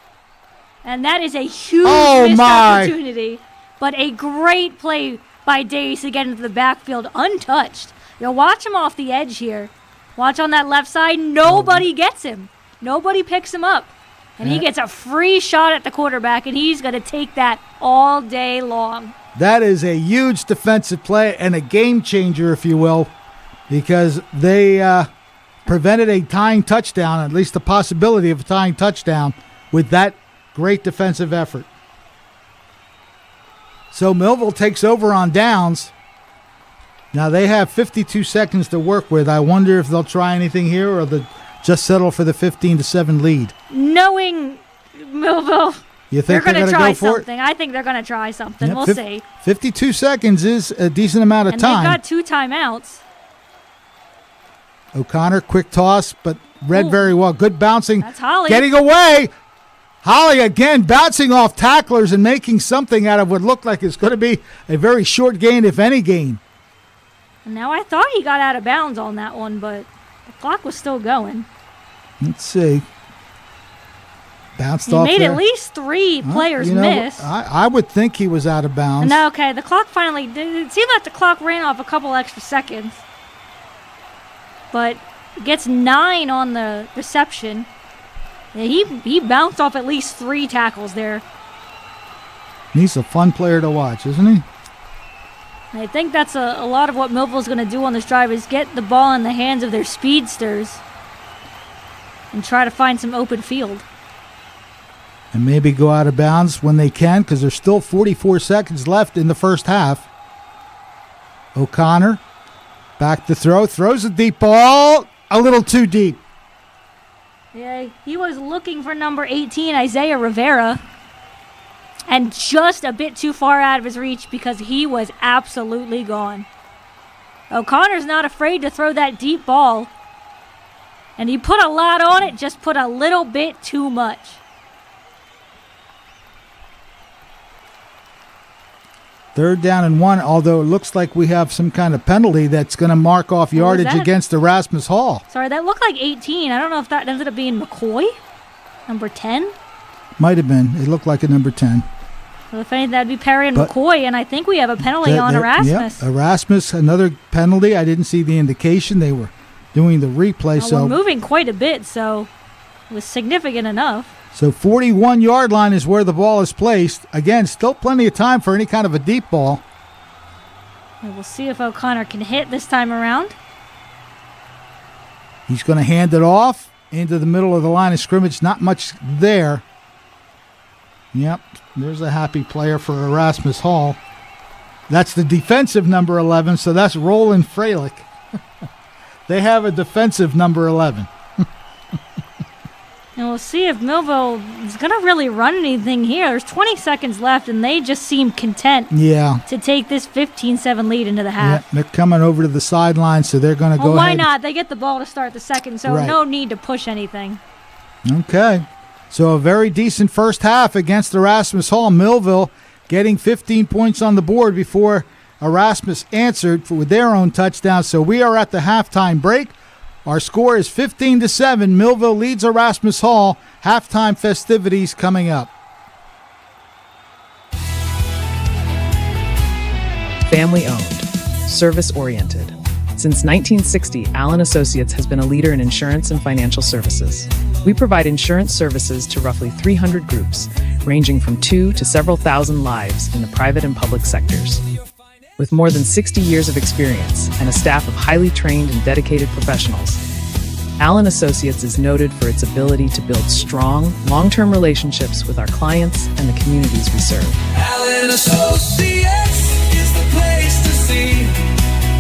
Speaker 4: And that is a huge missed opportunity. But a great play by Days to get into the backfield untouched. Watch him off the edge here. Watch on that left side. Nobody gets him. Nobody picks him up. And he gets a free shot at the quarterback, and he's going to take that all day long.
Speaker 2: That is a huge defensive play and a game changer, if you will, because they prevented a tying touchdown, at least the possibility of a tying touchdown, with that great defensive effort. So Millville takes over on downs. Now they have 52 seconds to work with. I wonder if they'll try anything here or they'll just settle for the 15-7 lead.
Speaker 4: Knowing Millville,
Speaker 2: you think
Speaker 4: they're going to try
Speaker 2: go for
Speaker 4: something. I think they're going to try something.
Speaker 2: Yep,
Speaker 4: We'll see.
Speaker 2: 52 seconds is a decent amount of time.
Speaker 4: And they've got 2 timeouts.
Speaker 2: O'Connor, quick toss, but read very well. Good bouncing.
Speaker 4: That's Holly.
Speaker 2: Getting away. Holly again bouncing off tacklers and making something out of what looked like it's going to be a very short gain, if any gain.
Speaker 4: And now I thought he got out of bounds on that one, but the clock was still going.
Speaker 2: Let's see. Bounced
Speaker 4: he
Speaker 2: off
Speaker 4: made
Speaker 2: there.
Speaker 4: At least 3 players miss.
Speaker 2: I would think he was out of bounds.
Speaker 4: No, okay, the clock finally... It seemed like the clock ran off a couple extra seconds. But gets 9 on the reception. Yeah, he bounced off at least 3 tackles there.
Speaker 2: He's a fun player to watch, isn't he?
Speaker 4: I think that's a lot of what Millville's going to do on this drive is get the ball in the hands of their speedsters and try to find some open field.
Speaker 2: And maybe go out of bounds when they can because there's still 44 seconds left in the first half. O'Connor back to throw. Throws a deep ball. A little too deep.
Speaker 4: Yeah, he was looking for number 18, Isaiah Rivera. And just a bit too far out of his reach because he was absolutely gone. O'Connor's not afraid to throw that deep ball. And he put a lot on it, just put a little bit too much.
Speaker 2: Third down and 1, although it looks like we have some kind of penalty that's going to mark off yardage against Erasmus Hall.
Speaker 4: Sorry, that looked like 18. I don't know if that ended up being McCoy, number 10.
Speaker 2: Might have been. It looked like a number 10.
Speaker 4: Well, if anything, that'd be Perry and McCoy, and I think we have a penalty on Erasmus.
Speaker 2: Yep, Erasmus, another penalty. I didn't see the indication. They were doing the replay.
Speaker 4: Well, we're moving quite a bit, so it was significant enough.
Speaker 2: So 41-yard line is where the ball is placed. Again, still plenty of time for any kind of a deep ball.
Speaker 4: And we'll see if O'Connor can hit this time around.
Speaker 2: He's going to hand it off into the middle of the line of scrimmage. Not much there. Yep, there's a happy player for Erasmus Hall. That's the defensive number 11, so that's Roland Freilich. They have a defensive number 11.
Speaker 4: And we'll see if Millville is going to really run anything here. There's 20 seconds left, and they just seem content to take this 15-7 lead into the half.
Speaker 2: Yeah, they're coming over to the sideline, so they're going to go ahead.
Speaker 4: Why not? They get the ball to start the second, so no need to push anything.
Speaker 2: Okay. So a very decent first half against Erasmus Hall. Millville getting 15 points on the board before Erasmus answered with their own touchdown. So we are at the halftime break. Our score is 15-7. Millville leads Erasmus Hall. Halftime festivities coming up.
Speaker 8: Family owned, service oriented. Since 1960, Allen Associates has been a leader in insurance and financial services. We provide insurance services to roughly 300 groups, ranging from 2 to several thousand lives in the private and public sectors. With more than 60 years of experience and a staff of highly trained and dedicated professionals, Allen Associates is noted for its ability to build strong, long-term relationships with our clients and the communities we serve.
Speaker 9: Allen Associates is the place to see.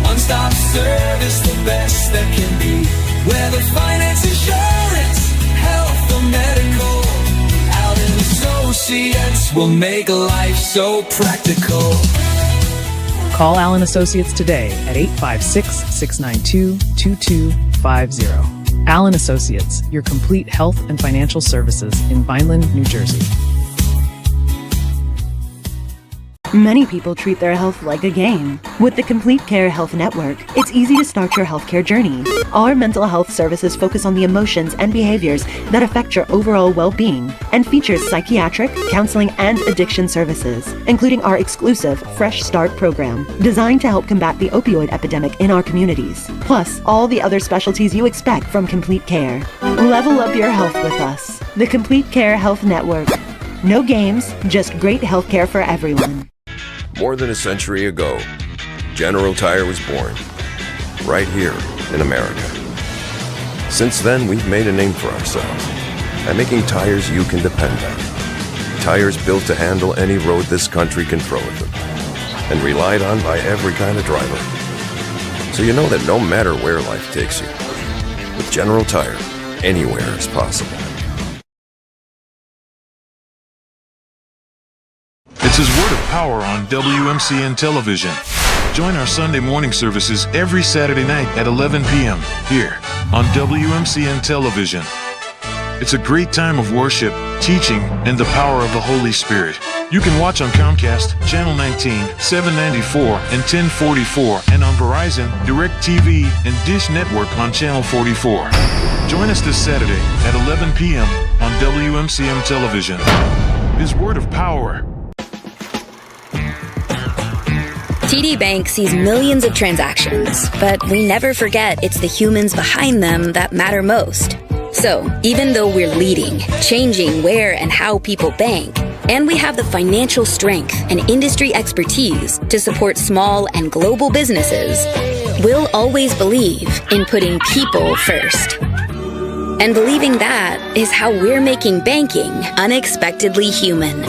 Speaker 9: One-stop service, the best that can be. Whether finance, insurance, health, or medical, Allen Associates will make life so practical.
Speaker 8: Call Allen Associates today at 856-692-2250. Allen Associates, your complete health and financial services in Vineland, New Jersey.
Speaker 10: Many people treat their health like a game. With the Complete Care Health Network, it's easy to start your healthcare journey. Our mental health services focus on the emotions and behaviors that affect your overall well-being and features psychiatric, counseling, and addiction services, including our exclusive Fresh Start program, designed to help combat the opioid epidemic in our communities, plus all the other specialties you expect from Complete Care. Level up your health with us. The Complete Care Health Network. No games, just great healthcare for everyone.
Speaker 12: More than a century ago, General Tire was born, right here in America. Since then, we've made a name for ourselves by making tires you can depend on. Tires built to handle any road this country can throw at them, and relied on by every kind of driver. So you know that no matter where life takes you, with General Tire, anywhere is possible.
Speaker 13: It's his word of power on WMCN television. Join our Sunday morning services every Saturday night at 11 p.m. here on WMCN television. It's a great time of worship, teaching, and the power of the Holy Spirit. You can watch on Comcast, Channel 19, 794, and 1044, and on Verizon, DirecTV, and Dish Network on Channel 44. Join us this Saturday at 11 p.m. on WMCN television. His word of power.
Speaker 5: TD Bank sees millions of transactions, but we never forget it's the humans behind them that matter most. So, even though we're leading, changing where and how people bank, and we have the financial strength and industry expertise to support small and global businesses, we'll always believe in putting people first. And believing that is how we're making banking unexpectedly human.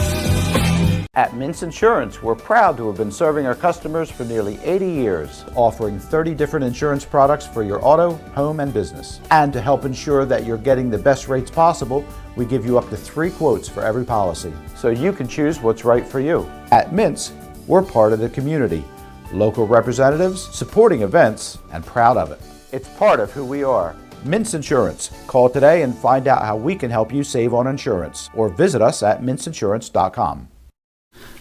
Speaker 6: At Mintz Insurance, we're proud to have been serving our customers for nearly 80 years, offering 30 different insurance products for your auto, home, and business. And to help ensure that you're getting the best rates possible, we give you up to 3 quotes for every policy, so you can choose what's right for you. At Mintz, we're part of the community, local representatives, supporting events, and proud of it. It's part of who we are. Mintz Insurance. Call today and find out how we can help you save on insurance, or visit us at mintzinsurance.com.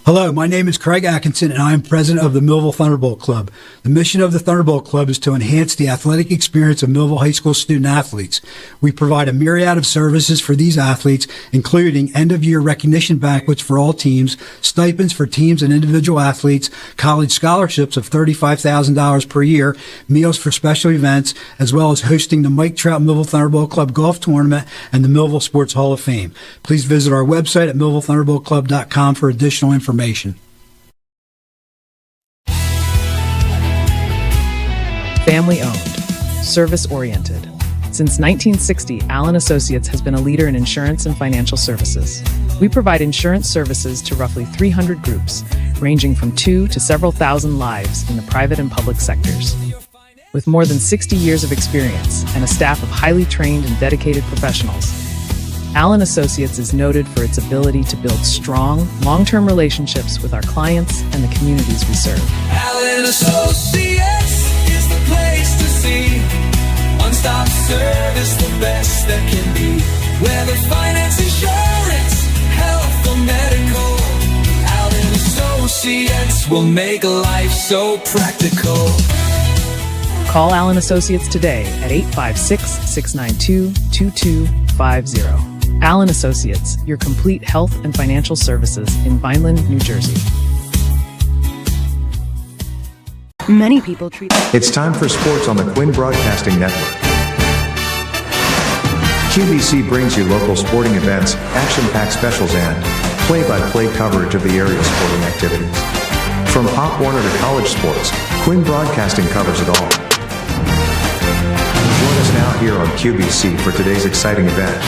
Speaker 7: Hello, my name is Craig Atkinson, and I am president of the Millville Thunderbolt Club. The mission of the Thunderbolt Club is to enhance the athletic experience of Millville High School student athletes. We provide a myriad of services for these athletes, including end-of-year recognition banquets for all teams, stipends for teams and individual athletes, college scholarships of $35,000 per year, meals for special events, as well as hosting the Mike Trout Millville Thunderbolt Club Golf Tournament and the Millville Sports Hall of Fame. Please visit our website at millvillethunderboltclub.com for additional information.
Speaker 8: Family owned, service oriented. Since 1960, Allen Associates has been a leader in insurance and financial services. We provide insurance services to roughly 300 groups, ranging from 2 to several thousand lives in the private and public sectors. With more than 60 years of experience and a staff of highly trained and dedicated professionals, Allen Associates is noted for its ability to build strong, long-term relationships with our clients and the communities we serve.
Speaker 9: Allen Associates is the place to see. One-stop service, the best that can be. Whether finance, insurance, health, or medical, Allen Associates will make life so practical.
Speaker 8: Call Allen Associates today at 856-692-2250. Allen Associates, your complete health and financial services in Vineland, New Jersey.
Speaker 10: Many people treat.
Speaker 1: It's time for sports on the Quinn Broadcasting Network. QBC brings you local sporting events, action-packed specials, and play-by-play coverage of the area sporting activities. From Pop Warner to college sports, Quinn Broadcasting covers it all. Join us now here on QBC for today's exciting event.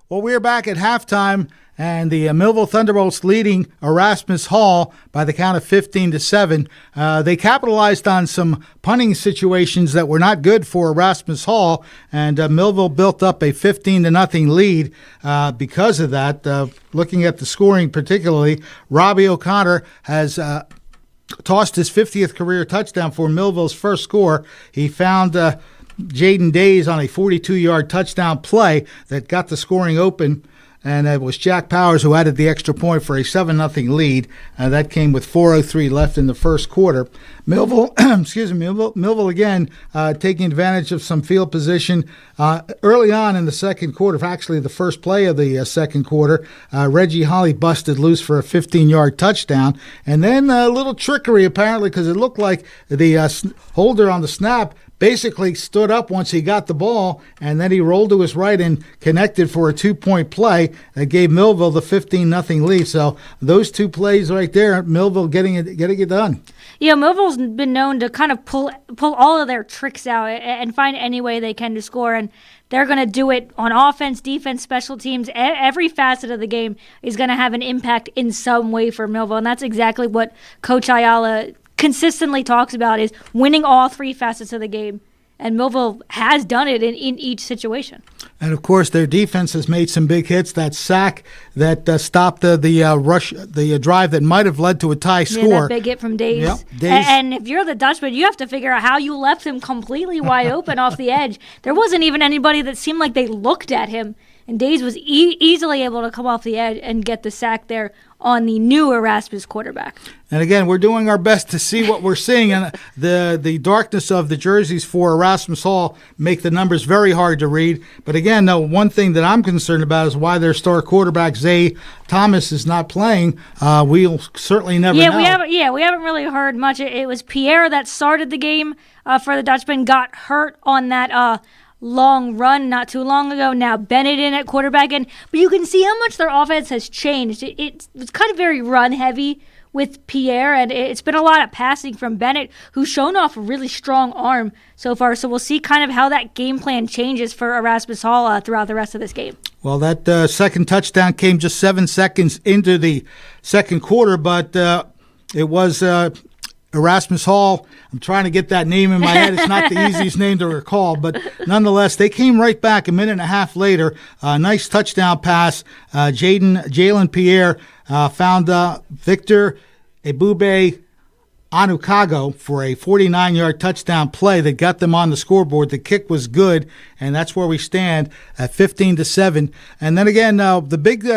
Speaker 2: Well, we're back at halftime, and the Millville Thunderbolts leading Erasmus Hall by the count of 15-7. They capitalized on some punting situations that were not good for Erasmus Hall, and Millville built up a 15-0 lead because of that. Looking at the scoring particularly, Robbie O'Connor has tossed his 50th career touchdown for Millville's first score. He found Jaden Days on a 42-yard touchdown play that got the scoring open, and it was Jack Powers who added the extra point for a 7-0 lead. That came with 4:03 left in the first quarter. Millville, Millville again taking advantage of some field position early on in the second quarter. Actually, the first play of the second quarter, Reggie Holly busted loose for a 15-yard touchdown, and then a little trickery apparently because it looked like the holder on the snap basically stood up once he got the ball, and then he rolled to his right and connected for a 2-point play that gave Millville the 15-0 lead. So those two plays right there, Millville getting it done.
Speaker 4: Yeah, Millville's been known to kind of pull all of their tricks out and find any way they can to score, and they're going to do it on offense, defense, special teams. Every facet of the game is going to have an impact in some way for Millville, and that's exactly what Coach Ayala consistently talks about, is winning all three facets of the game, and Millville has done it in each situation.
Speaker 2: And of course, their defense has made some big hits. That sack that stopped the drive that might have led to a tie score.
Speaker 4: Yeah, that big hit from Days.
Speaker 2: Yep, Days.
Speaker 4: And if you're the Dutchmen, you have to figure out how you left him completely wide open off the edge. There wasn't even anybody that seemed like they looked at him, and Days was easily able to come off the edge and get the sack there on the new Erasmus quarterback.
Speaker 2: And again, we're doing our best to see what we're seeing, and the darkness of the jerseys for Erasmus Hall make the numbers very hard to read. But again, though, one thing that I'm concerned about is why their star quarterback Zay Thomas is not playing. We'll certainly never know.
Speaker 4: We haven't really heard much. It was Pierre that started the game for the Dutchmen, got hurt on that long run not too long ago. Now Bennett in at quarterback, but you can see how much their offense has changed. It's kind of very run heavy with Pierre, and it's been a lot of passing from Bennett, who's shown off a really strong arm so far. So we'll see kind of how that game plan changes for Erasmus Hall throughout the rest of this game.
Speaker 2: Well, that second touchdown came just 7 seconds into the second quarter, but it was Erasmus Hall. I'm trying to get that name in my head. It's not the easiest name to recall, but nonetheless, they came right back a minute and a half later. Nice touchdown pass. Jalen Pierre found Victor Ebube Anukago for a 49-yard touchdown play that got them on the scoreboard. The kick was good, and that's where we stand at 15-7. And then again, the big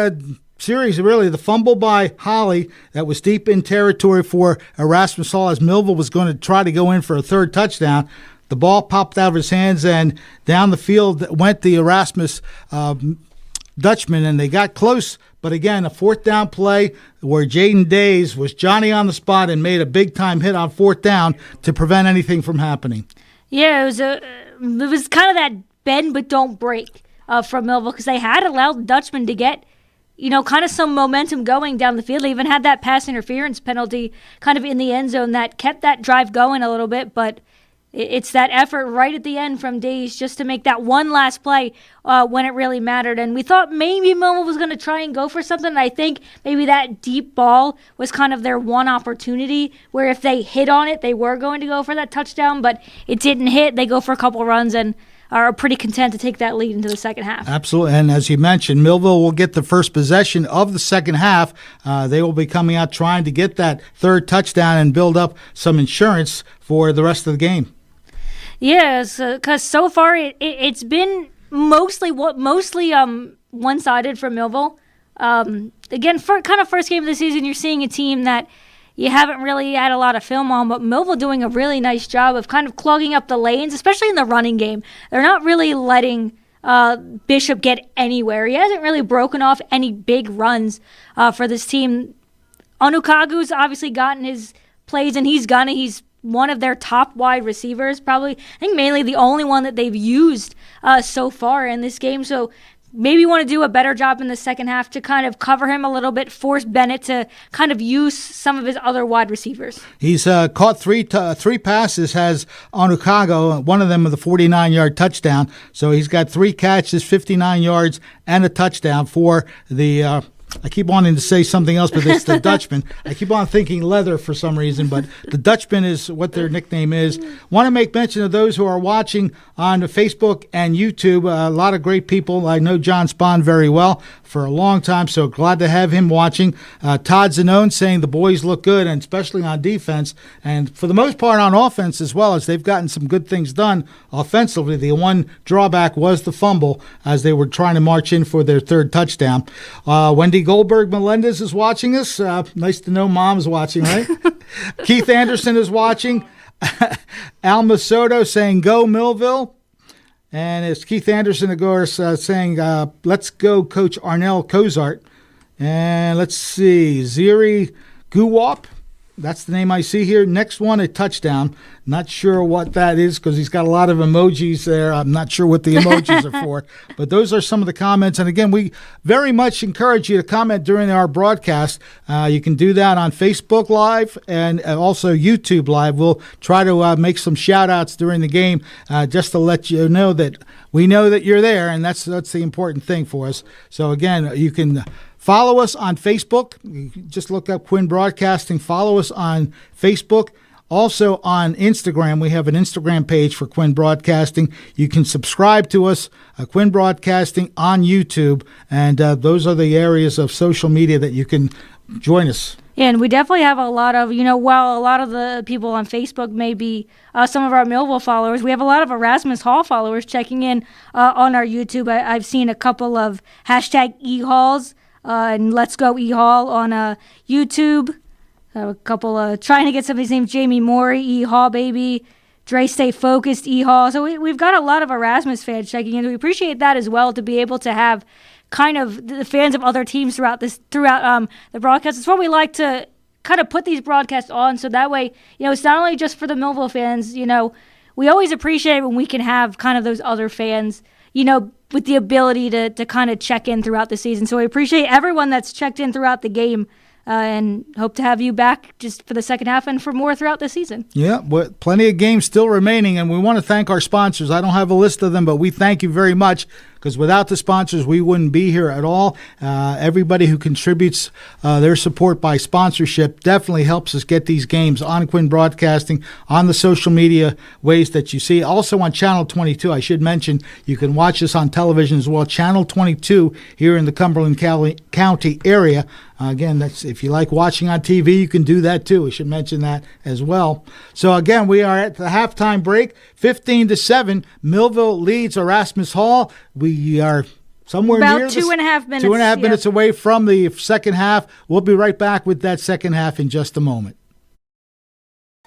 Speaker 2: series, really, the fumble by Holly that was deep in territory for Erasmus Hall as Millville was going to try to go in for a third touchdown. The ball popped out of his hands, and down the field went the Erasmus Dutchmen, and they got close. But again, a fourth down play where Jaden Days was Johnny on the spot and made a big-time hit on fourth down to prevent anything from happening.
Speaker 4: Yeah, it was kind of that bend but don't break from Millville, because they had allowed the Dutchmen to get kind of some momentum going down the field. They even had that pass interference penalty kind of in the end zone that kept that drive going a little bit, but it's that effort right at the end from Days just to make that one last play when it really mattered. And we thought maybe Millville was going to try and go for something, and I think maybe that deep ball was kind of their one opportunity where if they hit on it, they were going to go for that touchdown, but it didn't hit. They go for a couple runs and are pretty content to take that lead into the second half.
Speaker 2: Absolutely, and as you mentioned, Millville will get the first possession of the second half. They will be coming out trying to get that third touchdown and build up some insurance for the rest of the game.
Speaker 4: Yes, because so far it's been mostly one-sided for Millville. Again, for kind of first game of the season, you're seeing a team that you haven't really had a lot of film on, but Millville doing a really nice job of kind of clogging up the lanes, especially in the running game. They're not really letting Bishop get anywhere. He hasn't really broken off any big runs for this team. Onukagu's obviously gotten his plays, and he's one of their top wide receivers, probably, I think mainly the only one that they've used so far in this game. So maybe want to do a better job in the second half to kind of cover him a little bit, force Bennett to kind of use some of his other wide receivers.
Speaker 2: He's caught three passes, has Onukago, one of them with a 49-yard touchdown. So he's got 3 catches, 59 yards, and a touchdown for the I keep wanting to say something else, but it's the Dutchmen. I keep on thinking leather for some reason, but the Dutchmen is what their nickname is. Want to make mention of those who are watching on Facebook and YouTube. A lot of great people. I know John Spahn very well for a long time, so glad to have him watching. Todd Zanone saying the boys look good, and especially on defense, and for the most part on offense as well, as they've gotten some good things done offensively. The one drawback was the fumble as they were trying to march in for their 3rd touchdown. Wendy Goldberg Melendez is watching us. Nice to know Mom's watching, right? Keith Anderson is watching. Alma Soto saying, go Millville. And it's Keith Anderson, of course, saying, let's go Coach Arnell Cozart. And let's see, Ziri Guwap. That's the name I see here. Next one, a touchdown. Not sure what that is because he's got a lot of emojis there. I'm not sure what the emojis are for. But those are some of the comments. And again, we very much encourage you to comment during our broadcast. You can do that on Facebook Live and also YouTube Live. We'll try to make some shout-outs during the game just to let you know that we know that you're there, and that's the important thing for us. So, again, you can follow us on Facebook. You just look up Quinn Broadcasting. Follow us on Facebook. Also on Instagram, we have an Instagram page for Quinn Broadcasting. You can subscribe to us, Quinn Broadcasting, on YouTube. And those are the areas of social media that you can join us.
Speaker 4: Yeah, and we definitely have a lot of, while a lot of the people on Facebook may be some of our Millville followers, we have a lot of Erasmus Hall followers checking in on our YouTube. I've seen a couple of hashtag eHalls and Let's Go eHall on YouTube. A couple trying to get some of these names, Jamie Morey, eHall baby, Dre Stay Focused, eHall. So we've got a lot of Erasmus fans checking in. We appreciate that as well, to be able to have kind of the fans of other teams throughout the broadcast. It's what we like to kind of put these broadcasts on, so that way, it's not only just for the Millville fans. We always appreciate when we can have kind of those other fans, with the ability to kind of check in throughout the season. So we appreciate everyone that's checked in throughout the game. And hope to have you back just for the second half and for more throughout the season. Yeah, but plenty of games still remaining, and we want to thank our sponsors. I don't have a list of them, but we thank you very much, because without the sponsors, we wouldn't be here at all. Everybody who contributes their support by sponsorship definitely helps us get these games on Quinn Broadcasting, on the social media ways that you see. Also on Channel 22, I should mention, you can watch us on television as well. Channel 22 here in the Cumberland County area. Again, that's if you like watching on TV, you can do that too. We should mention that as well. So again, we are at the halftime break, 15-7. Millville leads Erasmus Hall. We are somewhere about
Speaker 2: near
Speaker 4: 2.5 minutes.
Speaker 2: 2.5 minutes away from the second half. We'll be right back with that second half in just a moment.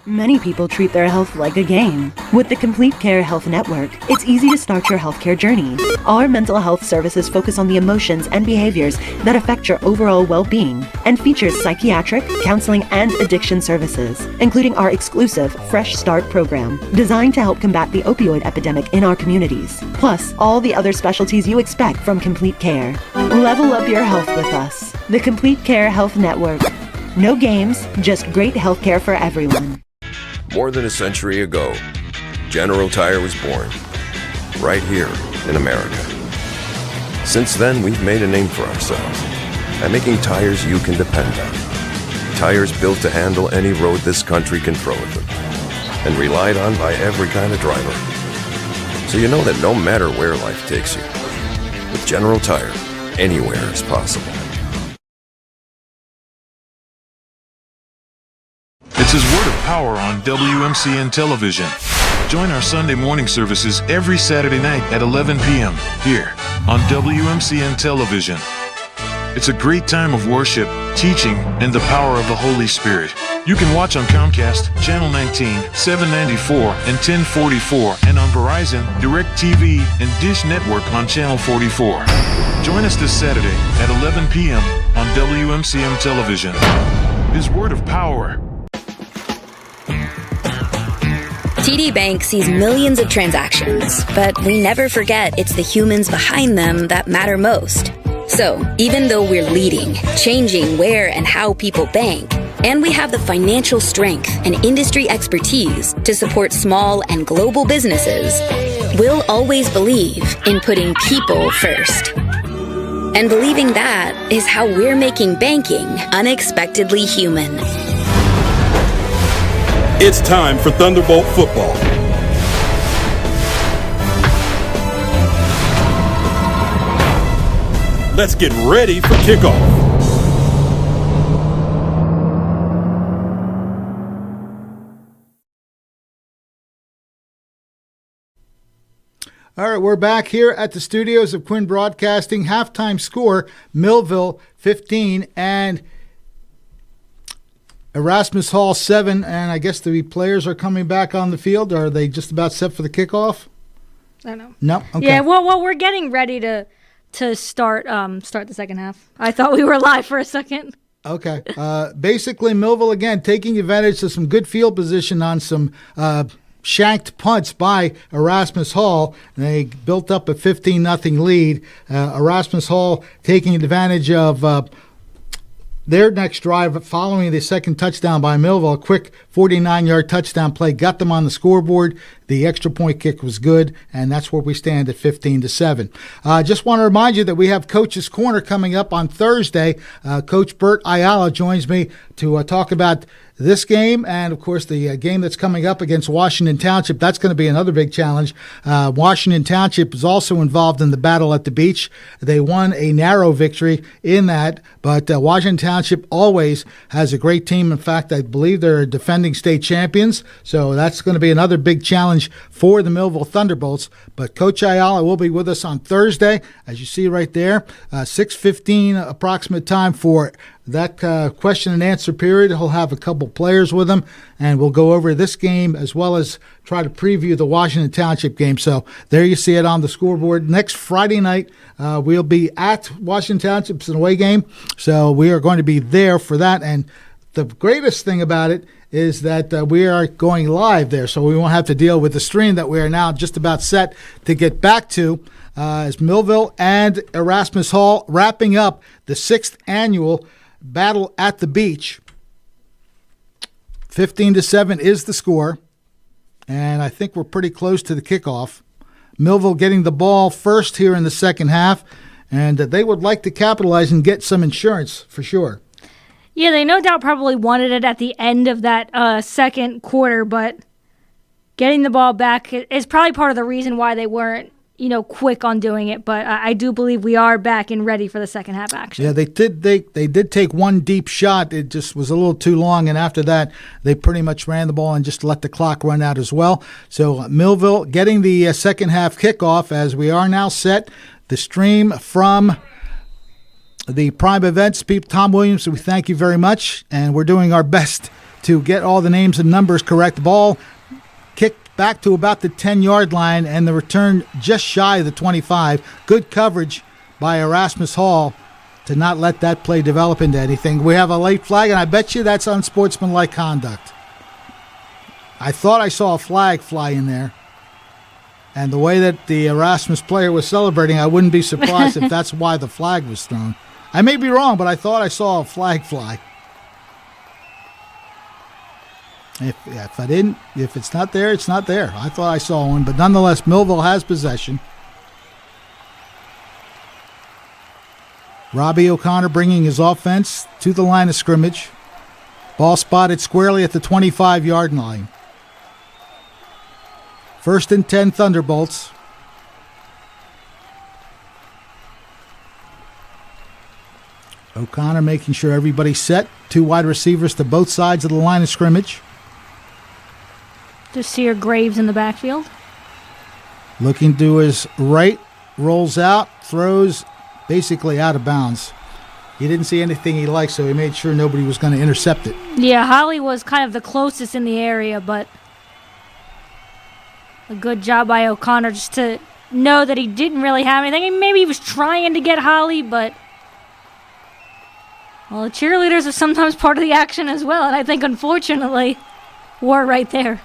Speaker 10: Many people treat their health like a game. With the Complete Care Health Network, it's easy to start your healthcare journey. Our mental health services focus on the emotions and behaviors that affect your overall well-being and features psychiatric, counseling, and addiction services, including our exclusive Fresh Start program, designed to help combat the opioid epidemic in our communities, plus all the other specialties you expect from Complete Care. Level up your health with us. The Complete Care Health Network. No games, just great healthcare for everyone.
Speaker 12: More than a century ago, General Tire was born, right here in America. Since then, we've made a name for ourselves by making tires you can depend on. Tires built to handle any road this country can throw at them, and relied on by every kind of driver. So you know that no matter where life takes you, with General Tire, anywhere is possible.
Speaker 13: It's his word of power on WMCN television. Join our Sunday morning services every Saturday night at 11 p.m. here on WMCN Television. It's a great time of worship, teaching, and the power of the Holy Spirit. You can watch on Comcast, Channel 19, 794, and 1044, and on Verizon, DirecTV, and Dish Network on Channel 44. Join us this Saturday at 11 p.m. on WMCN Television. His word of power.
Speaker 5: TD Bank sees millions of transactions, but we never forget it's the humans behind them that matter most. So, even though we're leading, changing where and how people bank, and we have the financial strength and industry expertise to support small and global businesses, we'll always believe in putting people first. And believing that is how we're making banking unexpectedly human.
Speaker 11: It's time for Thunderbolt football. Let's get ready for kickoff.
Speaker 2: All right, we're back here at the studios of Quinn Broadcasting. Halftime score, Millville 15 and Erasmus Hall 7. And I guess the players are coming back on the field. Or are they just about set for the kickoff?
Speaker 4: I don't know.
Speaker 2: No? Okay.
Speaker 4: Yeah, well, we're getting ready to start the second half. I thought we were live for a second.
Speaker 2: Okay. Basically, Millville, again, taking advantage of some good field position on some shanked punts by Erasmus Hall. They built up a 15-0 lead. Erasmus Hall taking advantage of their next drive following the second touchdown by Millville. A quick 49-yard touchdown play got them on the scoreboard. The extra point kick was good, and that's where we stand at 15-7. Just want to remind you that we have Coach's Corner coming up on Thursday. Coach Bert Ayala joins me to talk about this game and, of course, the game that's coming up against Washington Township. That's going to be another big challenge. Washington Township is also involved in the battle at the beach. They won a narrow victory in that, but Washington Township always has a great team. In fact, I believe they're defending state champions, so that's going to be another big challenge for the Millville Thunderbolts. But Coach Ayala will be with us on Thursday, as you see right there. 6:15 approximate time for that question and answer period. He'll have a couple players with him, and we'll go over this game as well as try to preview the Washington Township game. So there you see it on the scoreboard. Next Friday night, we'll be at Washington Township's an away game, so we are going to be there for that. And the greatest thing about it is that we are going live there, so we won't have to deal with the stream that we are now just about set to get back to. As Millville and Erasmus Hall wrapping up the 6th annual battle at the beach. 15-7 is the score, and I think we're pretty close to the kickoff. Millville getting the ball first here in the second half, and they would like to capitalize and get some insurance for sure.
Speaker 4: Yeah, they no doubt probably wanted it at the end of that second quarter, but getting the ball back is probably part of the reason why they weren't quick on doing it, but I do believe we are back and ready for the second half action.
Speaker 2: Yeah, they did take one deep shot. It just was a little too long, and after that, they pretty much ran the ball and just let the clock run out as well. So Millville getting the second half kickoff as we are now set. The stream from the Prime Events, Tom Williams, we thank you very much, and we're doing our best to get all the names and numbers correct. Ball kicked back to about the 10-yard line, and the return just shy of the 25. Good coverage by Erasmus Hall to not let that play develop into anything. We have a late flag, and I bet you that's unsportsmanlike conduct. I thought I saw a flag fly in there, and the way that the Erasmus player was celebrating, I wouldn't be surprised if that's why the flag was thrown. I may be wrong, but I thought I saw a flag fly. If it's not there, it's not there. I thought I saw one, but nonetheless, Millville has possession. Robbie O'Connor bringing his offense to the line of scrimmage. Ball spotted squarely at the 25-yard line. 1st and 10 Thunderbolts. O'Connor making sure everybody's set. 2 wide receivers to both sides of the line of scrimmage.
Speaker 4: Just see her Graves in the backfield.
Speaker 2: Looking to his right, rolls out, throws basically out of bounds. He didn't see anything he liked, so he made sure nobody was going to intercept it.
Speaker 4: Yeah, Holly was kind of the closest in the area, but a good job by O'Connor just to know that he didn't really have anything. And maybe he was trying to get Holly, but well, the cheerleaders are sometimes part of the action as well, and I think unfortunately we're right there.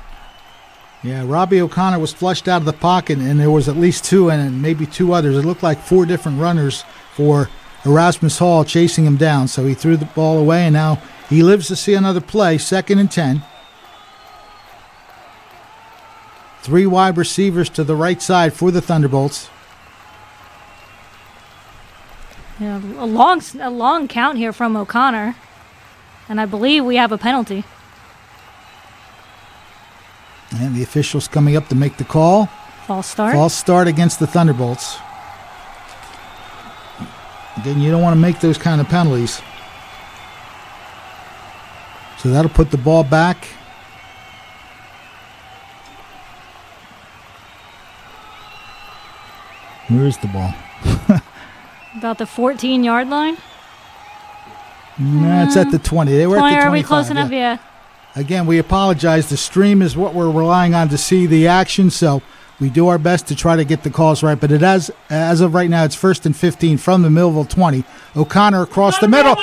Speaker 2: Yeah, Robbie O'Connor was flushed out of the pocket, and there was at least two and maybe two others. It looked like four different runners for Erasmus Hall chasing him down, so he threw the ball away, and now he lives to see another play, 2nd and 10. 3 wide receivers to the right side for the Thunderbolts.
Speaker 4: Yeah, a long count here from O'Connor, and I believe we have a penalty.
Speaker 2: And the officials coming up to make the call.
Speaker 4: False start.
Speaker 2: False start against the Thunderbolts. Again, you don't want to make those kind of penalties. So that'll put the ball back. Where's the ball?
Speaker 4: About the 14-yard line.
Speaker 2: No, it's at the 20. They were
Speaker 4: 20,
Speaker 2: at the 25.
Speaker 4: Are we close enough? Yeah.
Speaker 2: Again, we apologize. The stream is what we're relying on to see the action, so we do our best to try to get the calls right. But as of right now, it's 1st and 15 from the Millville 20. O'Connor across the middle.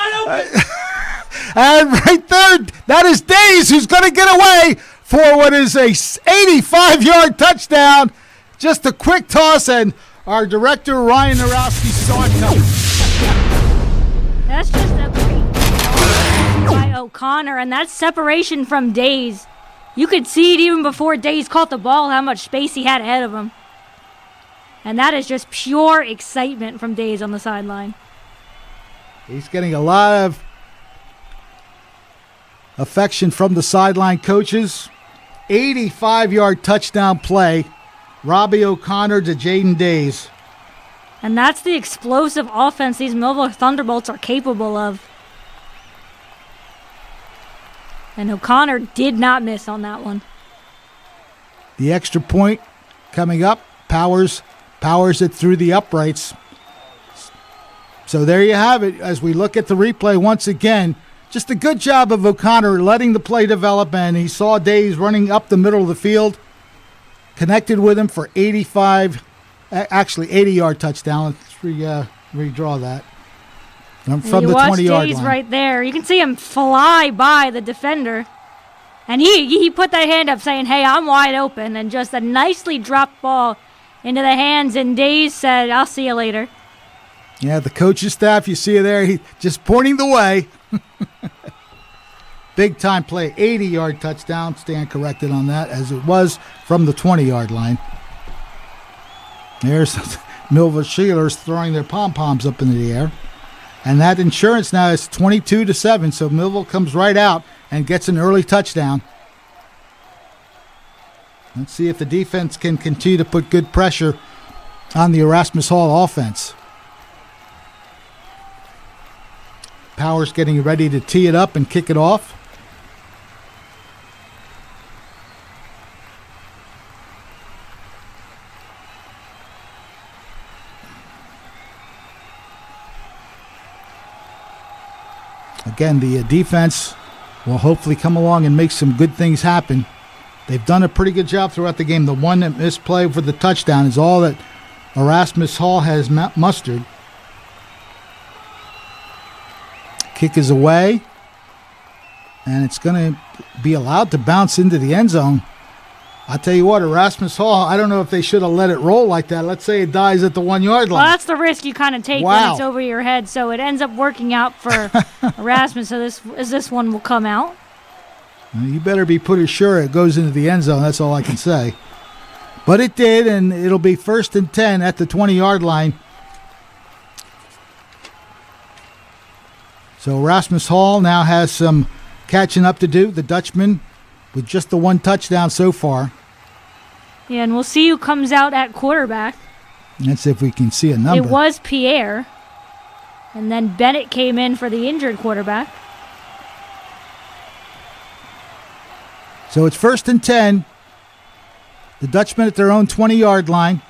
Speaker 2: And right there, that is Days who's going to get away for what is a 85-yard touchdown. Just a quick toss, and our director, Ryan Narowski, saw it coming.
Speaker 4: That's just a great ball by O'Connor, and that's separation from Days. You could see it even before Days caught the ball, how much space he had ahead of him. And that is just pure excitement from Days on the sideline.
Speaker 2: He's getting a lot of affection from the sideline coaches. 85-yard touchdown play. Robbie O'Connor to Jaden Days.
Speaker 4: And that's the explosive offense these Millville Thunderbolts are capable of. And O'Connor did not miss on that one.
Speaker 2: The extra point coming up. Powers it through the uprights. So there you have it. As we look at the replay once again, just a good job of O'Connor letting the play develop, and he saw Days running up the middle of the field. Connected with him for 80-yard touchdown. Let's redraw that. From the 20-yard
Speaker 4: Days
Speaker 2: line.
Speaker 4: right there. You can see him fly by the defender. And he put that hand up saying, hey, I'm wide open. And just a nicely dropped ball into the hands. And Days said, I'll see you later.
Speaker 2: Yeah, the coaching staff, you see there, he just pointing the way. Big time play, 80-yard touchdown. Stand corrected on that, as it was from the 20-yard line. There's Millville Sheelers throwing their pom-poms up into the air. And that insurance now is 22-7, so Millville comes right out and gets an early touchdown. Let's see if the defense can continue to put good pressure on the Erasmus Hall offense. Powers getting ready to tee it up and kick it off. Again, the defense will hopefully come along and make some good things happen. They've done a pretty good job throughout the game. The one that misplay for the touchdown is all that Erasmus Hall has mustered. Kick is away, and it's going to be allowed to bounce into the end zone. I'll tell you what, Erasmus Hall, I don't know if they should have let it roll like that. Let's say it dies at the 1 yard line.
Speaker 4: Well, that's the risk you kind of take when it's over your head. So it ends up working out for Erasmus. So this one will come out.
Speaker 2: You better be pretty sure it goes into the end zone. That's all I can say. But it did, and it'll be 1st and 10 at the 20-yard line. So Erasmus Hall now has some catching up to do. The Dutchmen with just the one touchdown so far.
Speaker 4: Yeah, and we'll see who comes out at quarterback.
Speaker 2: Let's see if we can see a number.
Speaker 4: It was Pierre. And then Bennett came in for the injured quarterback.
Speaker 2: So it's 1st and 10 The Dutchmen at their own 20-yard line.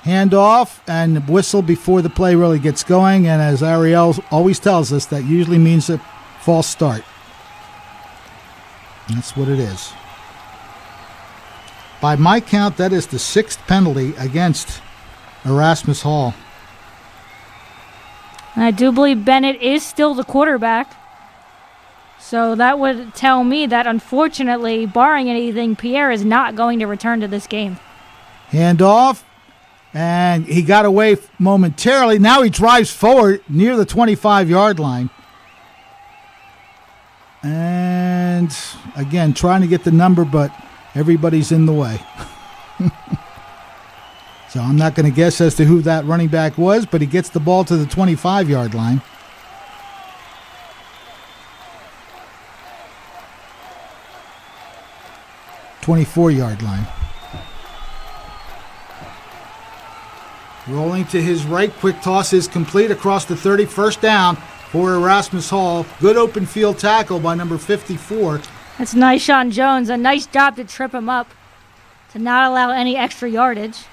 Speaker 2: Hand off and whistle before the play really gets going. And as Ariel always tells us, that usually means a false start. That's what it is. By my count, that is the 6th penalty against Erasmus Hall.
Speaker 4: I do believe Bennett is still the quarterback. So that would tell me that, unfortunately, barring anything, Pierre is not going to return to this game.
Speaker 2: Hand off, and he got away momentarily. Now he drives forward near the 25-yard line. And, again, trying to get the number, but everybody's in the way. So I'm not going to guess as to who that running back was, but he gets the ball to the 25-yard line. .24-yard line. Rolling to his right, quick toss is complete across the 30, first down for Erasmus Hall. Good open field tackle by number 54.
Speaker 4: That's nice, Sean Jones. A nice job to trip him up, to not allow any extra yardage.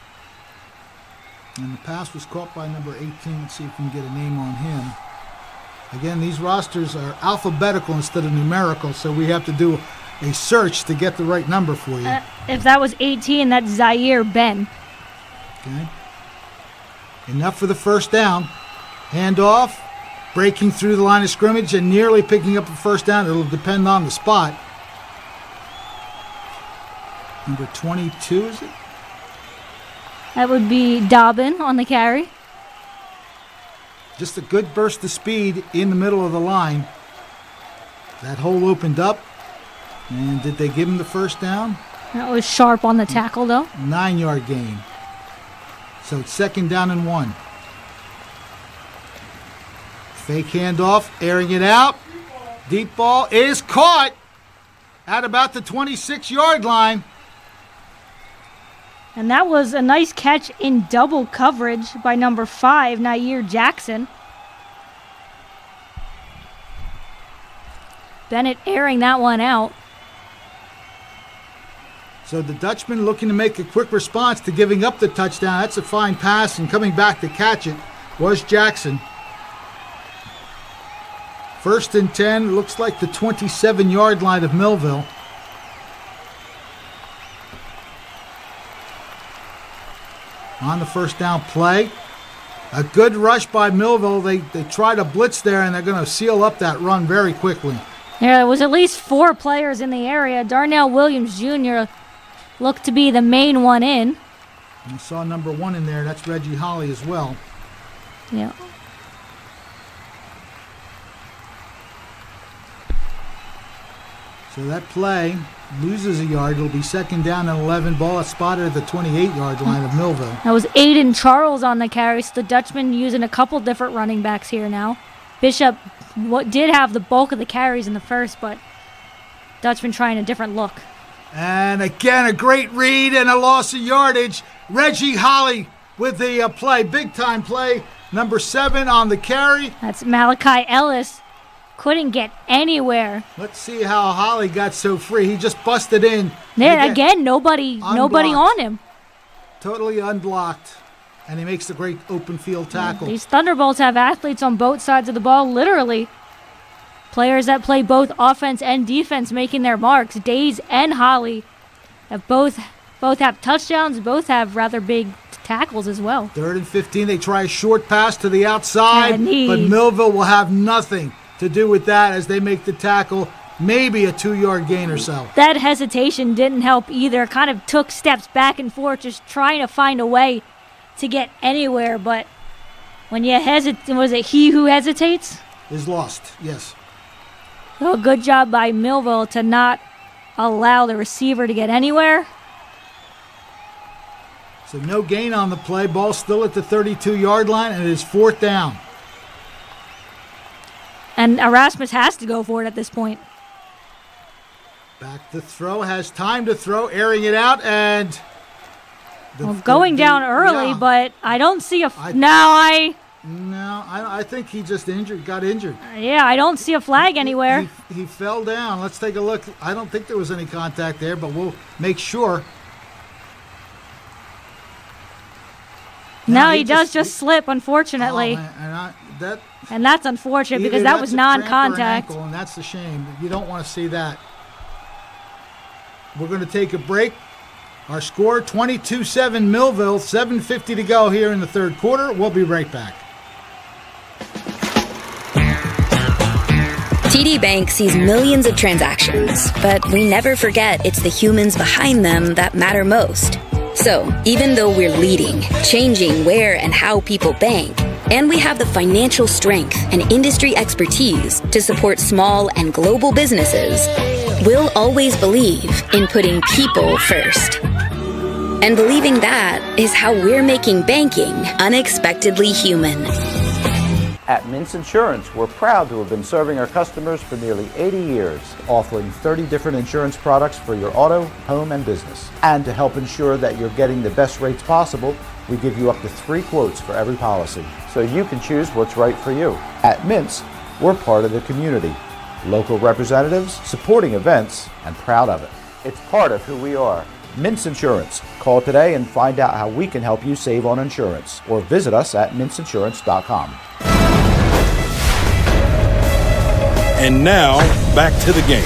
Speaker 2: And the pass was caught by number 18. Let's see if we can get a name on him. Again, these rosters are alphabetical instead of numerical, so we have to do a search to get the right number for you.
Speaker 4: If that was 18, that's Zaire Ben.
Speaker 2: Okay. Enough for the first down. Hand off, breaking through the line of scrimmage and nearly picking up a first down. It'll depend on the spot. Number 22, is it?
Speaker 4: That would be Dobbin on the carry.
Speaker 2: Just a good burst of speed in the middle of the line. That hole opened up. And did they give him the first down?
Speaker 4: That was sharp on the tackle, though.
Speaker 2: 9-yard gain. So it's 2nd down and 1. Fake handoff, airing it out. Deep ball is caught at about the 26-yard line.
Speaker 4: And that was a nice catch in double coverage by number 5, Nair Jackson. Bennett airing that one out.
Speaker 2: So the Dutchman looking to make a quick response to giving up the touchdown. That's a fine pass, and coming back to catch it was Jackson. 1st and 10, looks like the 27-yard line of Millville. On the first down play. A good rush by Millville. They try to blitz there, and they're going to seal up that run very quickly.
Speaker 4: Yeah, there was at least 4 players in the area. Darnell Williams Jr. looked to be the main one in.
Speaker 2: I saw number 1 in there. That's Reggie Holly as well.
Speaker 4: Yeah.
Speaker 2: So that play loses a yard. It'll be 2nd down and 11. Ball is spotted at the 28-yard line of Millville.
Speaker 4: That was Aiden Charles on the carry. So the Dutchman using a couple different running backs here now. Bishop did have the bulk of the carries in the first, but Dutchman trying a different look.
Speaker 2: And again, a great read and a loss of yardage. Reggie Holly with the play, big-time play. Number 7 on the carry.
Speaker 4: That's Malachi Ellis. Couldn't get anywhere.
Speaker 2: Let's see how Holly got so free. He just busted in.
Speaker 4: There again, nobody on him.
Speaker 2: Totally unblocked. And he makes the great open field tackle.
Speaker 4: These Thunderbolts have athletes on both sides of the ball, literally. Players that play both offense and defense making their marks. Days and Holly have both have touchdowns, both have rather big tackles as well.
Speaker 2: 3rd and 15, they try a short pass to the outside, but Millville will have nothing to do with that as they make the tackle, maybe a 2-yard gain or so.
Speaker 4: That hesitation didn't help either. Kind of took steps back and forth, just trying to find a way to get anywhere. But when you hesitate, was it he who hesitates?
Speaker 2: Is lost, yes.
Speaker 4: So good job by Millville to not allow the receiver to get anywhere.
Speaker 2: So no gain on the play. Ball still at the 32-yard line, and it is 4th down.
Speaker 4: And Erasmus has to go for it at this point.
Speaker 2: Back to throw, has time to throw, airing it out, and...
Speaker 4: going down early, yeah. But I don't see a...
Speaker 2: I think he just got injured.
Speaker 4: Yeah, I don't see a flag anywhere.
Speaker 2: He fell down. Let's take a look. I don't think there was any contact there, but we'll make sure.
Speaker 4: No, he does just slip, unfortunately. And that's unfortunate because that was non-contact.
Speaker 2: And that's the shame. You don't want to see that. We're going to take a break. Our score, 22-7 Millville, 7:50 to go here in the third quarter. We'll be right back.
Speaker 5: TD Bank sees millions of transactions, but we never forget it's the humans behind them that matter most. So, even though we're leading, changing where and how people bank, and we have the financial strength and industry expertise to support small and global businesses, we'll always believe in putting people first. And believing that is how we're making banking unexpectedly human.
Speaker 6: At Mintz Insurance, we're proud to have been serving our customers for nearly 80 years, offering 30 different insurance products for your auto, home, and business. And to help ensure that you're getting the best rates possible, we give you up to 3 quotes for every policy, so you can choose what's right for you. At Mintz, we're part of the community, local representatives, supporting events, and proud of it. It's part of who we are. Mintz Insurance. Call today and find out how we can help you save on insurance, or visit us at mintzinsurance.com.
Speaker 11: And now, back to the game.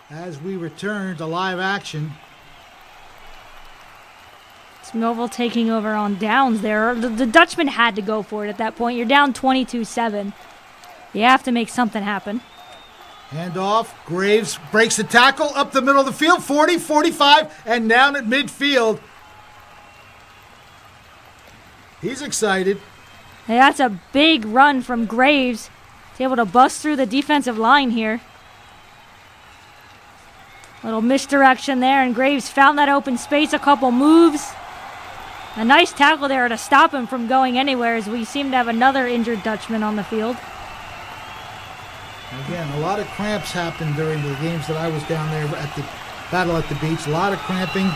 Speaker 2: As we return to live action.
Speaker 4: It's Millville taking over on downs there. The Dutchmen had to go for it at that point. You're down 22-7. You have to make something happen.
Speaker 2: Handoff. Graves breaks the tackle up the middle of the field. 40, 45, and down at midfield. He's excited.
Speaker 4: Hey, that's a big run from Graves. He's able to bust through the defensive line here. Little misdirection there, and Graves found that open space, a couple moves. A nice tackle there to stop him from going anywhere, as we seem to have another injured Dutchman on the field.
Speaker 2: Again, a lot of cramps happened during the games that I was down there at the Battle at the Beach. A lot of cramping.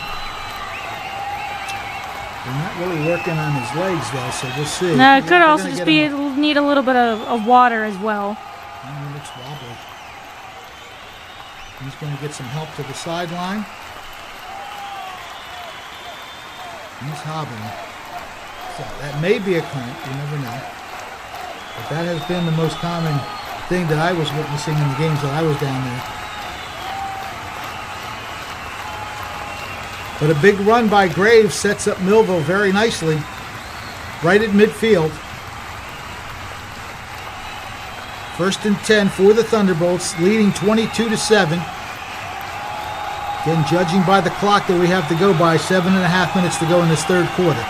Speaker 2: They're not really working on his legs, though, so we'll see.
Speaker 4: No, it could also just be need a little bit of water as well.
Speaker 2: He looks wobbly. He's going to get some help to the sideline. He's hobbling. So that may be a cramp. You never know. But that has been the most common thing that I was witnessing in the games that I was down there. But a big run by Graves sets up Millville very nicely, right at midfield. 1st and 10 for the Thunderbolts, leading 22-7. Again, judging by the clock that we have to go by, 7.5 minutes to go in this third quarter.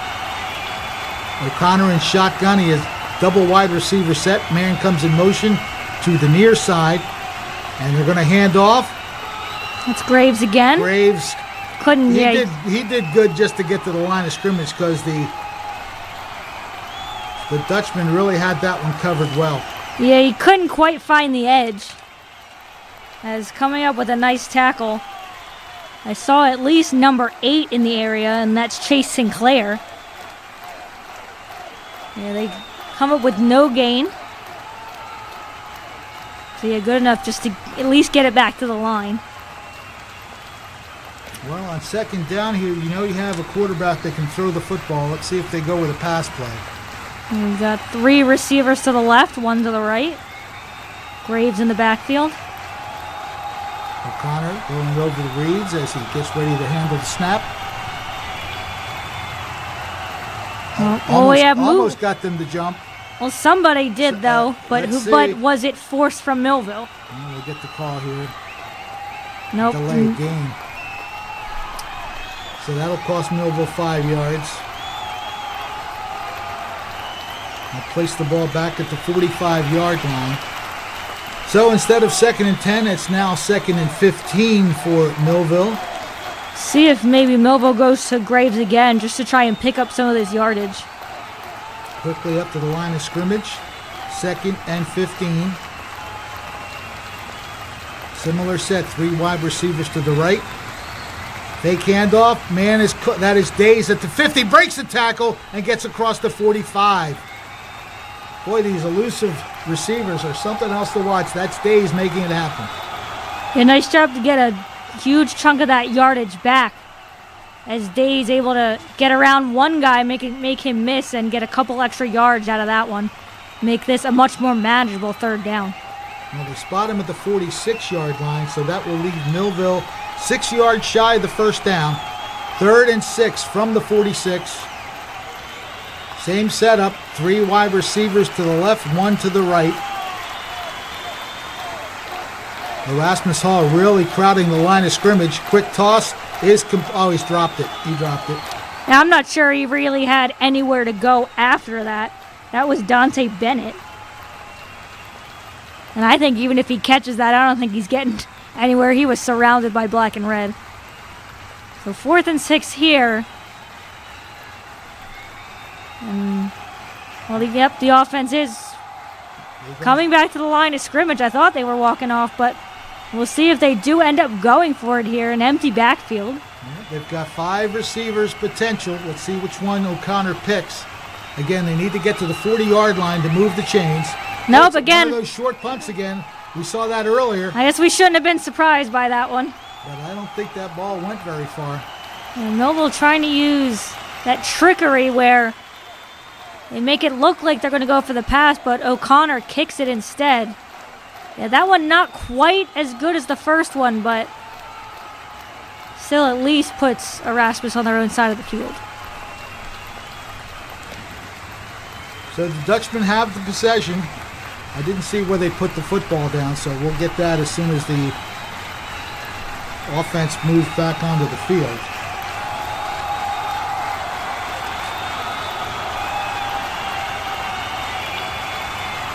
Speaker 2: O'Connor in shotgun. He has double wide receiver set. Man comes in motion to the near side, and they're going to hand off.
Speaker 4: That's Graves again.
Speaker 2: Graves.
Speaker 4: Couldn't,
Speaker 2: he did good just to get to the line of scrimmage because the Dutchman really had that one covered well.
Speaker 4: Yeah, he couldn't quite find the edge. As coming up with a nice tackle. I saw at least number 8 in the area, and that's Chase Sinclair. Yeah, they come up with no gain. So yeah, good enough just to at least get it back to the line.
Speaker 2: Well, on second down here, you know you have a quarterback that can throw the football. Let's see if they go with a pass play.
Speaker 4: We've got 3 receivers to the left, 1 to the right. Graves in the backfield.
Speaker 2: O'Connor going over the reads as he gets ready to handle the snap. Almost got them to jump.
Speaker 4: Well, somebody did though, but was it forced from Millville?
Speaker 2: Well, we get the call here.
Speaker 4: Nope.
Speaker 2: Delayed game. So that'll cost Millville 5 yards. They'll place the ball back at the 45-yard line. So instead of 2nd and 10, it's now 2nd and 15 for Millville.
Speaker 4: See if maybe Millville goes to Graves again just to try and pick up some of this yardage.
Speaker 2: Quickly up to the line of scrimmage. 2nd and 15. Similar set, 3 wide receivers to the right. Fake handoff. Man that is Days at the 50. Breaks the tackle and gets across the 45. Boy, these elusive receivers are something else to watch. That's Days making it happen.
Speaker 4: Yeah, nice job to get a huge chunk of that yardage back. as Day's able to get around one guy, make him miss, and get a couple extra yards out of that one. Make this a much more manageable third down.
Speaker 2: Well, they spot him at the 46-yard line, so that will leave Millville 6 yards shy of the first down. 3rd and 6 from the 46. Same setup, 3 wide receivers to the left, 1 to the right. Erasmus Hall really crowding the line of scrimmage. Quick toss is he's dropped it. He dropped it.
Speaker 4: Now, I'm not sure he really had anywhere to go after that. That was Dante Bennett. And I think even if he catches that, I don't think he's getting anywhere. He was surrounded by black and red. So 4th and 6 here. And, well, the offense is coming back to the line of scrimmage. I thought they were walking off, but we'll see if they do end up going for it here. An empty backfield.
Speaker 2: Yeah, they've got 5 receivers potential. Let's see which one O'Connor picks. Again, they need to get to the 40-yard line to move the chains.
Speaker 4: Nope, again.
Speaker 2: One of those short punts again. We saw that earlier.
Speaker 4: I guess we shouldn't have been surprised by that one.
Speaker 2: But I don't think that ball went very far.
Speaker 4: And Millville trying to use that trickery where they make it look like they're going to go for the pass, but O'Connor kicks it instead. Yeah, that one not quite as good as the first one, but still at least puts Erasmus on their own side of the field.
Speaker 2: So the Dutchmen have the possession. I didn't see where they put the football down, so we'll get that as soon as the offense moves back onto the field.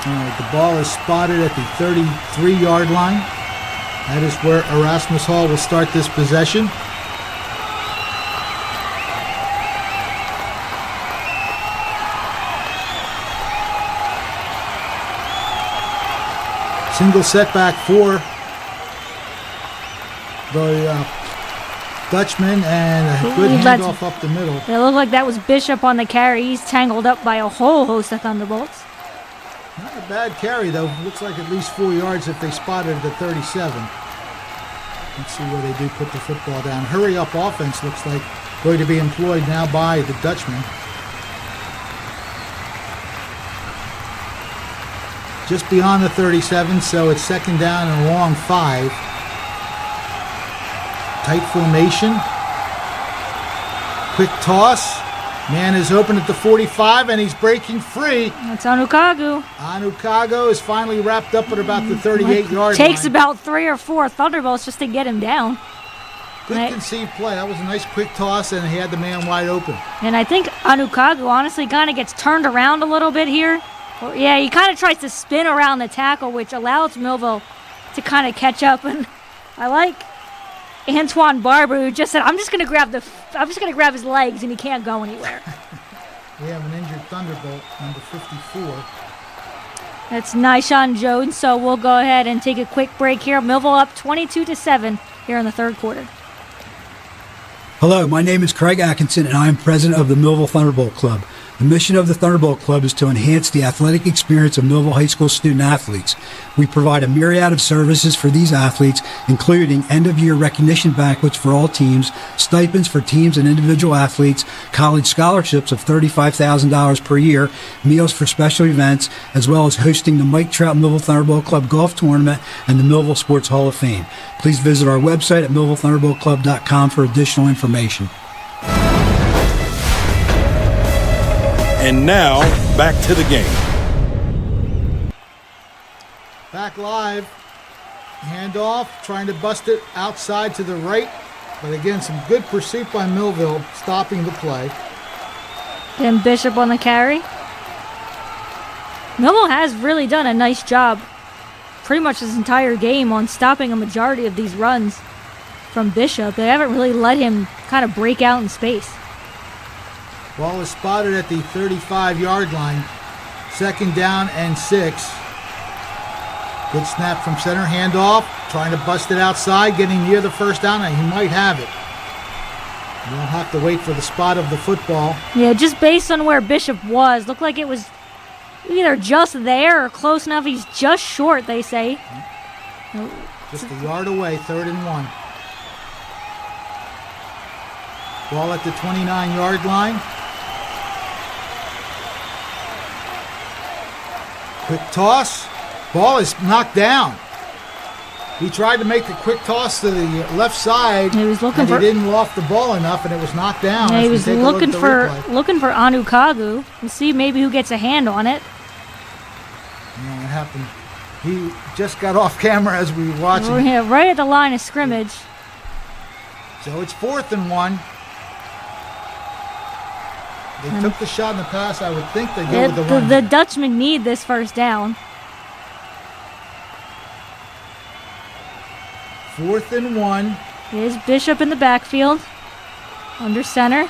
Speaker 2: All right, the ball is spotted at the 33-yard line. That is where Erasmus Hall will start this possession. Single setback for the Dutchmen and a good handoff up the middle.
Speaker 4: It looked like that was Bishop on the carry. He's tangled up by a whole host of Thunderbolts.
Speaker 2: Not a bad carry, though. Looks like at least 4 yards if they spotted it at 37. Let's see where they do put the football down. Hurry-up offense looks like going to be employed now by the Dutchmen. Just beyond the 37, so it's 2nd down and a long 5. Tight formation. Quick toss. Man is open at the 45, and he's breaking free.
Speaker 4: That's Anukagu.
Speaker 2: Anukagu is finally wrapped up at about the 38-yard line.
Speaker 4: Takes about 3 or 4 Thunderbolts just to get him down.
Speaker 2: Good conceived play. That was a nice quick toss, and he had the man wide open.
Speaker 4: And I think Anukagu honestly kind of gets turned around a little bit here. Yeah, he kind of tries to spin around the tackle, which allows Millville to kind of catch up. And I like Antoine Barber, who just said, "I'm just going to grab his legs, and he can't go anywhere."
Speaker 2: We have an injured Thunderbolt, number 54.
Speaker 4: That's Nyshawn Jones. So we'll go ahead and take a quick break here. Millville up 22-7 here in the 3rd quarter.
Speaker 7: Hello, my name is Craig Atkinson, and I am president of the Millville Thunderbolt Club. The mission of the Thunderbolt Club is to enhance the athletic experience of Millville High School student athletes. We provide a myriad of services for these athletes, including end-of-year recognition banquets for all teams, stipends for teams and individual athletes, college scholarships of $35,000 per year, meals for special events, as well as hosting the Mike Trout Millville Thunderbolt Club Golf Tournament and the Millville Sports Hall of Fame. Please visit our website at millvillethunderboltclub.com for additional information.
Speaker 11: And now, back to the game.
Speaker 2: Back live. Handoff, trying to bust it outside to the right. But again, some good pursuit by Millville, stopping the play.
Speaker 4: Then Bishop on the carry. Millville has really done a nice job pretty much this entire game on stopping a majority of these runs from Bishop. They haven't really let him kind of break out in space.
Speaker 2: Ball is spotted at the 35-yard line. 2nd down and 6. Good snap from center. Handoff. Trying to bust it outside. Getting near the first down. And he might have it. You'll have to wait for the spot of the football.
Speaker 4: Yeah, just based on where Bishop was, looked like it was either just there or close enough. He's just short, they say.
Speaker 2: Just a yard away. 3rd and 1. Ball at the 29-yard line. Quick toss. Ball is knocked down. He tried to make a quick toss to the left side.
Speaker 4: He was looking
Speaker 2: he didn't loft the ball enough, and it was knocked down.
Speaker 4: Yeah, he was looking for Anukagu. We'll see maybe who gets a hand on it.
Speaker 2: Yeah, it happened. He just got off camera as we were watching.
Speaker 4: Oh, yeah, right at the line of scrimmage.
Speaker 2: So it's 4th and 1. They took the shot in the pass. I would think they go with the run.
Speaker 4: The Dutchmen need this first down.
Speaker 2: 4th and 1.
Speaker 4: Here's Bishop in the backfield. Under center.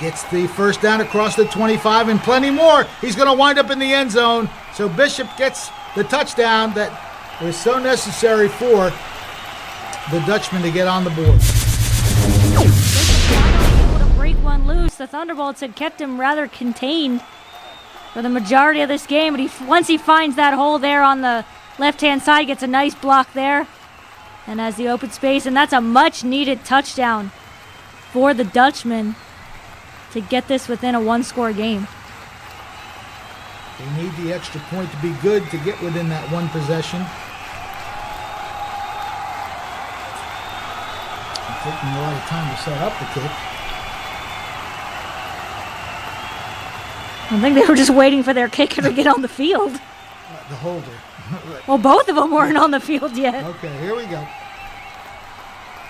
Speaker 2: Gets the first down across the 25 and plenty more. He's going to wind up in the end zone. So Bishop gets the touchdown that was so necessary for the Dutchmen to get on the board.
Speaker 4: Able to break one loose. The Thunderbolts had kept him rather contained for the majority of this game, but once he finds that hole there on the left-hand side, gets a nice block there and has the open space, and that's a much-needed touchdown for the Dutchmen to get this within a one-score game.
Speaker 2: They need the extra point to be good to get within that one possession. It's taking a lot of time to set up the kick.
Speaker 4: I think they were just waiting for their kicker to get on the field.
Speaker 2: The holder.
Speaker 4: Well, both of them weren't on the field yet.
Speaker 2: Okay, here we go.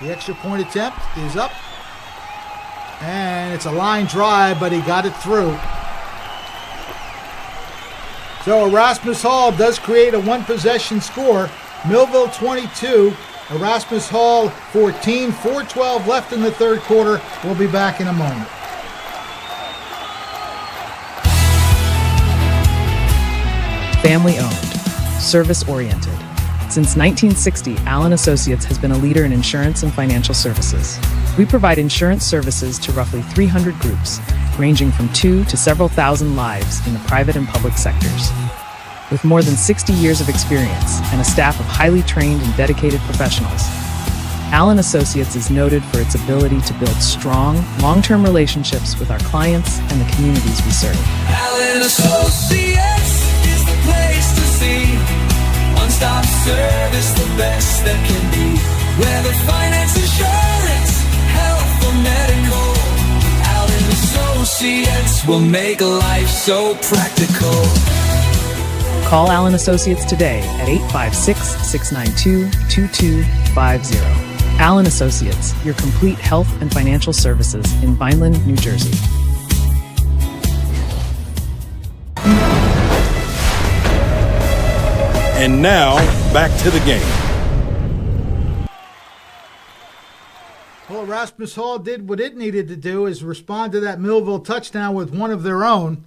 Speaker 2: The extra point attempt is up. And it's a line drive, but he got it through. So Erasmus Hall does create a one-possession score. Millville 22, Erasmus Hall 14, 4:12 left in the third quarter. We'll be back in a moment.
Speaker 8: Family owned, service oriented. Since 1960, Allen Associates has been a leader in insurance and financial services. We provide insurance services to roughly 300 groups, ranging from 2 to several thousand lives in the private and public sectors. With more than 60 years of experience and a staff of highly trained and dedicated professionals, Allen Associates is noted for its ability to build strong, long-term relationships with our clients and the communities we serve.
Speaker 9: Allen Associates is the place to see. One-stop service, the best that can be. Whether finance, insurance, health or medical, Allen Associates will make life so practical.
Speaker 8: Call Allen Associates today at 856-692-2250. Allen Associates, your complete health and financial services in Vineland, New Jersey.
Speaker 11: And now, back to the game.
Speaker 2: Well, Erasmus Hall did what it needed to do, is respond to that Millville touchdown with one of their own.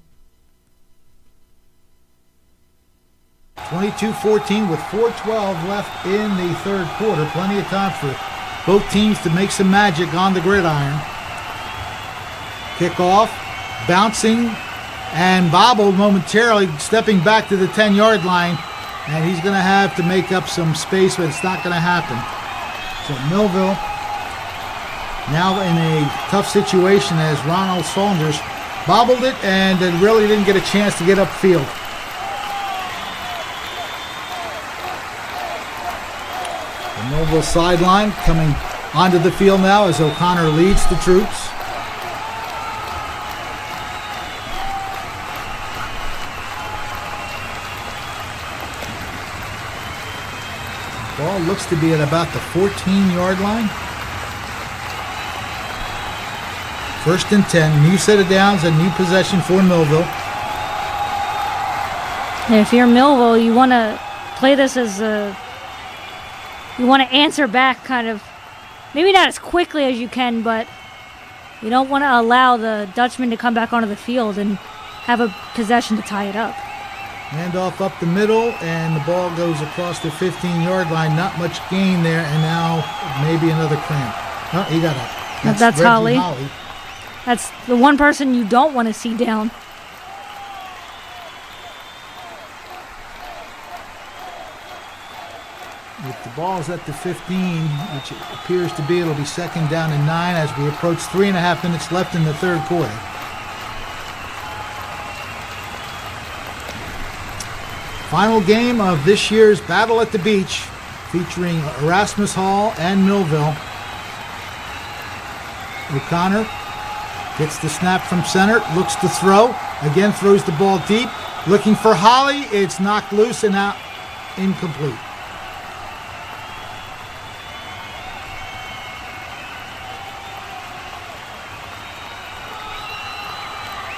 Speaker 2: 22-14 with 4:12 left in the third quarter. Plenty of time for both teams to make some magic on the gridiron. Kickoff, bouncing, and bobbled momentarily, stepping back to the 10-yard line. And he's going to have to make up some space, but it's not going to happen. So Millville now in a tough situation as Ronald Saunders bobbled it and really didn't get a chance to get upfield. The Millville sideline coming onto the field now as O'Connor leads the troops. Ball looks to be at about the 14-yard line. 1st and 10. New set of downs, a new possession for Millville.
Speaker 4: And if you're Millville, you want to play this as you want to answer back kind of, maybe not as quickly as you can, but you don't want to allow the Dutchmen to come back onto the field and have a possession to tie it up.
Speaker 2: Handoff up the middle, and the ball goes across the 15-yard line. Not much gain there, and now maybe another cramp. Oh, he got up.
Speaker 4: That's Holly. That's the one person you don't want to see down.
Speaker 2: If the ball's at the 15, which it appears to be, it'll be second down and 9 as we approach 3.5 minutes left in the third quarter. Final game of this year's Battle at the Beach, featuring Erasmus Hall and Millville. O'Connor gets the snap from center, looks to throw, again throws the ball deep, looking for Holly. It's knocked loose and out, incomplete.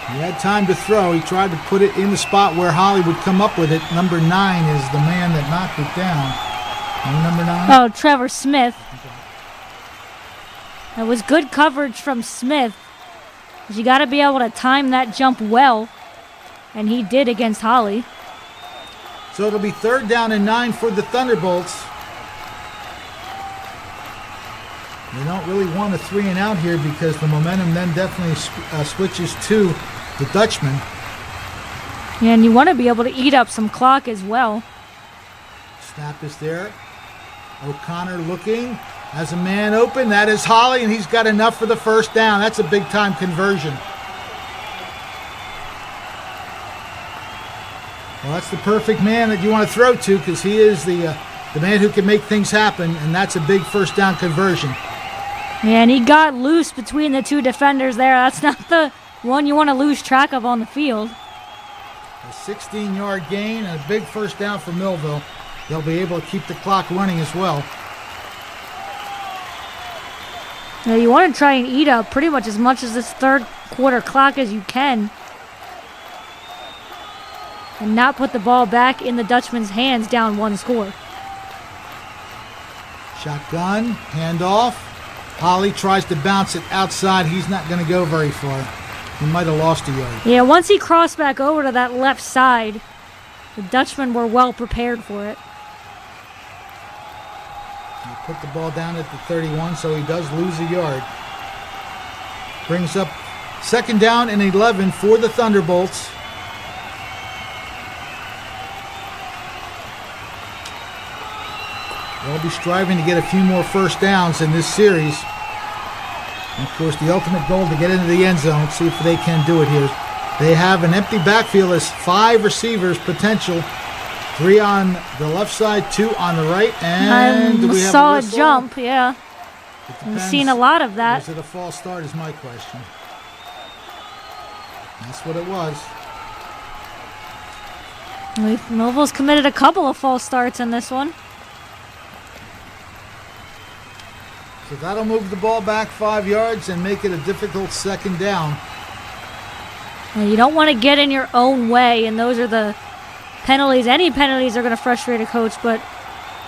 Speaker 2: He had time to throw. He tried to put it in the spot where Holly would come up with it. Number 9 is the man that knocked it down. Number 9?
Speaker 4: Oh, Trevor Smith. That was good coverage from Smith. You got to be able to time that jump well, and he did against Holly.
Speaker 2: So it'll be third down and 9 for the Thunderbolts. They don't really want a 3 and out here because the momentum then definitely switches to the Dutchmen.
Speaker 4: Yeah, and you want to be able to eat up some clock as well.
Speaker 2: Snap is there. O'Connor looking, has a man open. That is Holly, and he's got enough for the first down. That's a big-time conversion. Well, that's the perfect man that you want to throw to because he is the man who can make things happen, and that's a big first down conversion.
Speaker 4: Yeah, and he got loose between the two defenders there. That's not the one you want to lose track of on the field.
Speaker 2: A 16-yard gain and a big first down for Millville. They'll be able to keep the clock running as well.
Speaker 4: Yeah, you want to try and eat up pretty much as this third quarter clock as you can. And not put the ball back in the Dutchman's hands down 1 score.
Speaker 2: Shotgun, handoff. Holly tries to bounce it outside. He's not going to go very far. He might have lost a yard.
Speaker 4: Yeah, once he crossed back over to that left side, the Dutchmen were well prepared for it.
Speaker 2: He put the ball down at the 31, so he does lose a yard. Brings up second down and 11 for the Thunderbolts. They'll be striving to get a few more first downs in this series. And of course, the ultimate goal to get into the end zone. See if they can do it here. They have an empty backfield as 5 receivers potential. 3 on the left side, 2 on the right, and do we have
Speaker 4: saw
Speaker 2: a
Speaker 4: a
Speaker 2: whistle?
Speaker 4: jump, yeah. We've seen a lot of that.
Speaker 2: Was it a false start is my question. That's what it was.
Speaker 4: Millville's committed a couple of false starts in this one.
Speaker 2: So that'll move the ball back 5 yards and make it a difficult second down.
Speaker 4: Well, you don't want to get in your own way, and those are the penalties. Any penalties are going to frustrate a coach, but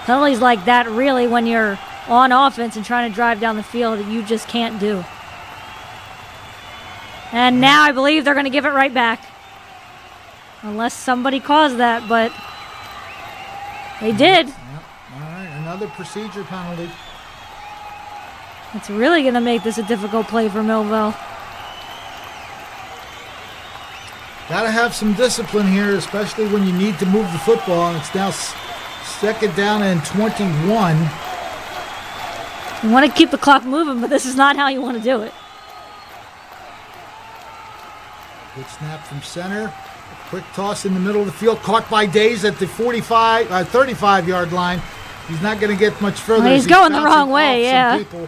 Speaker 4: penalties like that really, when you're on offense and trying to drive down the field, you just can't do. And now I believe they're going to give it right back. Unless somebody caused that, but they did.
Speaker 2: Yep. All right, another procedure penalty.
Speaker 4: It's really going to make this a difficult play for Millville.
Speaker 2: Got to have some discipline here, especially when you need to move the football. And it's now second down and 21.
Speaker 4: You want to keep the clock moving, but this is not how you want to do it.
Speaker 2: Good snap from center. Quick toss in the middle of the field. Caught by Days at the 35-yard line. He's not going to get much further.
Speaker 4: Well, he's going the wrong way, yeah.
Speaker 2: People.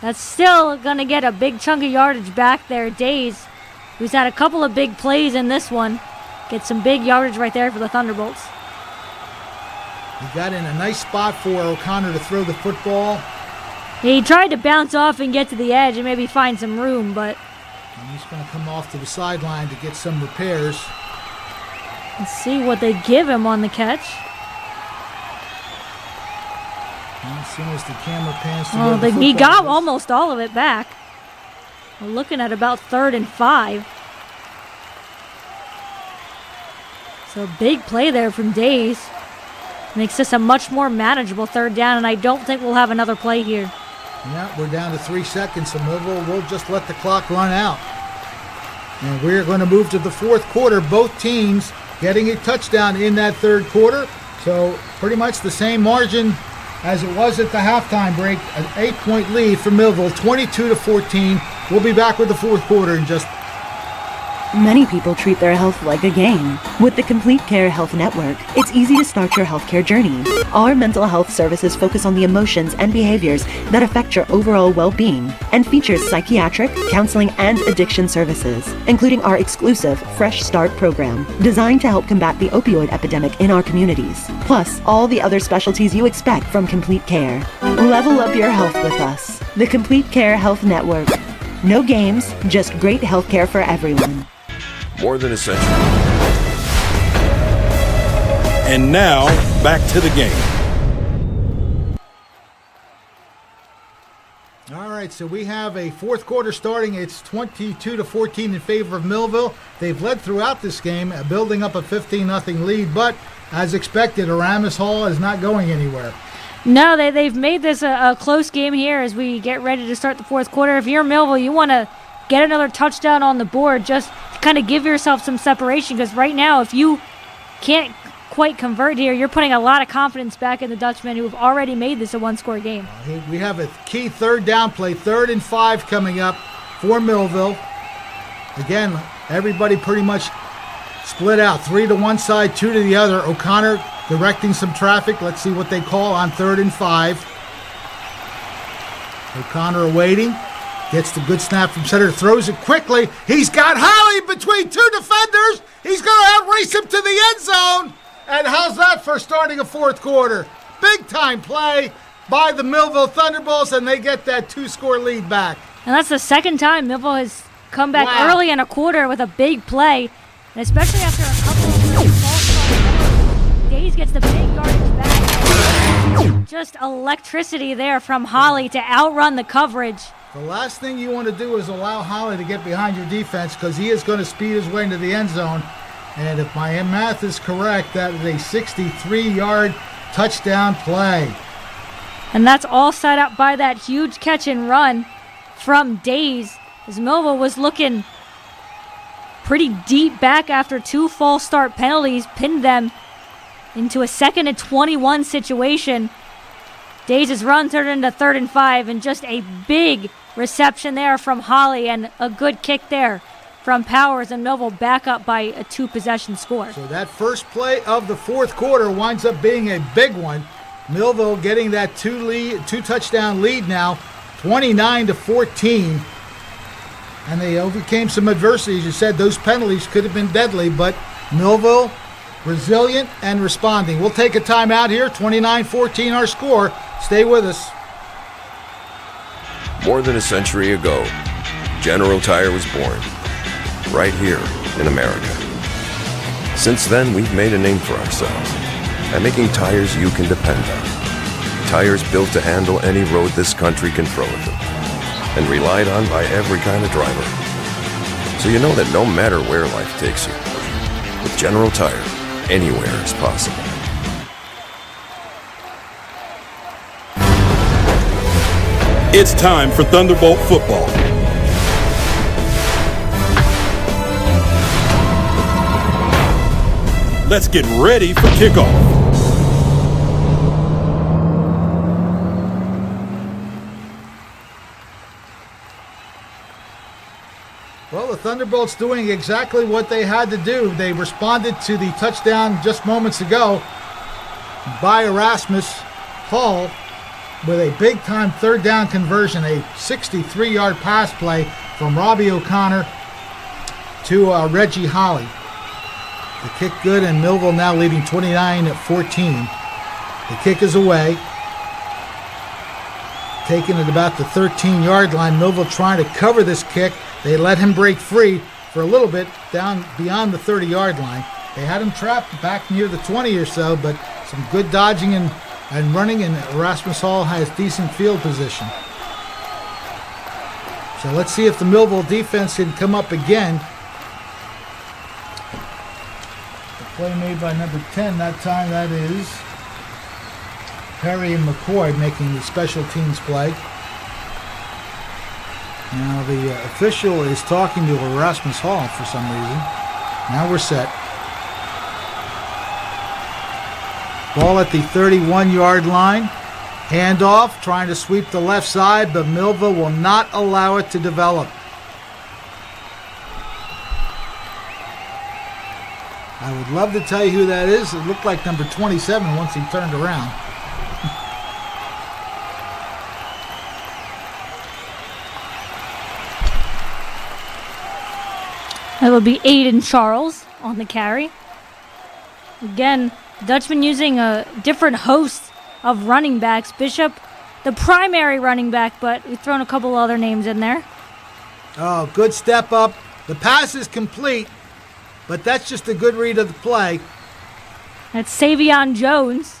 Speaker 4: That's still going to get a big chunk of yardage back there. Days, who's had a couple of big plays in this one, gets some big yardage right there for the Thunderbolts.
Speaker 2: He got in a nice spot for O'Connor to throw the football.
Speaker 4: He tried to bounce off and get to the edge and maybe find some room, but...
Speaker 2: And he's going to come off to the sideline to get some repairs.
Speaker 4: Let's see what they give him on the catch.
Speaker 2: And as soon as the camera pans to
Speaker 4: Oh, he got almost all of it back. We're looking at about 3rd and 5. So a big play there from Days. Makes this a much more manageable 3rd down, and I don't think we'll have another play here.
Speaker 2: Yeah, we're down to 3 seconds, so we'll just let the clock run out. And we're going to move to the 4th quarter. Both teams getting a touchdown in that 3rd quarter. So pretty much the same margin as it was at the halftime break. An 8-point lead for Millville, 22-14. We'll be back with the fourth quarter in just.
Speaker 10: Many people treat their health like a game. With the Complete Care Health Network, it's easy to start your healthcare journey. Our mental health services focus on the emotions and behaviors that affect your overall well-being and features psychiatric, counseling, and addiction services, including our exclusive Fresh Start program, designed to help combat the opioid epidemic in our communities, plus all the other specialties you expect from Complete Care. Level up your health with us. The Complete Care Health Network. No games, just great healthcare for everyone.
Speaker 12: More than essential.
Speaker 11: And now, back to the game.
Speaker 2: All right, so we have a fourth quarter starting. It's 22-14 in favor of Millville. They've led throughout this game, building up a 15-0 lead, but as expected, Erasmus Hall is not going anywhere.
Speaker 4: No, they've made this a close game here as we get ready to start the fourth quarter. If you're Millville, you want to get another touchdown on the board just to kind of give yourself some separation, because right now, if you can't quite convert here, you're putting a lot of confidence back in the Dutchmen, who have already made this a one-score game.
Speaker 2: We have a key third down play, 3rd and 5 coming up for Millville. Again, everybody pretty much split out, 3 to one side, 2 to the other. O'Connor directing some traffic. Let's see what they call on 3rd and 5. O'Connor awaiting. Gets the good snap from center, throws it quickly. He's got Holly between 2 defenders. He's going to outrace him to the end zone. And how's that for starting a fourth quarter? Big time play by the Millville Thunderbolts, and they get that 2-score lead back.
Speaker 4: And that's the second time Millville has come back early in a quarter with a big play, and especially after a couple of false starts. Days gets the big yardage back. Just electricity there from Holly to outrun the coverage.
Speaker 2: The last thing you want to do is allow Holly to get behind your defense, because he is going to speed his way into the end zone. And if my math is correct, that is a 63-yard touchdown play.
Speaker 4: And that's all set up by that huge catch and run from Days, as Millville was looking pretty deep back after 2 false start penalties, pinned them into a 2nd and 21 situation. Days' run turned into 3rd and 5, and just a big reception there from Holly and a good kick there from Powers, and Millville back up by a 2-possession score.
Speaker 2: So that first play of the fourth quarter winds up being a big one. Millville getting that 2-touchdown lead now, 29-14. And they overcame some adversity. As you said, those penalties could have been deadly, but Millville resilient and responding. We'll take a timeout here, 29-14 our score. Stay with us.
Speaker 12: More than a century ago, General Tire was born, right here in America. Since then, we've made a name for ourselves by making tires you can depend on. Tires built to handle any road this country can throw at them, and relied on by every kind of driver. So you know that no matter where life takes you, with General Tire, anywhere is possible.
Speaker 11: It's time for Thunderbolt football. Let's get ready for kickoff.
Speaker 2: Well, the Thunderbolts doing exactly what they had to do. They responded to the touchdown just moments ago by Erasmus Hall with a big-time third down conversion, a 63-yard pass play from Robbie O'Connor to Reggie Holly. The kick good, and Millville now leading 29-14. The kick is away. Taken at about the 13-yard line. Millville trying to cover this kick. They let him break free for a little bit down beyond the 30-yard line. They had him trapped back near the 20 or so, but some good dodging and running, and Erasmus Hall has decent field position. So let's see if the Millville defense can come up again. The play made by number 10 that time, that is Perry and McCoy making the special teams play. Now the official is talking to Erasmus Hall for some reason. Now we're set. Ball at the 31-yard line. Handoff, trying to sweep the left side, but Millville will not allow it to develop. I would love to tell you who that is. It looked like number 27 once he turned around.
Speaker 4: That would be Aiden Charles on the carry. Again, Dutchmen using a different host of running backs. Bishop, the primary running back, but we've thrown a couple other names in there.
Speaker 2: Oh, good step up. The pass is complete, but that's just a good read of the play.
Speaker 4: That's Savion Jones.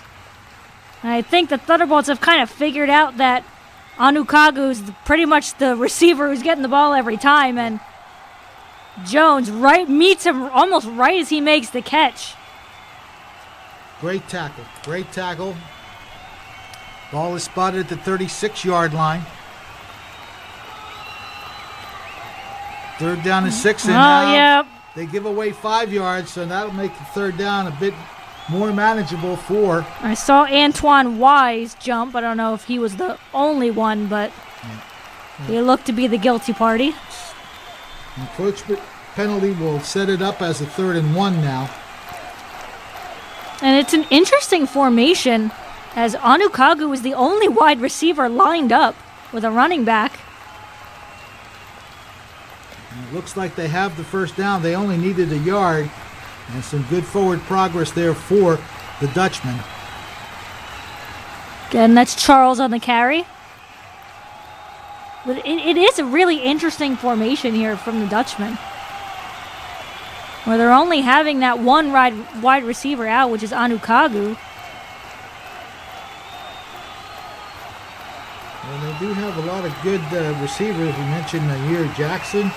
Speaker 4: And I think the Thunderbolts have kind of figured out that Anukagu is pretty much the receiver who's getting the ball every time, and Jones meets him almost right as he makes the catch.
Speaker 2: Great tackle. Great tackle. Ball is spotted at the 36-yard line. Third down and 6. And now
Speaker 4: yep.
Speaker 2: They give away 5 yards, so that'll make the third down a bit more manageable for.
Speaker 4: I saw Antoine Wise jump. I don't know if he was the only one, but he looked to be the guilty party.
Speaker 2: Encroachment penalty will set it up as a 3rd and 1 now.
Speaker 4: And it's an interesting formation, as Anukagu is the only wide receiver lined up with a running back.
Speaker 2: And it looks like they have the first down. They only needed a yard, and some good forward progress there for the Dutchmen.
Speaker 4: Again, that's Charles on the carry. But it is a really interesting formation here from the Dutchmen, where they're only having that one wide receiver out, which is Anukagu.
Speaker 2: Well, they do have a lot of good receivers. We mentioned Nair Jackson,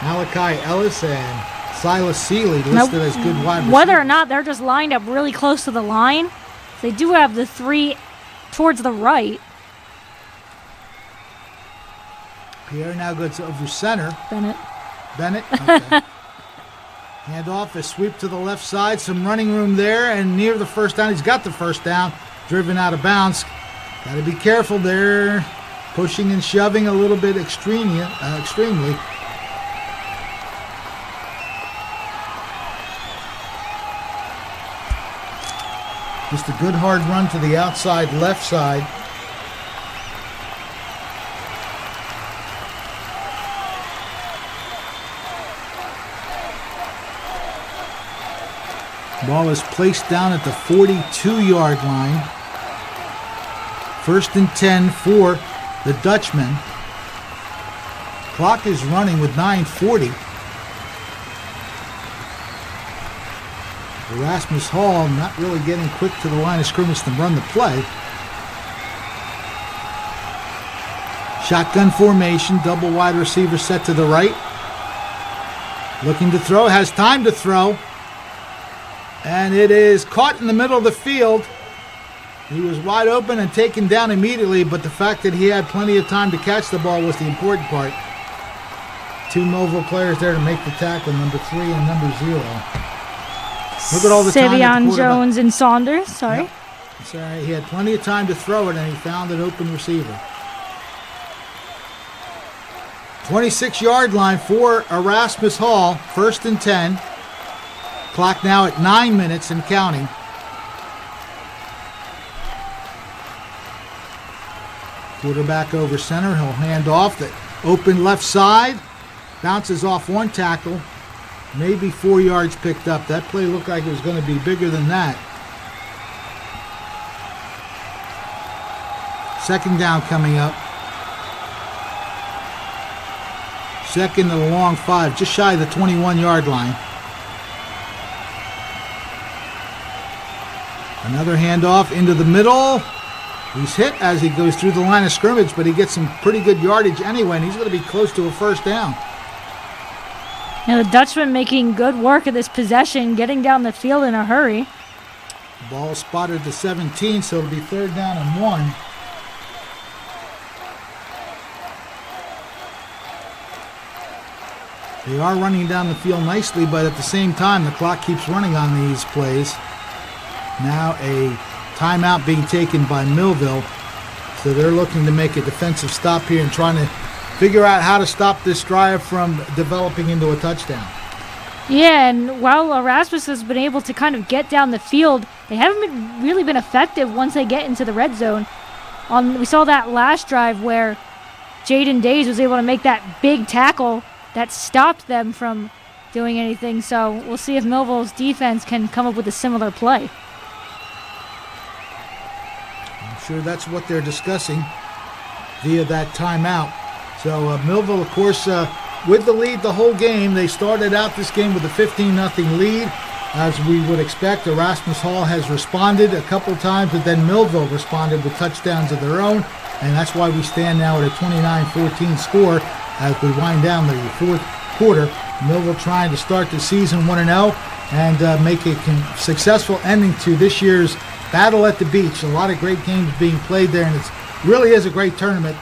Speaker 2: Malachi Ellis, and Silas Seeley listed as good wide receivers.
Speaker 4: Whether or not they're just lined up really close to the line, they do have the 3 towards the right.
Speaker 2: Pierre now goes over center.
Speaker 4: Bennett.
Speaker 2: Okay. Handoff, a sweep to the left side. Some running room there, and near the first down. He's got the first down. Driven out of bounds. Got to be careful there. Pushing and shoving a little bit extremely. Just a good hard run to the outside left side. Ball is placed down at the 42-yard line. 1st and 10 for the Dutchmen. Clock is running with 9:40. Erasmus Hall not really getting quick to the line of scrimmage to run the play. Shotgun formation, double wide receiver set to the right. Looking to throw, has time to throw. And it is caught in the middle of the field. He was wide open and taken down immediately, but the fact that he had plenty of time to catch the ball was the important part. 2 Millville players there to make the tackle, number 3 and number 0. Look at all the time.
Speaker 4: Savion Jones and Saunders, sorry.
Speaker 2: Yep. That's all right. He had plenty of time to throw it, and he found an open receiver. 26-yard line for Erasmus Hall, 1st and 10. Clock now at 9 minutes and counting. Quarterback over center. He'll hand off the open left side. Bounces off one tackle. Maybe 4 yards picked up. That play looked like it was going to be bigger than that. 2nd down coming up. 2nd and a long 5, just shy of the 21-yard line. Another handoff into the middle. He's hit as he goes through the line of scrimmage, but he gets some pretty good yardage anyway, and he's going to be close to a first down.
Speaker 4: Now the Dutchmen making good work of this possession, getting down the field in a hurry.
Speaker 2: Ball spotted at the 17, so it'll be 3rd down and 1. They are running down the field nicely, but at the same time, the clock keeps running on these plays. Now a timeout being taken by Millville. So they're looking to make a defensive stop here and trying to figure out how to stop this drive from developing into a touchdown.
Speaker 4: Yeah, and while Erasmus has been able to kind of get down the field, they haven't really been effective once they get into the red zone. We saw that last drive where Jaden Days was able to make that big tackle that stopped them from doing anything. So we'll see if Millville's defense can come up with a similar play.
Speaker 2: I'm sure that's what they're discussing via that timeout. So Millville, of course, with the lead the whole game. They started out this game with a 15-0 lead. As we would expect, Erasmus Hall has responded a couple times, but then Millville responded with touchdowns of their own, and that's why we stand now at a 29-14 score as we wind down the fourth quarter. Millville trying to start the season 1-0 and make a successful ending to this year's Battle at the Beach. A lot of great games being played there, and it really is a great tournament.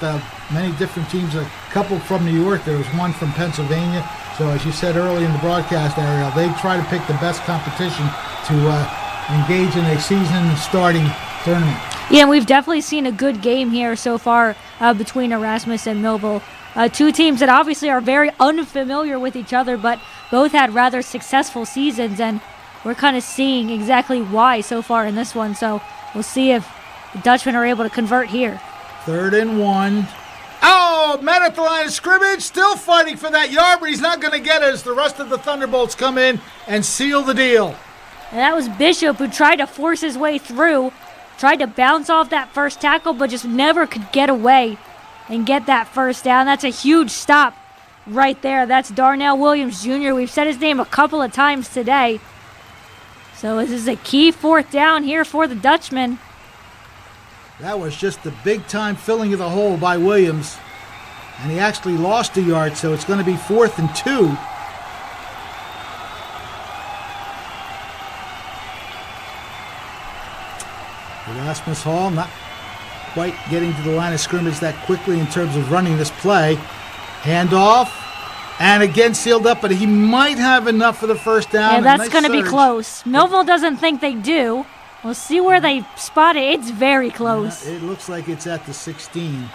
Speaker 2: Many different teams, a couple from New York, there was one from Pennsylvania. So as you said earlier in the broadcast, Ariel, they try to pick the best competition to engage in a season-starting tournament.
Speaker 4: Yeah, and we've definitely seen a good game here so far between Erasmus and Millville. Two teams that obviously are very unfamiliar with each other, but both had rather successful seasons, and we're kind of seeing exactly why so far in this one. So we'll see if the Dutchmen are able to convert here.
Speaker 2: 3rd and 1. Oh, met at the line of scrimmage, still fighting for that yard, but he's not going to get it as the rest of the Thunderbolts come in and seal the deal.
Speaker 4: And that was Bishop who tried to force his way through, tried to bounce off that first tackle, but just never could get away and get that first down. That's a huge stop right there. That's Darnell Williams Jr. We've said his name a couple of times today. So this is a key 4th down here for the Dutchmen.
Speaker 2: That was just the big-time filling of the hole by Williams. And he actually lost a yard, so it's going to be 4th and 2. Erasmus Hall not quite getting to the line of scrimmage that quickly in terms of running this play. Handoff. And again sealed up, but he might have enough for the first down.
Speaker 4: Yeah, that's going to be close. Millville doesn't think they do. We'll see where they spot it. It's very close.
Speaker 2: It looks like it's at the 16.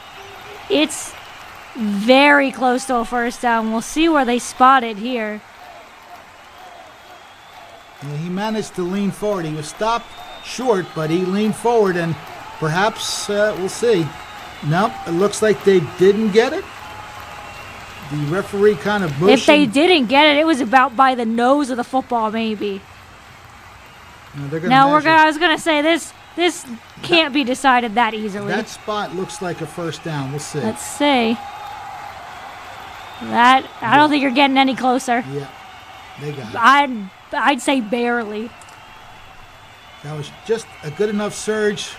Speaker 4: It's very close to a first down. We'll see where they spot it here.
Speaker 2: Yeah, he managed to lean forward. He was stopped short, but he leaned forward, and perhaps we'll see. Nope, it looks like they didn't get it. The referee kind of motioned.
Speaker 4: If they didn't get it, it was about by the nose of the football, maybe. I was gonna say this can't be decided that easily.
Speaker 2: That spot looks like a first down. We'll see.
Speaker 4: Let's see. I don't think you're getting any closer.
Speaker 2: Yeah, they got it.
Speaker 4: I'd say barely.
Speaker 2: That was just a good enough surge.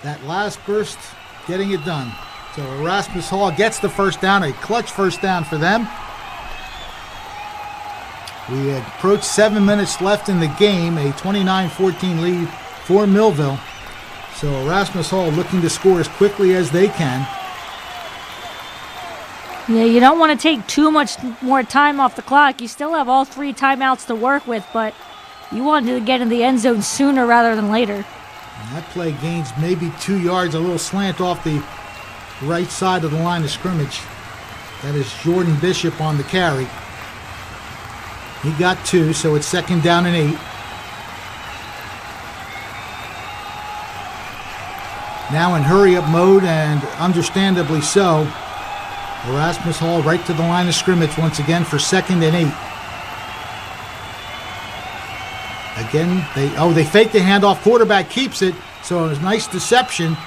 Speaker 2: That last burst, getting it done. So Erasmus Hall gets the first down, a clutch first down for them. We approach 7 minutes left in the game, a 29-14 lead for Millville. So Erasmus Hall looking to score as quickly as they can.
Speaker 4: Yeah, you don't want to take too much more time off the clock. You still have all 3 timeouts to work with, but you want to get in the end zone sooner rather than later.
Speaker 2: And that play gains maybe 2 yards, a little slant off the right side of the line of scrimmage. That is Jordan Bishop on the carry. He got 2, so it's 2nd down and 8. Now in hurry-up mode, and understandably so. Erasmus Hall right to the line of scrimmage once again for 2nd and 8. Again, they fake the handoff. Quarterback keeps it, so it was nice deception.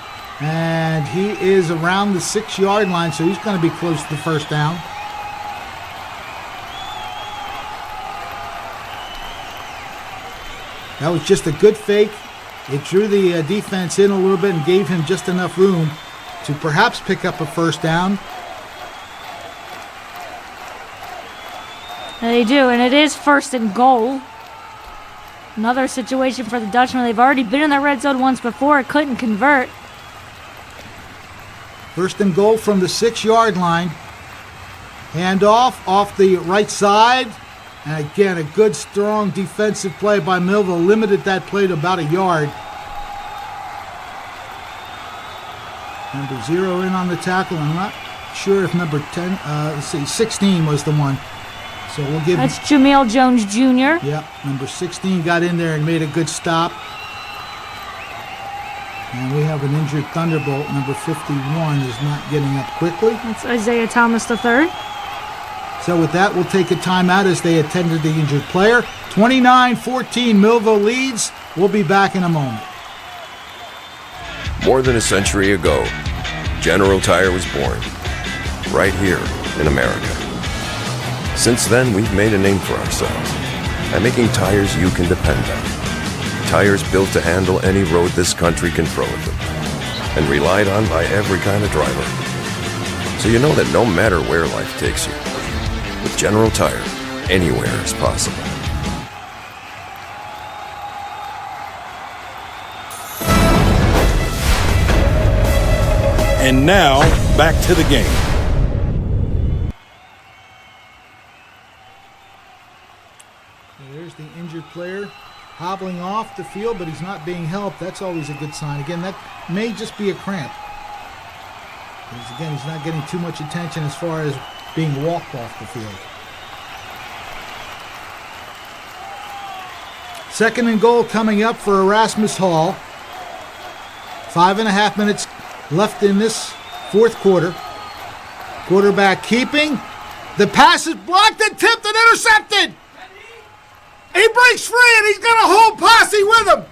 Speaker 2: And he is around the 6-yard line, so he's going to be close to the first down. That was just a good fake. It drew the defense in a little bit and gave him just enough room to perhaps pick up a first down.
Speaker 4: They do, and it is 1st and goal. Another situation for the Dutchmen. They've already been in the red zone once before. Couldn't convert.
Speaker 2: 1st and goal from the 6-yard line. Handoff off the right side. And again, a good, strong defensive play by Millville. Limited that play to about a yard. Number 0 in on the tackle. I'm not sure if number 10, 16 was the one. So we'll give
Speaker 4: That's Jameel Jones Jr.
Speaker 2: Yep, number 16 got in there and made a good stop. And we have an injured Thunderbolt. Number 51 is not getting up quickly.
Speaker 4: That's Isaiah Thomas III.
Speaker 2: So with that, we'll take a timeout as they attend to the injured player. 29-14, Millville leads. We'll be back in a moment.
Speaker 12: More than a century ago, General Tire was born, right here in America. Since then, we've made a name for ourselves by making tires you can depend on. Tires built to handle any road this country can throw at them, and relied on by every kind of driver. So you know that no matter where life takes you, with General Tire, anywhere is possible.
Speaker 11: And now, back to the game.
Speaker 2: There's the injured player hobbling off the field, but he's not being helped. That's always a good sign. Again, that may just be a cramp. Because again, he's not getting too much attention as far as being walked off the field. 2nd and goal coming up for Erasmus Hall. 5.5 minutes left in this fourth quarter. Quarterback keeping. The pass is blocked and tipped and intercepted. He breaks free and he's got a whole posse with him.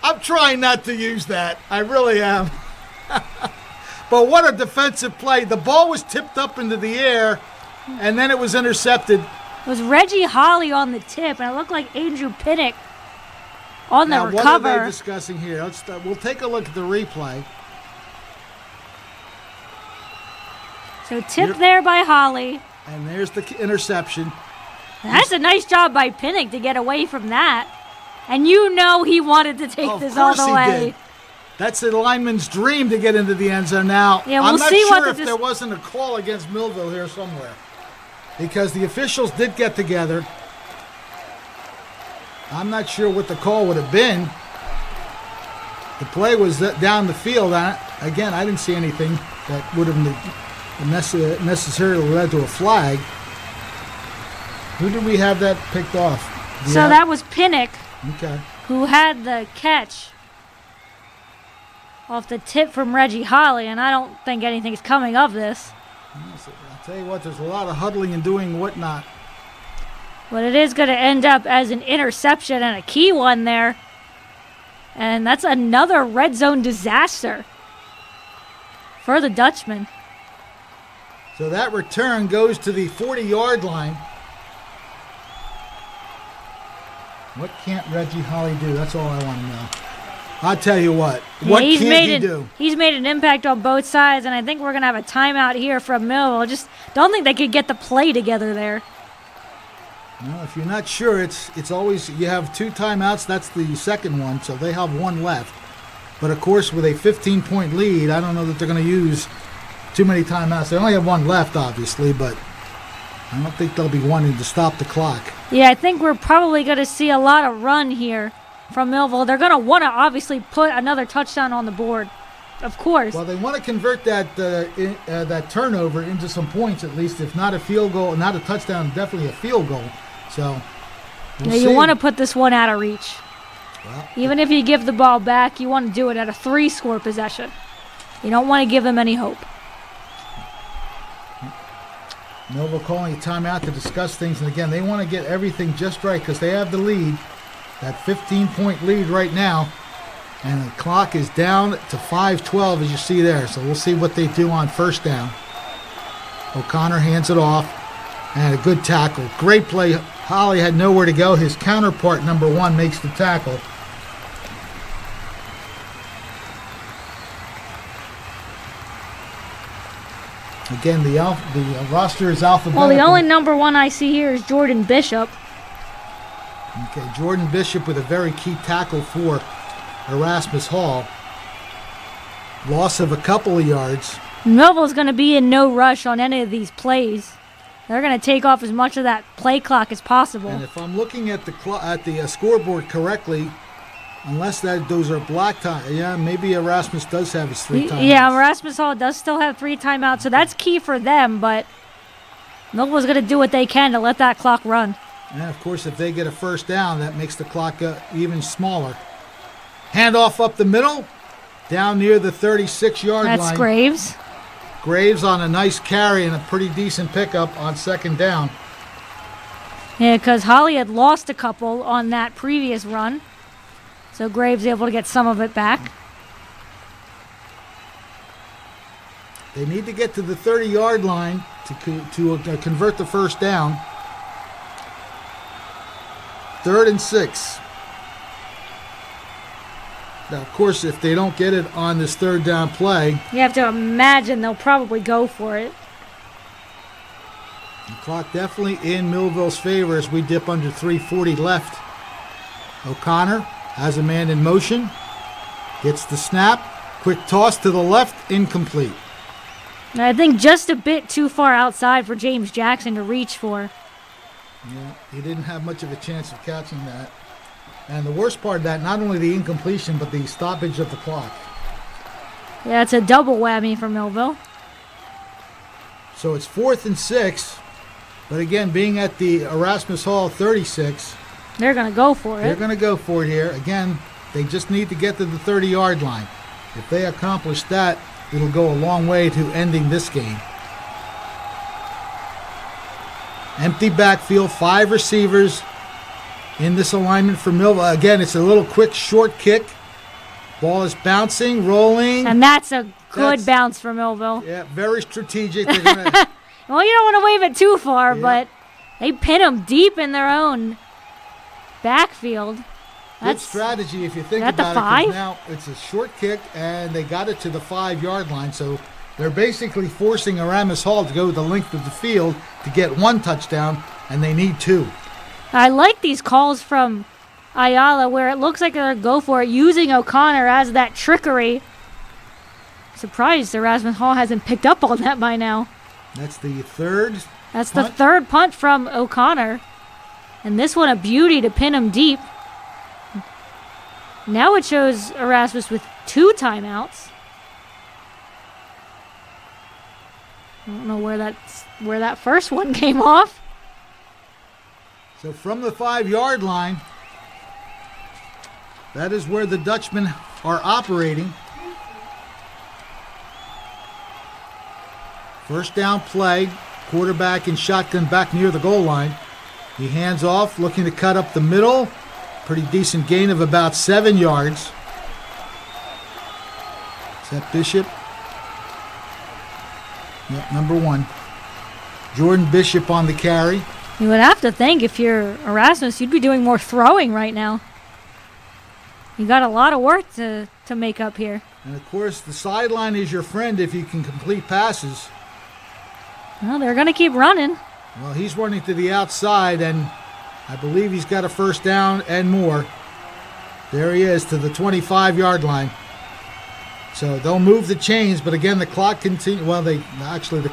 Speaker 2: I'm trying not to use that. I really am. But what a defensive play. The ball was tipped up into the air and then it was intercepted.
Speaker 4: It was Reggie Holly on the tip, and it looked like Andrew Pinnock on the recover.
Speaker 2: What are they discussing here? We'll take a look at the replay.
Speaker 4: So tipped there by Holly.
Speaker 2: And there's the interception.
Speaker 4: That's a nice job by Pinnock to get away from that. And you know he wanted to take this all the way.
Speaker 2: Did. That's the lineman's dream to get into the end zone now.
Speaker 4: Yeah, we'll
Speaker 2: I'm not
Speaker 4: see
Speaker 2: sure
Speaker 4: what
Speaker 2: if there wasn't a call against Millville here somewhere. Because the officials did get together. I'm not sure what the call would have been. The play was down the field. Again, I didn't see anything that would have necessarily led to a flag. Who did we have that picked off?
Speaker 4: So that was Pinnock,
Speaker 2: okay,
Speaker 4: who had the catch off the tip from Reggie Holly, and I don't think anything's coming of this.
Speaker 2: I'll tell you what, there's a lot of huddling and doing whatnot.
Speaker 4: But it is going to end up as an interception and a key one there. And that's another red zone disaster for the Dutchmen.
Speaker 2: So that return goes to the 40-yard line. What can't Reggie Holly do? That's all I want to know. I'll tell you what. What can't he do?
Speaker 4: He's made an impact on both sides, and I think we're going to have a timeout here from Millville. Just don't think they could get the play together there.
Speaker 2: No, if you're not sure, it's always, you have 2 timeouts. That's the second one, so they have 1 left. But, of course, with a 15-point lead, I don't know that they're going to use too many timeouts. They only have 1 left, obviously, but I don't think they'll be wanting to stop the clock.
Speaker 4: Yeah, I think we're probably going to see a lot of run here from Millville. They're going to want to obviously put another touchdown on the board, of course.
Speaker 2: Well, they want to convert that turnover into some points at least, if not a field goal, not a touchdown, definitely a field goal. So, we'll see.
Speaker 4: You want to put this one out of reach.
Speaker 2: Well,
Speaker 4: even if you give the ball back, you want to do it at a 3-score possession. You don't want to give them any hope.
Speaker 2: Millville calling a timeout to discuss things, and again, they want to get everything just right because they have the lead, that 15-point lead right now, and the clock is down to 5:12 as you see there. So we'll see what they do on first down. O'Connor hands it off, and a good tackle. Great play. Holly had nowhere to go. His counterpart, number 1, makes the tackle. Again, the roster is alphabetical.
Speaker 4: Well, the only number 1 I see here is Jordan Bishop.
Speaker 2: Okay, Jordan Bishop with a very key tackle for Erasmus Hall. Loss of a couple of yards.
Speaker 4: Millville's going to be in no rush on any of these plays. They're going to take off as much of that play clock as possible.
Speaker 3: And if I'm looking at the scoreboard correctly, unless those are block time, yeah, maybe Erasmus does have his 3 timeouts.
Speaker 4: Yeah, Erasmus Hall does still have 3 timeouts, so that's key for them, but Millville's going to do what they can to let that clock run.
Speaker 3: And, of course, if they get a first down, that makes the clock even smaller. Handoff up the middle, down near the 36-yard line.
Speaker 4: That's Graves.
Speaker 3: Graves on a nice carry and a pretty decent pickup on second down.
Speaker 4: Yeah, because Holly had lost a couple on that previous run, so Graves able to get some of it back.
Speaker 3: They need to get to the 30-yard line to convert the first down. 3rd and 6. Now, of course, if they don't get it on this third down play,
Speaker 4: You have to imagine they'll probably go for it.
Speaker 3: the clock definitely in Millville's favor as we dip under 3:40 left. O'Connor has a man in motion, gets the snap, quick toss to the left, incomplete.
Speaker 4: I think just a bit too far outside for James Jackson to reach for.
Speaker 3: Yeah, he didn't have much of a chance of catching that. And the worst part of that, not only the incompletion, but the stoppage of the clock.
Speaker 4: Yeah, it's a double whammy for Millville.
Speaker 3: So it's 4th and 6. But again, being at the Erasmus Hall 36,
Speaker 4: They're going to go for
Speaker 3: they're
Speaker 4: it.
Speaker 3: going to go for it here. Again, they just need to get to the 30-yard line. If they accomplish that, it'll go a long way to ending this game. Empty backfield, 5 receivers in this alignment for Millville. Again, it's a little quick, short kick. Ball is bouncing, rolling.
Speaker 4: And that's a good bounce for Millville.
Speaker 3: Yeah, very strategic. They're gonna,
Speaker 4: Well, you don't want to wave it too far,
Speaker 3: Yeah.
Speaker 4: but they pin them deep in their own backfield.
Speaker 3: good
Speaker 4: That's
Speaker 3: strategy if you think
Speaker 4: at the
Speaker 3: about it. 'Cause
Speaker 4: 5?
Speaker 3: now it's a short kick, and they got it to the 5-yard line. So they're basically forcing Erasmus Hall to go the length of the field to get 1 touchdown, and they need 2.
Speaker 4: I like these calls from Ayala where it looks like they're going to go for it, using O'Connor as that trickery. Surprised Erasmus Hall hasn't picked up on that by now.
Speaker 3: That's the 3rd.
Speaker 4: That's
Speaker 3: punt.
Speaker 4: the 3rd punt from O'Connor. And this one a beauty to pin him deep. Now it shows Erasmus with 2 timeouts. I don't know where that first one came off.
Speaker 3: So from the 5-yard line, that is where the Dutchmen are operating. First down play, quarterback in shotgun back near the goal line. He hands off, looking to cut up the middle. Pretty decent gain of about 7 yards. Is that Bishop? Yep, number 1. Jordan Bishop on the carry.
Speaker 4: You would have to think if you're Erasmus, you'd be doing more throwing right now. You got a lot of work to make up here.
Speaker 3: And of course, the sideline is your friend if you can complete passes.
Speaker 4: Well, they're going to keep running.
Speaker 3: Well, he's running to the outside, and I believe he's got a first down and more. There he is to the 25-yard line. So they'll move the chains, but again, the clock continues. Well, the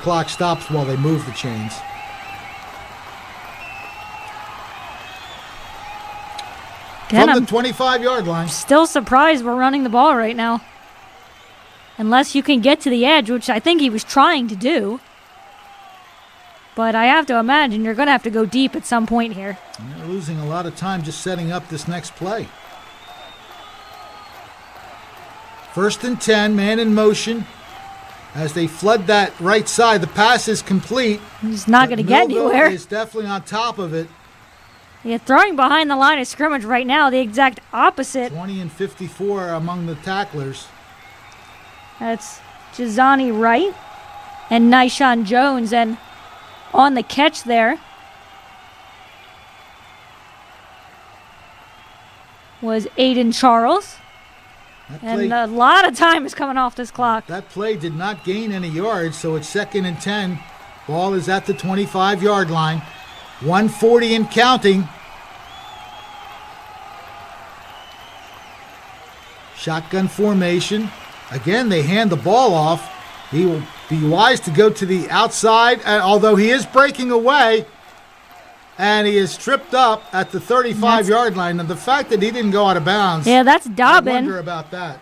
Speaker 3: clock stops while they move the chains.
Speaker 4: Again,
Speaker 3: From
Speaker 4: I'm
Speaker 3: the 25-yard line.
Speaker 4: still surprised we're running the ball right now. Unless you can get to the edge, which I think he was trying to do. But I have to imagine you're going to have to go deep at some point here.
Speaker 3: And they're losing a lot of time just setting up this next play. 1st and 10, man in motion. As they flood that right side, the pass is complete.
Speaker 4: He's not going to get
Speaker 3: Millville
Speaker 4: anywhere.
Speaker 3: is definitely on top of it.
Speaker 4: Yeah, throwing behind the line of scrimmage right now, the exact opposite.
Speaker 3: 20 and 54 among the tacklers.
Speaker 4: That's Jazani Wright and Nyshawn Jones. And on the catch there was Aiden Charles. And a lot of time is coming off this clock.
Speaker 3: That play did not gain any yards, so it's 2nd and 10. Ball is at the 25-yard line. 140 and counting. Shotgun formation. Again, they hand the ball off. He will
Speaker 2: be wise to go to the outside, although he is breaking away, and he is tripped up at the 35-yard line. And the fact that he didn't go out of bounds,
Speaker 4: yeah, that's Dobbin.
Speaker 2: I wonder about that.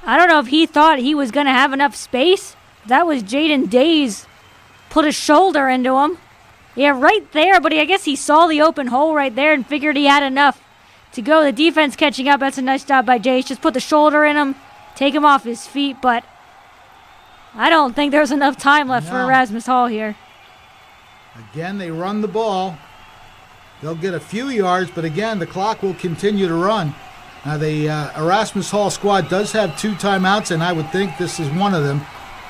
Speaker 4: I don't know if he thought he was going to have enough space. That was Jaden Days put a shoulder into him. Yeah, right there, but I guess he saw the open hole right there and figured he had enough to go. The defense catching up. That's a nice job by Days. Just put the shoulder in him, take him off his feet, but I don't think there's enough time left for Erasmus Hall here.
Speaker 2: Again, they run the ball. They'll get a few yards, but again, the clock will continue to run. Now, the Erasmus Hall squad does have 2 timeouts, and I would think this is one of them.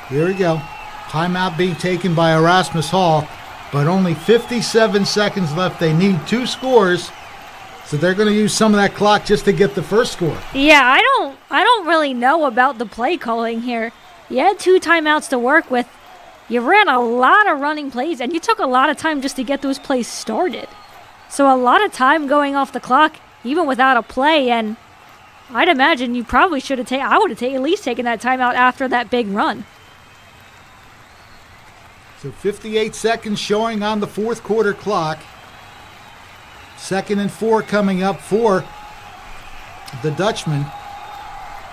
Speaker 2: Here we go. Timeout being taken by Erasmus Hall, but only 57 seconds left. They need 2 scores, so they're going to use some of that clock just to get the first score.
Speaker 4: Yeah, I don't really know about the play calling here. You had 2 timeouts to work with. You ran a lot of running plays, and you took a lot of time just to get those plays started. So a lot of time going off the clock, even without a play, and I'd imagine you probably should have I would have at least taken that timeout after that big run.
Speaker 2: So 58 seconds showing on the fourth quarter clock. 2nd and 4 coming up for the Dutchmen.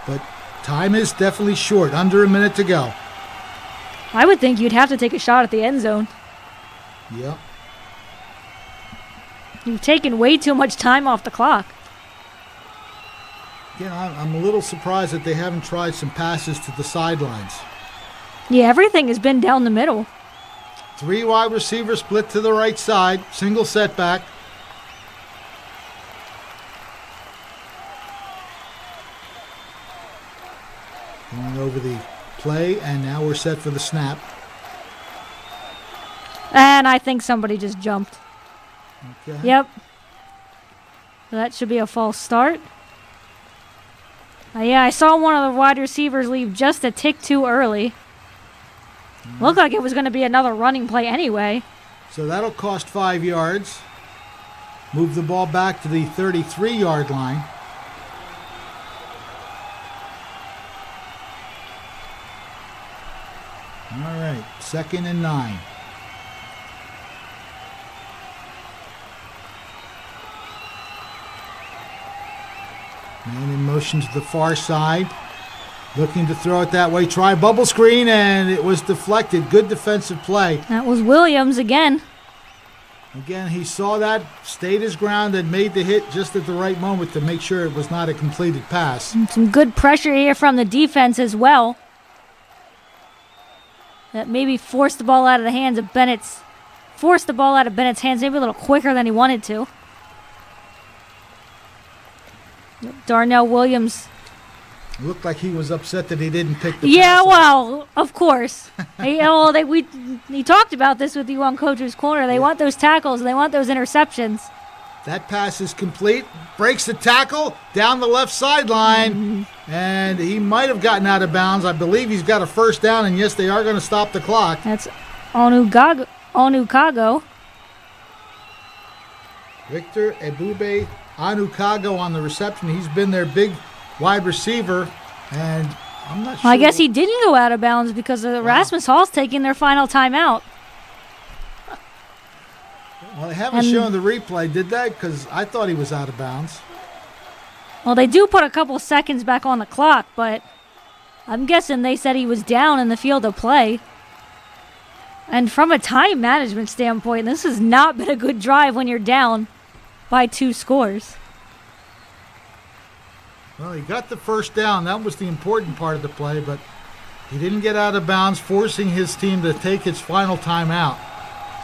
Speaker 2: But time is definitely short, under a minute to go.
Speaker 4: I would think you'd have to take a shot at the end zone.
Speaker 2: Yep.
Speaker 4: You've taken way too much time off the clock.
Speaker 2: Again, I'm a little surprised that they haven't tried some passes to the sidelines.
Speaker 4: Yeah, everything has been down the middle.
Speaker 2: 3 wide receivers split to the right side. Single setback. Going over the play, and now we're set for the snap.
Speaker 4: And I think somebody just jumped.
Speaker 2: Okay.
Speaker 4: Yep. So that should be a false start. Yeah, I saw one of the wide receivers leave just a tick too early. Looked like it was going to be another running play anyway.
Speaker 2: So that'll cost 5 yards. Move the ball back to the 33-yard line. All right, 2nd and 9. Man in motion to the far side. Looking to throw it that way. Try bubble screen, and it was deflected. Good defensive play.
Speaker 4: That was Williams again.
Speaker 2: Again, he saw that, stayed his ground, and made the hit just at the right moment to make sure it was not a completed pass.
Speaker 4: And some good pressure here from the defense as well. That maybe forced the ball out of the hands of Bennett's. Forced the ball out of Bennett's hands maybe a little quicker than he wanted to. Darnell Williams.
Speaker 2: It looked like he was upset that he didn't pick the
Speaker 4: Yeah,
Speaker 2: pass
Speaker 4: well, of course. He talked about this with you on Coach's Corner. They want those tackles. They want those interceptions.
Speaker 2: That pass is complete. Breaks the tackle down the left sideline. And he might have gotten out of bounds. I believe he's got a first down. And yes, they are going to stop the clock.
Speaker 4: That's Onukago.
Speaker 2: Victor Ebube Onukago on the reception. He's been their big wide receiver. And I'm not sure.
Speaker 4: Well, I guess he didn't go out of bounds because Erasmus Hall's taking their final timeout.
Speaker 2: Well, they haven't shown the replay, did they? Because I thought he was out of bounds.
Speaker 4: Well, they do put a couple seconds back on the clock, but I'm guessing they said he was down in the field of play. And from a time management standpoint, this has not been a good drive when you're down by 2 scores.
Speaker 2: Well, he got the first down. That was the important part of the play, but he didn't get out of bounds, forcing his team to take its final timeout.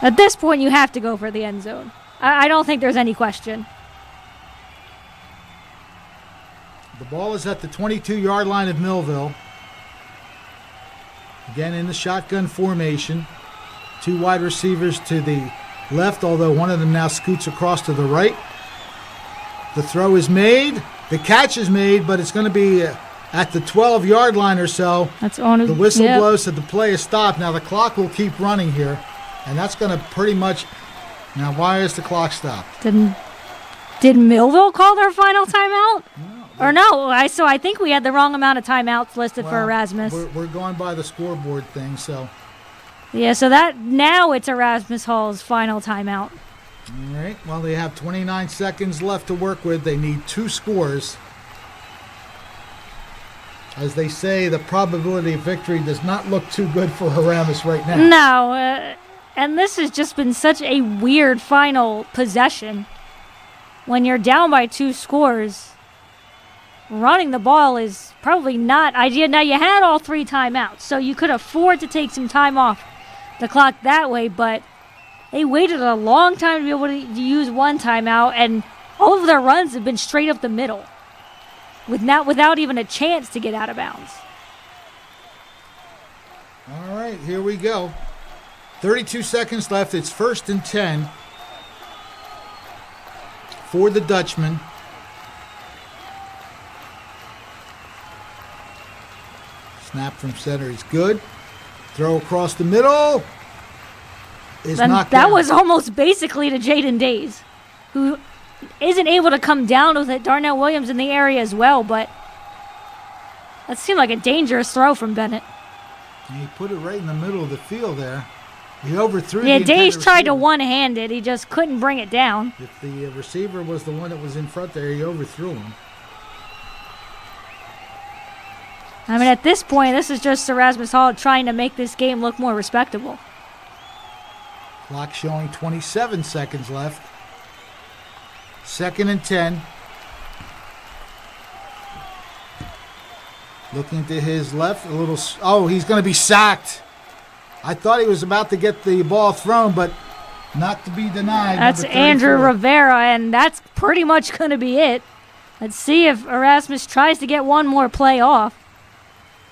Speaker 4: At this point, you have to go for the end zone. I don't think there's any question.
Speaker 2: The ball is at the 22-yard line of Millville. Again in the shotgun formation. 2 wide receivers to the left, although one of them now scoots across to the right. The throw is made. The catch is made, but it's going to be at the 12-yard line or so.
Speaker 4: That's on.
Speaker 2: The whistle blows that the play is stopped. Now the clock will keep running here, and that's going to pretty much. Now, why is the clock stopped?
Speaker 4: Did Millville call their final timeout?
Speaker 2: No,
Speaker 4: Or no, so I think we had the wrong amount of timeouts listed for Erasmus.
Speaker 2: We're going by the scoreboard thing, so.
Speaker 4: Yeah, so that now it's Erasmus Hall's final timeout.
Speaker 2: All right, well, they have 29 seconds left to work with. They need 2 scores. As they say, the probability of victory does not look too good for Erasmus right now.
Speaker 4: No, and this has just been such a weird final possession. When you're down by 2 scores, running the ball is probably not ideal. Now, you had all 3 timeouts, so you could afford to take some time off the clock that way, but they waited a long time to be able to use 1 timeout, and all of their runs have been straight up the middle, without even a chance to get out of bounds.
Speaker 2: All right, here we go. 32 seconds left. It's 1st and 10 for the Dutchmen. Snap from center is good. Throw across the middle is knocked
Speaker 4: That
Speaker 2: down.
Speaker 4: was almost basically to Jaden Days, who isn't able to come down with it. Darnell Williams in the area as well, but that seemed like a dangerous throw from Bennett.
Speaker 2: He put it right in the middle of the field there. He overthrew
Speaker 4: Yeah,
Speaker 2: the
Speaker 4: Days
Speaker 2: intended
Speaker 4: tried to
Speaker 2: receiver.
Speaker 4: one-hand it. He just couldn't bring it down.
Speaker 2: If the receiver was the one that was in front there, he overthrew him.
Speaker 4: I mean, at this point, this is just Erasmus Hall trying to make this game look more respectable.
Speaker 2: Clock showing 27 seconds left. 2nd and 10. Looking to his left, a little. Oh, he's going to be sacked. I thought he was about to get the ball thrown, but not to be denied.
Speaker 4: That's
Speaker 2: Number
Speaker 4: Andrew
Speaker 2: 34.
Speaker 4: Rivera, and that's pretty much going to be it. Let's see if Erasmus tries to get one more play off.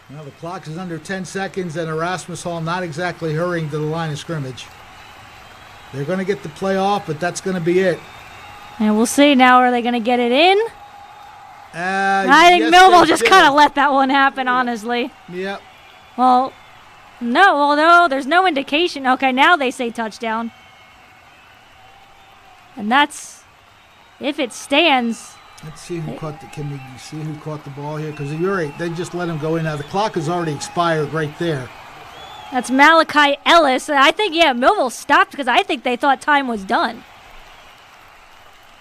Speaker 2: Well, the clock is under 10 seconds, and Erasmus Hall not exactly hurrying to the line of scrimmage. They're going to get the play off, but that's going to be it.
Speaker 4: And we'll see now, are they going to get it in? I think
Speaker 2: yes,
Speaker 4: Millville
Speaker 2: they
Speaker 4: just
Speaker 2: did.
Speaker 4: kind of let that one happen, honestly.
Speaker 2: Yep.
Speaker 4: Well, no, there's no indication. Okay, now they say touchdown. And that's, if it stands.
Speaker 2: Let's see who caught the. Can we see who caught the ball here? Because you're right, they just let him go in. Now the clock has already expired right there.
Speaker 4: That's Malachi Ellis. I think, Millville stopped because I think they thought time was done.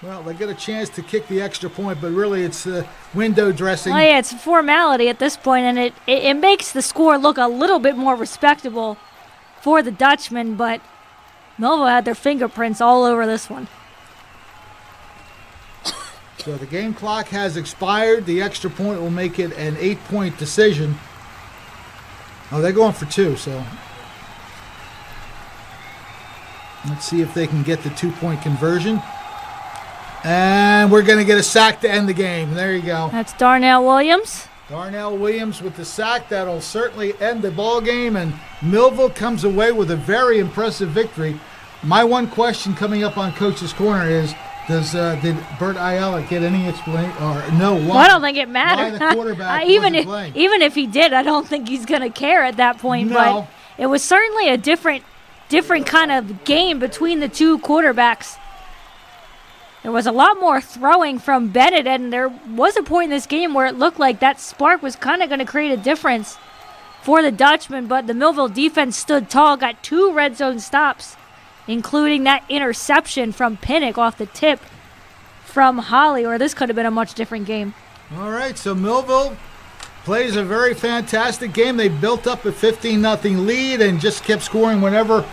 Speaker 2: Well, they get a chance to kick the extra point, but really it's window dressing.
Speaker 4: Well, yeah, it's a formality at this point, and it makes the score look a little bit more respectable for the Dutchmen, but Millville had their fingerprints all over this one.
Speaker 2: So the game clock has expired. The extra point will make it an 8-point decision. Oh, they're going for 2, so let's see if they can get the 2-point conversion. And we're going to get a sack to end the game. There you go.
Speaker 4: That's Darnell Williams.
Speaker 2: Darnell Williams with the sack. That'll certainly end the ball game, and Millville comes away with a very impressive victory. My one question coming up on Coach's Corner is, did Bert Ayala get any explanation or no? Why,
Speaker 4: Well, I don't think it matters.
Speaker 2: Why the quarterback
Speaker 4: even
Speaker 2: wasn't playing?
Speaker 4: Even if he did, I don't think he's going to care at that point.
Speaker 2: No.
Speaker 4: But it was certainly a different kind of game between the two quarterbacks. There was a lot more throwing from Bennett, and there was a point in this game where it looked like that spark was kind of going to create a difference for the Dutchmen, but the Millville defense stood tall, got 2 red zone stops, including that interception from Pinnock off the tip from Holly, or this could have been a much different game.
Speaker 2: All right, so Millville plays a very fantastic game. They built up a 15-0 lead and just kept scoring whenever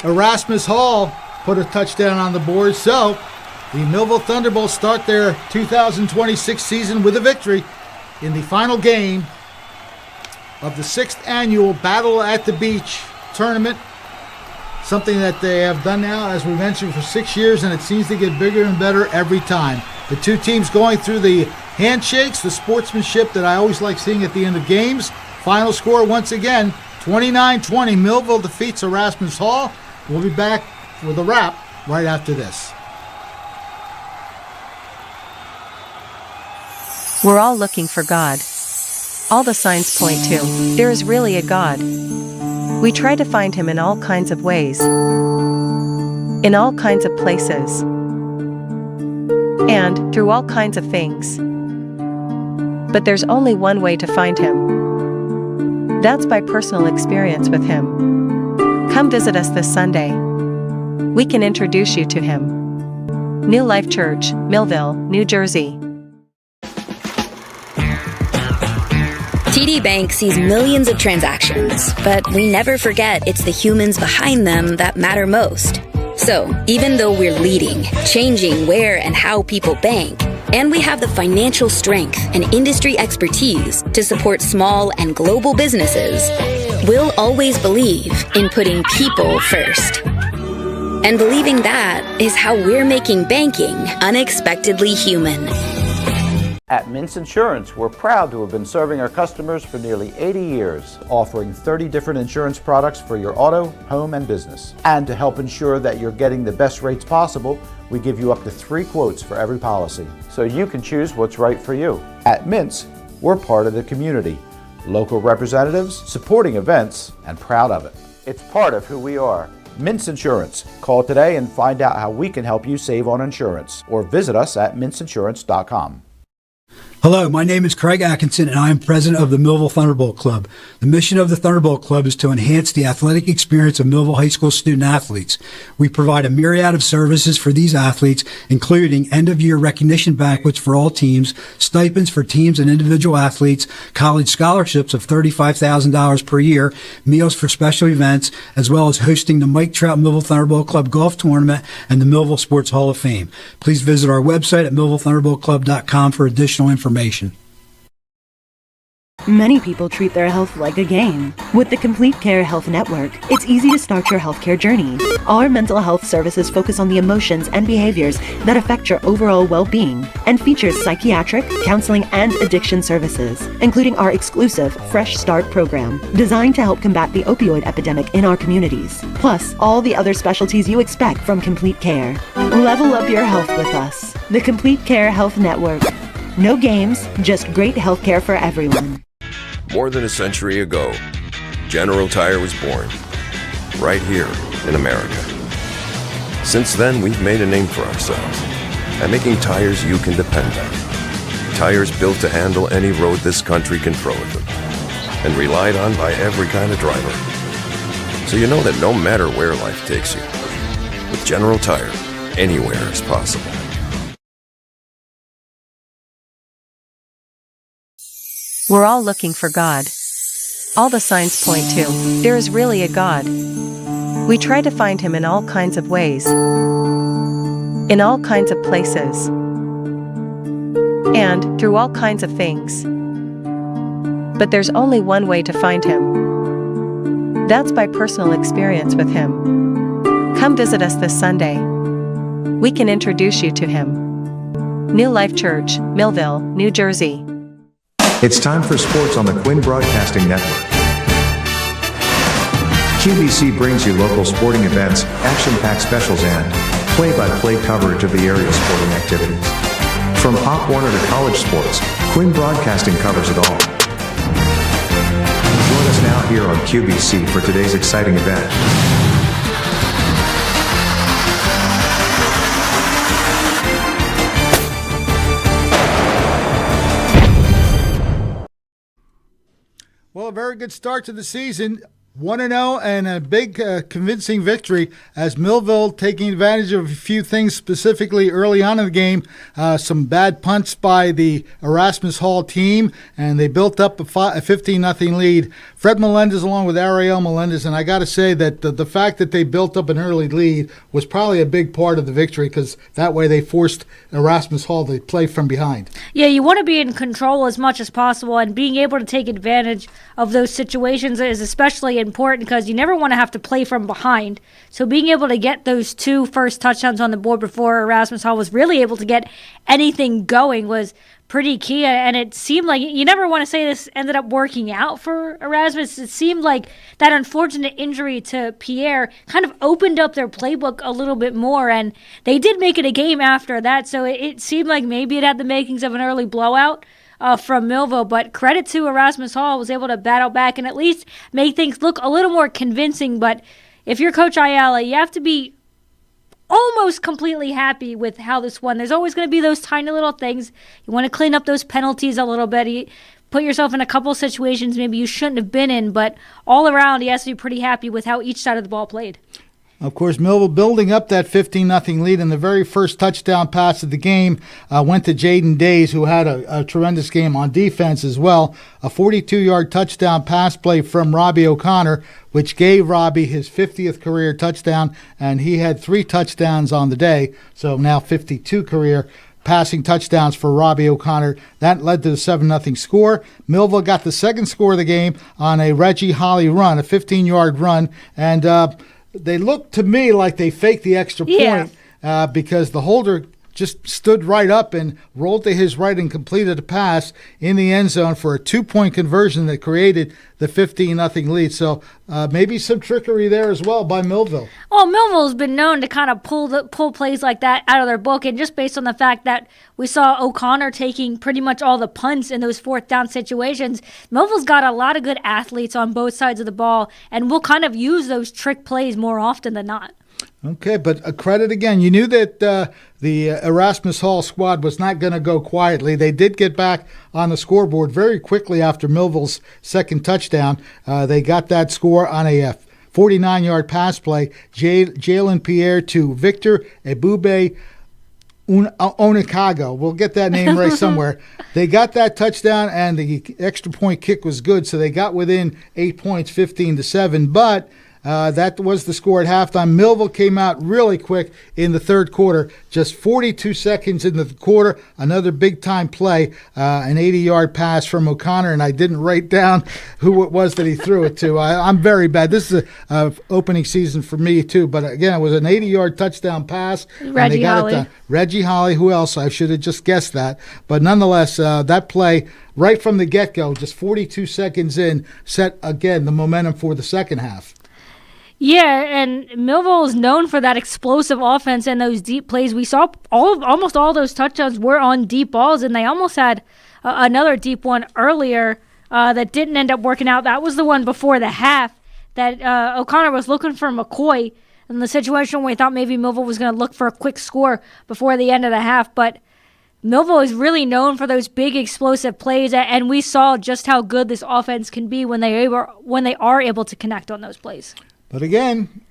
Speaker 2: Erasmus Hall put a touchdown on the board. So the Millville Thunderbolts start their 2026 season with a victory in the final game of the 6th annual Battle at the Beach tournament. Something that they have done now, as we mentioned, for 6 years, and it seems to get bigger and better every time. The two teams going through the handshakes, the sportsmanship that I always like seeing at the end of games. Final score, once again, 29-20. Millville defeats Erasmus Hall. We'll be back with a wrap right after this.
Speaker 14: We're all looking for God. All the signs point to, there is really a God. We try to find him in all kinds of ways, in all kinds of places, and through all kinds of things. But there's only one way to find him. That's by personal experience with him. Come visit us this Sunday. We can introduce you to him. New Life Church, Millville, New Jersey.
Speaker 5: TD Bank sees millions of transactions, but we never forget it's the humans behind them that matter most. So, even though we're leading, changing where and how people bank, and we have the financial strength and industry expertise to support small and global businesses, we'll always believe in putting people first. And believing that is how we're making banking unexpectedly human.
Speaker 6: At Mintz Insurance, we're proud to have been serving our customers for nearly 80 years, offering 30 different insurance products for your auto, home, and business. And to help ensure that you're getting the best rates possible, we give you up to 3 quotes for every policy, so you can choose what's right for you. At Mintz, we're part of the community, local representatives, supporting events, and proud of it. It's part of who we are. Mintz Insurance. Call today and find out how we can help you save on insurance, or visit us at mintzinsurance.com.
Speaker 7: Hello, my name is Craig Atkinson, and I am president of the Millville Thunderbolt Club. The mission of the Thunderbolt Club is to enhance the athletic experience of Millville High School student athletes. We provide a myriad of services for these athletes, including end-of-year recognition banquets for all teams, stipends for teams and individual athletes, college scholarships of $35,000 per year, meals for special events, as well as hosting the Mike Trout Millville Thunderbolt Club Golf Tournament and the Millville Sports Hall of Fame. Please visit our website at millvillethunderboltclub.com for additional information.
Speaker 10: Many people treat their health like a game. With the Complete Care Health Network, it's easy to start your healthcare journey. Our mental health services focus on the emotions and behaviors that affect your overall well-being and features psychiatric, counseling, and addiction services, including our exclusive Fresh Start program, designed to help combat the opioid epidemic in our communities, plus all the other specialties you expect from Complete Care. Level up your health with us. The Complete Care Health Network. No games, just great healthcare for everyone.
Speaker 12: More than a century ago, General Tire was born, right here in America. Since then, we've made a name for ourselves by making tires you can depend on. Tires built to handle any road this country can throw at them, and relied on by every kind of driver. So you know that no matter where life takes you, with General Tire, anywhere is possible.
Speaker 14: We're all looking for God. All the signs point to, there is really a God. We try to find him in all kinds of ways, in all kinds of places, and through all kinds of things. But there's only one way to find him. That's by personal experience with him. Come visit us this Sunday. We can introduce you to him. New Life Church, Millville, New Jersey.
Speaker 1: It's time for sports on the Quinn Broadcasting Network. QBC brings you local sporting events, action-packed specials, and play-by-play coverage of the area sporting activities. From Pop Warner to college sports, Quinn Broadcasting covers it all. Join us now here on QBC for today's exciting event.
Speaker 2: Well, a very good start to the season. 1-0 and a big convincing victory as Millville taking advantage of a few things specifically early on in the game. Some bad punts by the Erasmus Hall team, and they built up a 15-0 lead. Fred Melendez along with Ariel Melendez, and I got to say that the fact that they built up an early lead was probably a big part of the victory because that way they forced Erasmus Hall to play from behind.
Speaker 4: Yeah, you want to be in control as much as possible, and being able to take advantage of those situations is especially important because you never want to have to play from behind. So being able to get those 2 first touchdowns on the board before Erasmus Hall was really able to get anything going was pretty key. And it seemed like, you never want to say this ended up working out for Erasmus. It seemed like that unfortunate injury to Pierre kind of opened up their playbook a little bit more, and they did make it a game after that. So it seemed like maybe it had the makings of an early blowout from Millville, but credit to Erasmus Hall, was able to battle back and at least make things look a little more convincing. But if you're Coach Ayala, you have to be almost completely happy with how this won. There's always going to be those tiny little things. You want to clean up those penalties a little bit. You put yourself in a couple situations maybe you shouldn't have been in, but all around he has to be pretty happy with how each side of the ball played.
Speaker 2: Of course, Millville building up that 15-0 lead, and the very first touchdown pass of the game went to Jaden Days, who had a tremendous game on defense as well. A 42-yard touchdown pass play from Robbie O'Connor, which gave Robbie his 50th career touchdown, and he had 3 touchdowns on the day, so now 52 career passing touchdowns for Robbie O'Connor. That led to the 7-0 score. Millville got the second score of the game on a Reggie Holly run, a 15-yard run, and they looked to me like they faked the extra point because the holder just stood right up and rolled to his right and completed a pass in the end zone for a 2-point conversion that created the 15-0 lead. So maybe some trickery there as well by Millville.
Speaker 4: Well, Millville's been known to kind of pull plays like that out of their book, and just based on the fact that we saw O'Connor taking pretty much all the punts in those fourth down situations, Millville's got a lot of good athletes on both sides of the ball, and will kind of use those trick plays more often than not.
Speaker 2: Okay, but a credit again. You knew that the Erasmus Hall squad was not going to go quietly. They did get back on the scoreboard very quickly after Millville's second touchdown. They got that score on a 49-yard pass play. Jalen Pierre to Victor Ebube Onikago. We'll get that name right somewhere. They got that touchdown, and the extra point kick was good, so they got within 8 points, 15-7, but that was the score at halftime. Millville came out really quick in the third quarter, just 42 seconds in the quarter. Another big-time play, an 80-yard pass from O'Connor, and I didn't write down who it was that he threw it to. I'm very bad. This is an opening season for me, too. But, again, it was an 80-yard touchdown pass.
Speaker 4: Reggie Holly.
Speaker 2: Reggie Holly. Who else? I should have just guessed that. But, nonetheless, that play right from the get-go, just 42 seconds in, set, again, the momentum for the second half.
Speaker 4: Yeah, and Millville is known for that explosive offense and those deep plays. We saw almost all those touchdowns were on deep balls, and they almost had another deep one earlier that didn't end up working out. That was the one before the half that O'Connor was looking for McCoy in the situation where he thought maybe Millville was going to look for a quick score before the end of the half. But Millville is really known for those big explosive plays, and we saw just how good this offense can be when they are able to connect on those plays.
Speaker 2: But again,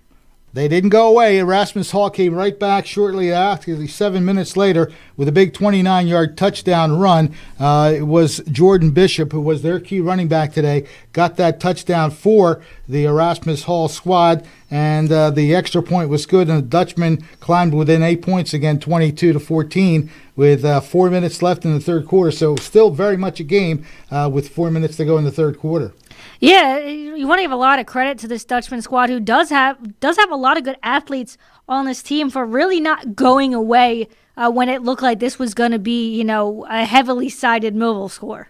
Speaker 2: they didn't go away. Erasmus Hall came right back shortly after, 7 minutes later, with a big 29-yard touchdown run. It was Jordan Bishop, who was their key running back today, got that touchdown for the Erasmus Hall squad, and the extra point was good, and the Dutchmen climbed within 8 points again, 22-14, with 4 minutes left in the third quarter. So still very much a game with 4 minutes to go in the third quarter.
Speaker 4: Yeah, you want to give a lot of credit to this Dutchman squad, who does have a lot of good athletes on this team, for really not going away when it looked like this was going to be, a heavily sided Millville score.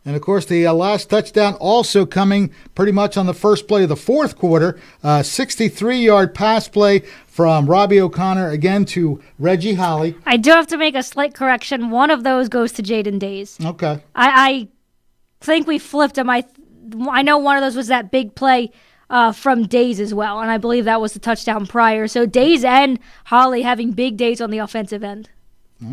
Speaker 2: And, of course, the last touchdown also coming pretty much on the first play of the fourth quarter. 63-yard pass play from Robbie O'Connor, again to Reggie Holly.
Speaker 4: I do have to make a slight correction. One of those goes to Jaden Days.
Speaker 2: Okay.
Speaker 4: I think we flipped him. I know one of those was that big play from Days as well, and I believe that was the touchdown prior. So Days and Holly having big days on the offensive end.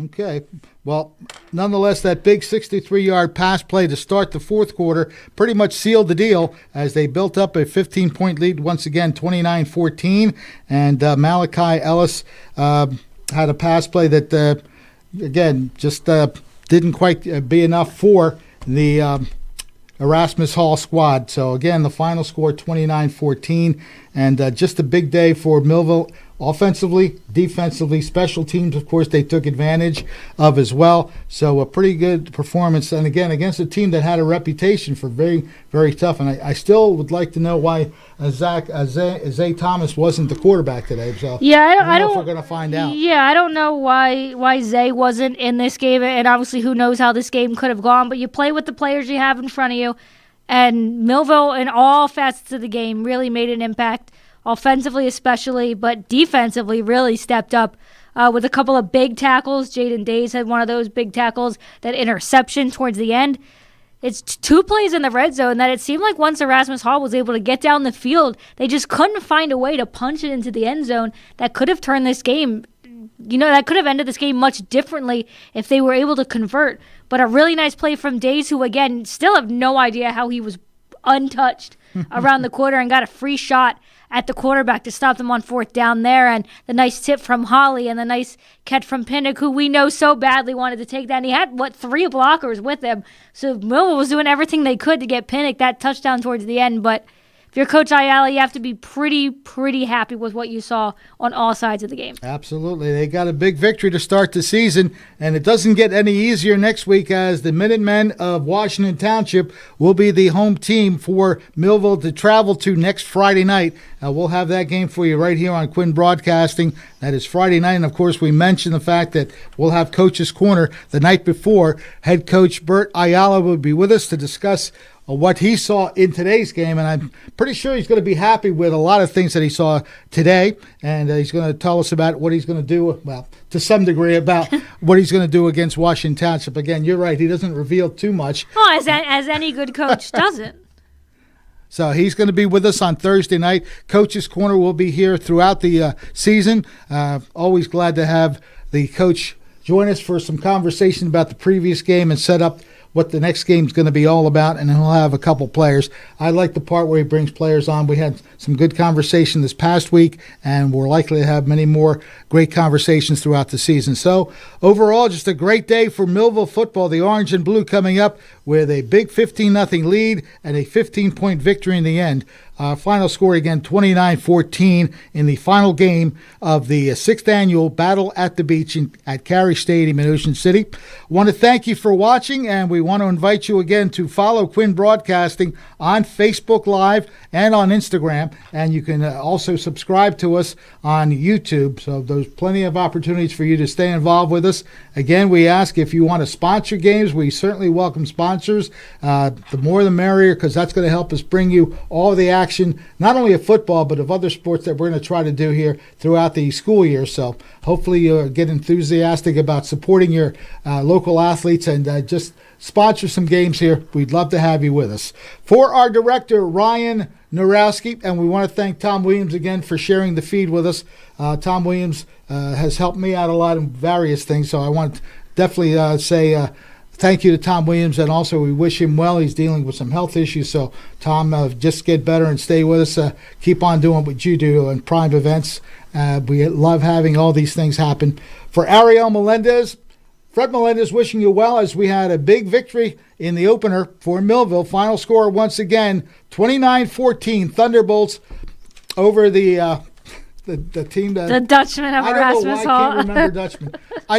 Speaker 2: Okay. Well, nonetheless, that big 63-yard pass play to start the fourth quarter pretty much sealed the deal as they built up a 15-point lead once again, 29-14. And Malachi Ellis had a pass play that, again, just didn't quite be enough for the Erasmus Hall squad. So, again, the final score, 29-14. And just a big day for Millville offensively, defensively, special teams, of course, they took advantage of as well. So a pretty good performance. And, again, against a team that had a reputation for very, very tough. And I still would like to know why Zay Thomas wasn't the quarterback today. So
Speaker 4: yeah,
Speaker 2: I don't know if we're going to find out.
Speaker 4: Yeah, I don't know why Zay wasn't in this game. And obviously who knows how this game could have gone. But you play with the players you have in front of you. And Millville, in all facets of the game, really made an impact. Offensively especially, but defensively really stepped up with a couple of big tackles. Jaden Days had one of those big tackles, that interception towards the end. it's 2 plays in the red zone that it seemed like once Erasmus Hall was able to get down the field, they just couldn't find a way to punch it into the end zone that could have turned this game. That could have ended this game much differently if they were able to convert. But a really nice play from Days, who, again, still have no idea how he was untouched around the quarter and got a free shot at the quarterback to stop them on 4th down there. And the nice tip from Holly and the nice catch from Pinnock, who we know so badly wanted to take that. And he had, 3 blockers with him. So Millville was doing everything they could to get Pinnock that touchdown towards the end. But if you're Coach Ayala, you have to be pretty happy with what you saw on all sides of the game.
Speaker 2: Absolutely. They got a big victory to start the season, and it doesn't get any easier next week as the Minutemen of Washington Township will be the home team for Millville to travel to next Friday night. We'll have that game for you right here on Quinn Broadcasting. That is Friday night, and of course we mentioned the fact that we'll have Coach's Corner the night before. Head coach Bert Ayala will be with us to discuss what he saw in today's game, and I'm pretty sure he's going to be happy with a lot of things that he saw today, and he's going to tell us about what he's going to do, well, to some degree, about what he's going to do against Washington Township. Again, you're right, he doesn't reveal too much.
Speaker 4: Oh, as any good coach doesn't.
Speaker 2: So he's going to be with us on Thursday night. Coach's Corner will be here throughout the season. Always glad to have the coach join us for some conversation about the previous game and set up what the next game is going to be all about, and he'll have a couple players. I like the part where he brings players on. We had some good conversation this past week, and we're likely to have many more great conversations throughout the season. So overall, just a great day for Millville football. The Orange and Blue coming up with a big 15-0 lead and a 15-point victory in the end. Final score again, 29-14 in the final game of the 6th annual Battle at the Beach at Cary Stadium in Ocean City. I want to thank you for watching, and we want to invite you again to follow Quinn Broadcasting on Facebook Live and on Instagram, and you can also subscribe to us on YouTube. So there's plenty of opportunities for you to stay involved with us. Again, we ask if you want to sponsor games. We certainly welcome sponsors. The more the merrier, because that's going to help us bring you all the action, not only of football, but of other sports that we're going to try to do here throughout the school year. So hopefully you'll get enthusiastic about supporting your local athletes and just sponsor some games here. We'd love to have you with us. For our director, Ryan Narowski, and we want to thank Tom Williams again for sharing the feed with us. Tom Williams has helped me out a lot in various things, so I want to definitely say thank you to Tom Williams, and also we wish him well. He's dealing with some health issues, so Tom, just get better and stay with us. Keep on doing what you do in Prime Events. We love having all these things happen. For Ariel Melendez, Fred Melendez wishing you well as we had a big victory in the opener for Millville. Final score once again, 29-14 Thunderbolts over the team that
Speaker 4: the Dutchmen of Erasmus Hall.
Speaker 2: I can't remember Dutchmen. I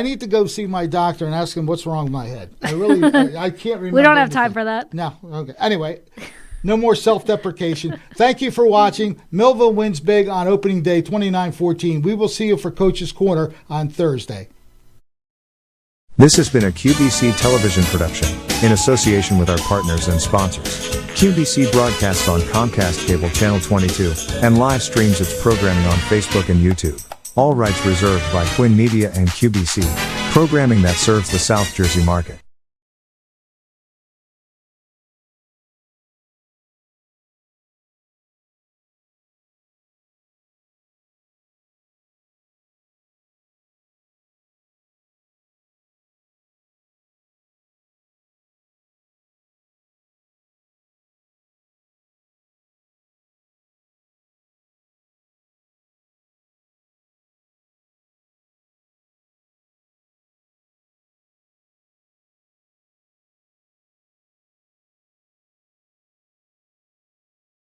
Speaker 2: need to go see my doctor and ask him what's wrong with my head. I can't remember.
Speaker 4: We don't have time for that.
Speaker 2: No. Okay. Anyway, no more self-deprecation. Thank you for watching. Millville wins big on opening day, 29-14. We will see you for Coach's Corner on Thursday.
Speaker 1: This has been a QBC television production, in association with our partners and sponsors. QBC broadcasts on Comcast Cable Channel 22, and live streams its programming on Facebook and YouTube. All rights reserved by Quinn Media and QBC, programming that serves the South Jersey market.